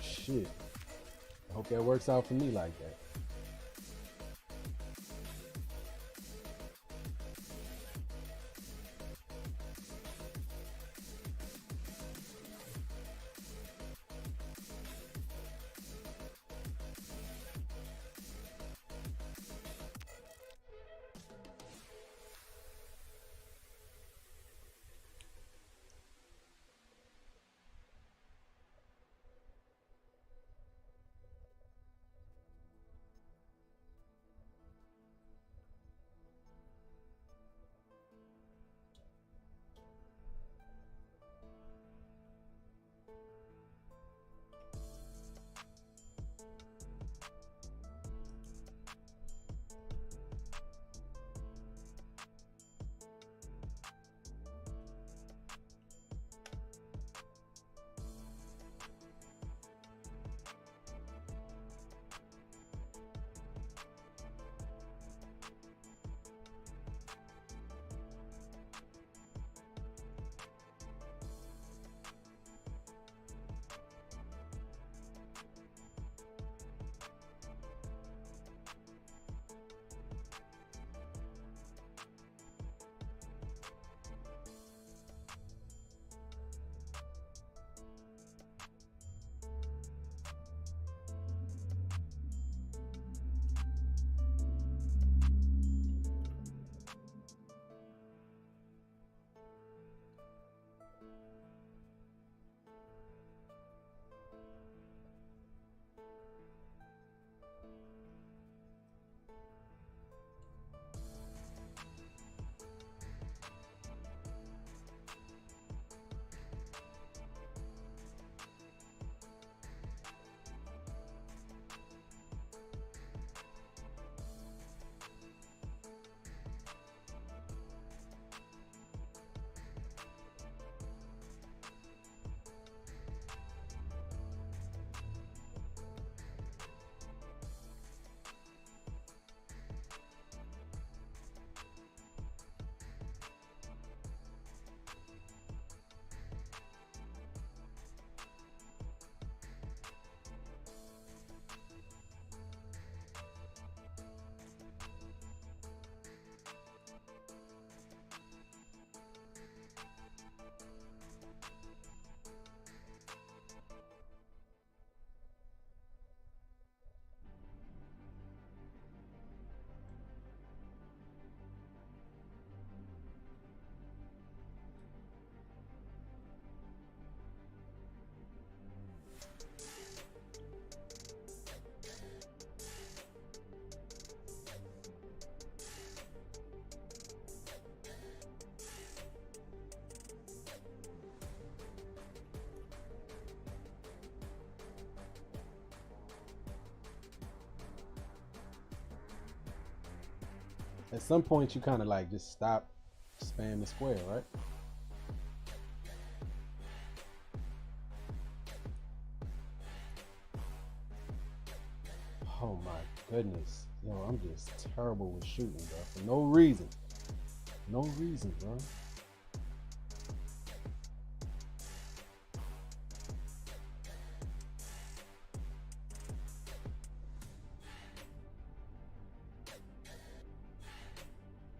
Shit. I hope that works out for me like that. At some point, you kind of like just stop spamming square, right? Oh my goodness. Yo, I'm just terrible with shooting, bro. For no reason. No reason, bro.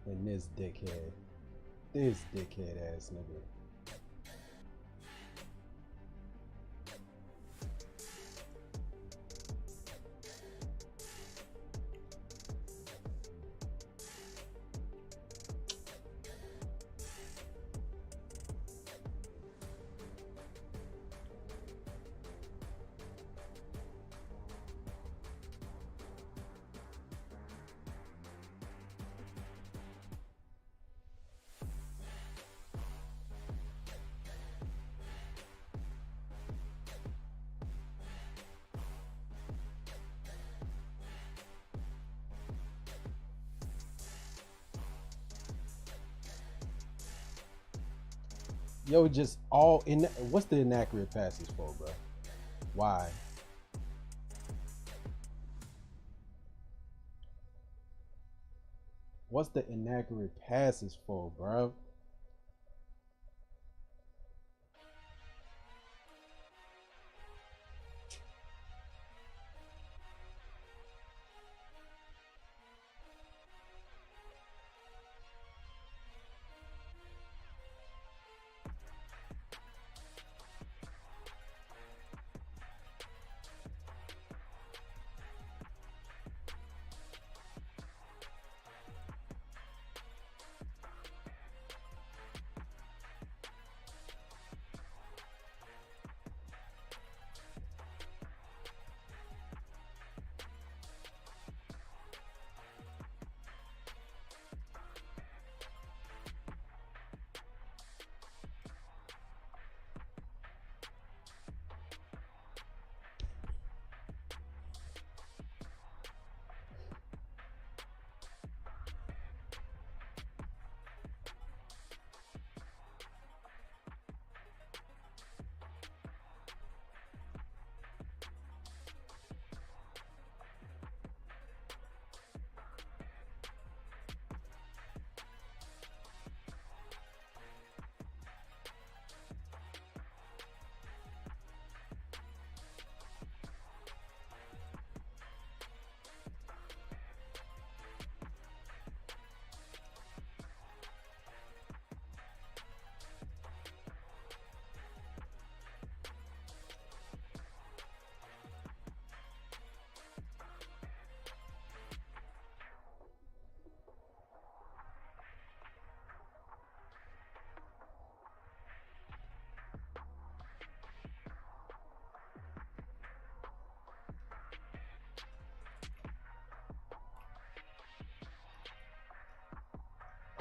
And this dickhead ass nigga. Yo, just all in. What's the inaccurate passes for, bro? Why? What's the inaccurate passes for, bro?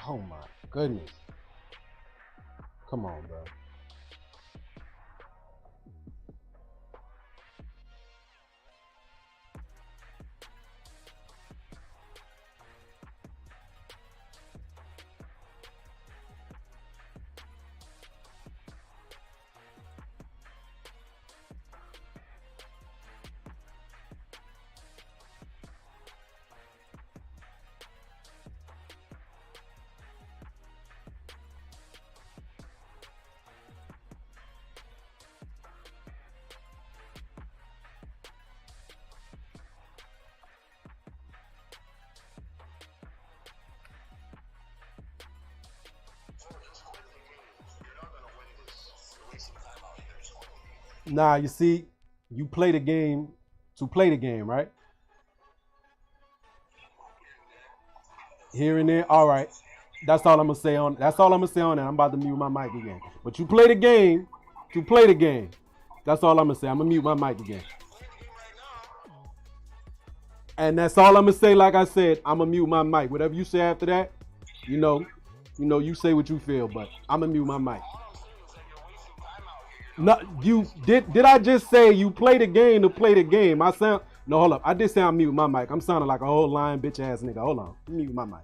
Oh my goodness. Come on, bro. Nah, you see, you play the game to play the game, right? Here and there. All right. That's all I'm gonna say on. That's all I'm gonna say on that. I'm about to mute my mic again. But you play the game to play the game. That's all I'm gonna say. I'm gonna mute my mic again. And that's all I'm gonna say. Like I said, I'm gonna mute my mic. Whatever you say after that, you know, you say what you feel. But I'm gonna mute my mic. No, you did I just say you play the game to play the game? No, hold up. I did say I'm mute my mic. I'm sounding like a whole lying bitch ass nigga. Hold on. Mute my mic.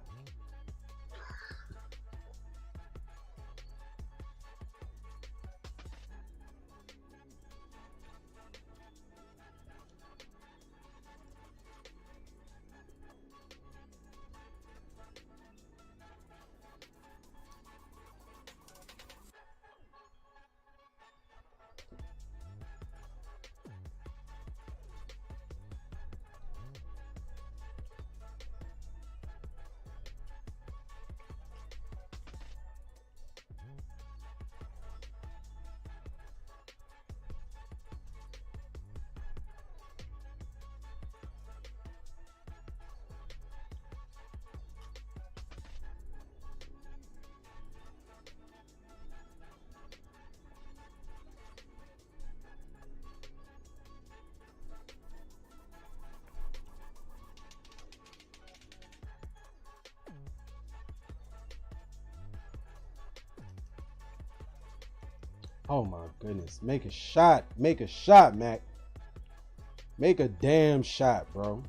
Oh my goodness. Make a shot. Make a shot, Mac. Make a damn shot, bro.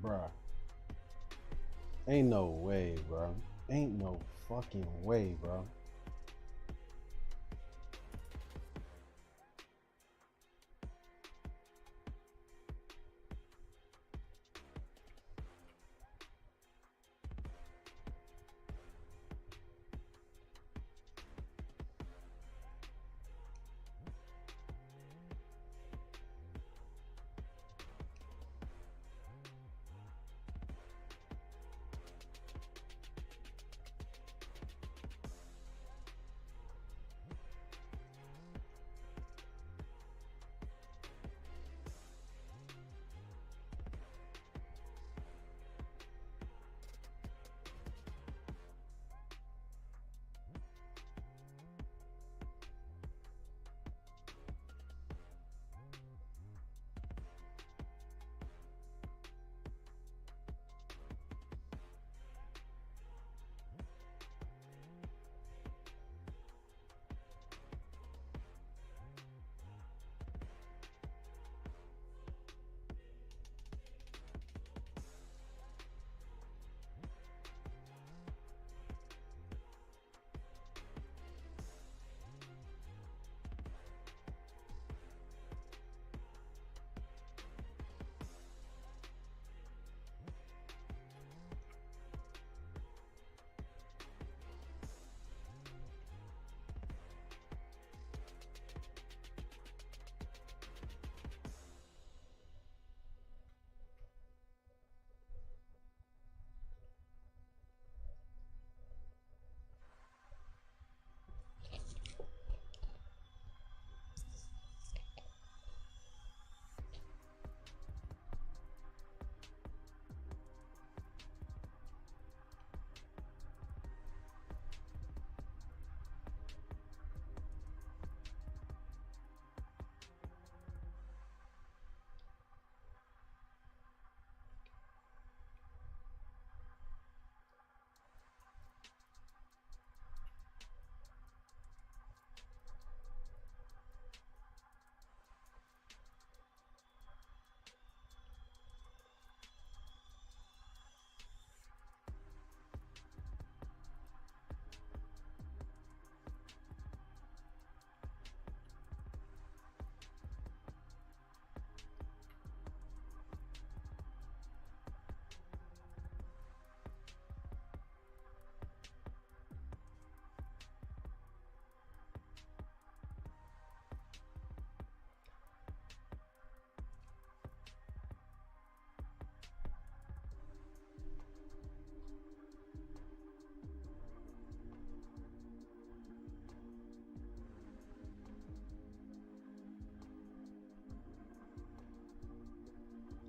Bruh. Ain't no way, bro. Ain't no fucking way, bro.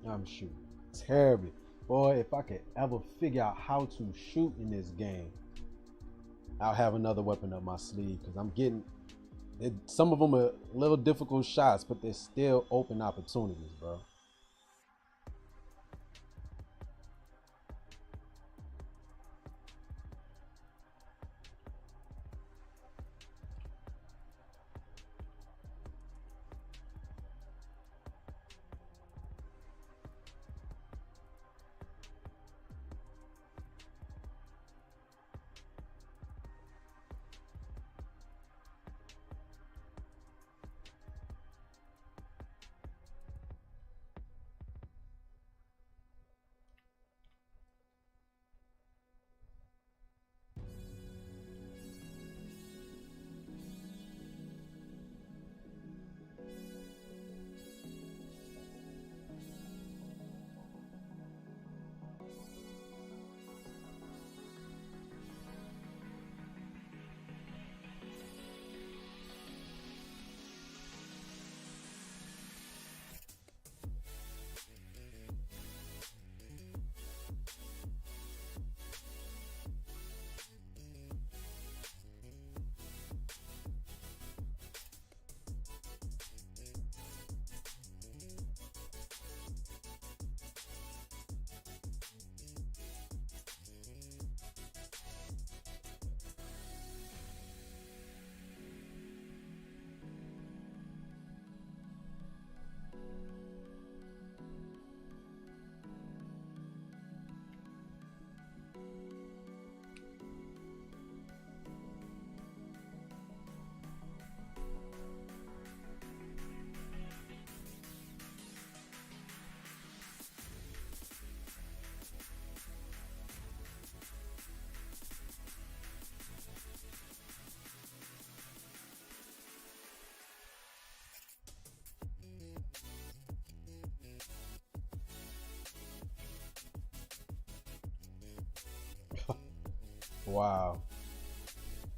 I'm shooting terribly. Boy, if I could ever figure out how to shoot in this game, I'll have another weapon up my sleeve, because I'm getting some of them are little difficult shots, but they're still open opportunities, bro. Wow.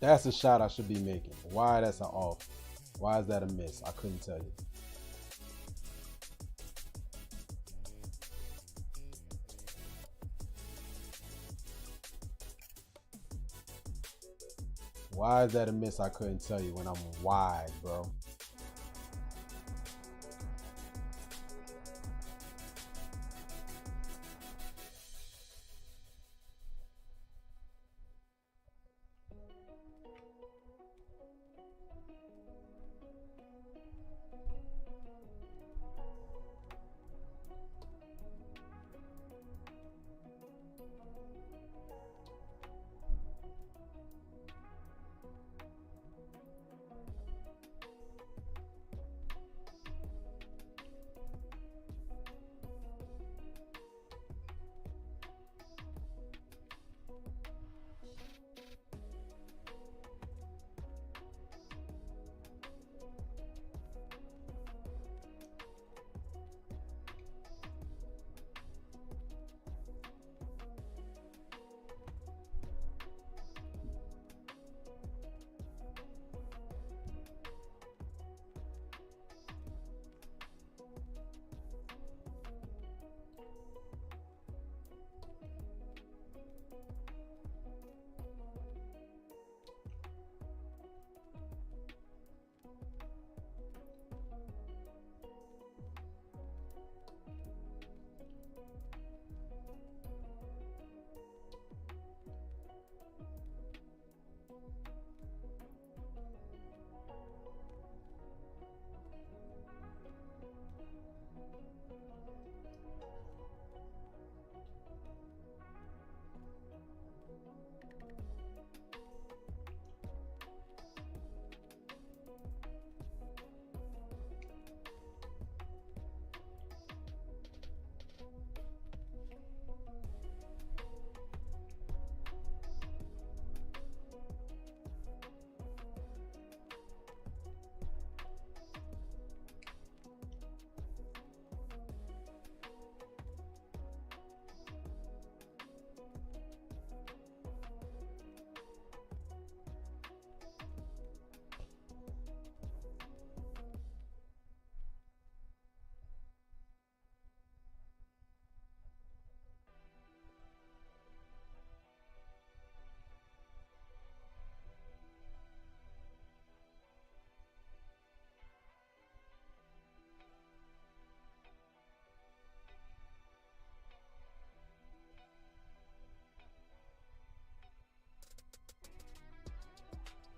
That's a shot I should be making. Why that's an off? Why is that a miss? I couldn't tell you. Why is that a miss? I couldn't tell you when I'm wide, bro.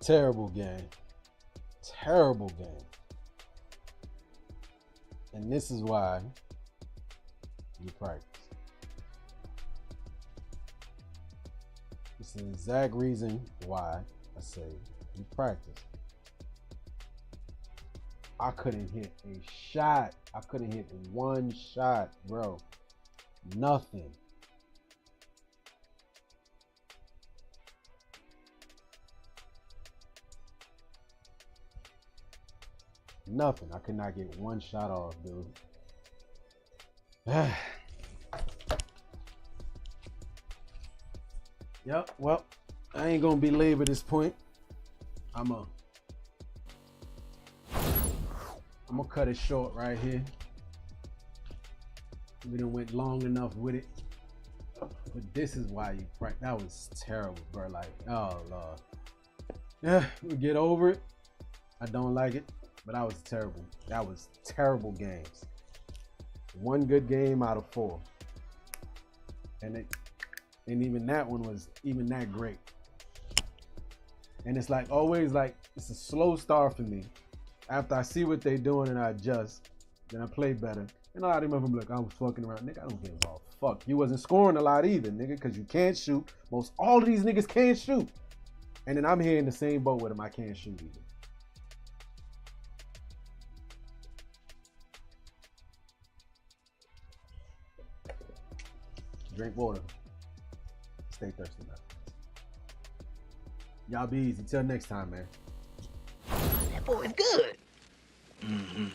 Terrible game. Terrible game. And this is why you practice. It's the exact reason why I say you practice. I couldn't hit a shot. I couldn't hit one shot, bro. Nothing. Nothing. I could not get one shot off, dude. Yep, well, I ain't gonna belabor this point. I'm gonna cut it short right here. We done went long enough with it. But this is why you practice. That was terrible, bro. Like, oh Lord. Yeah, we get over it. I don't like it. But that was terrible. That was terrible games. One good game out of 4. And even that one was even that great. And it's like always like it's a slow start for me. After I see what they doing and I adjust, then I play better. And a lot of them be like, I was fucking around. Nigga, I don't give a fuck. You wasn't scoring a lot either, nigga, because you can't shoot. Most all of these niggas can't shoot. And then I'm here in the same boat with them. I can't shoot either. Drink water. Stay thirsty, man. Y'all be easy. Till next time, man. That boy is good. Mm-hmm.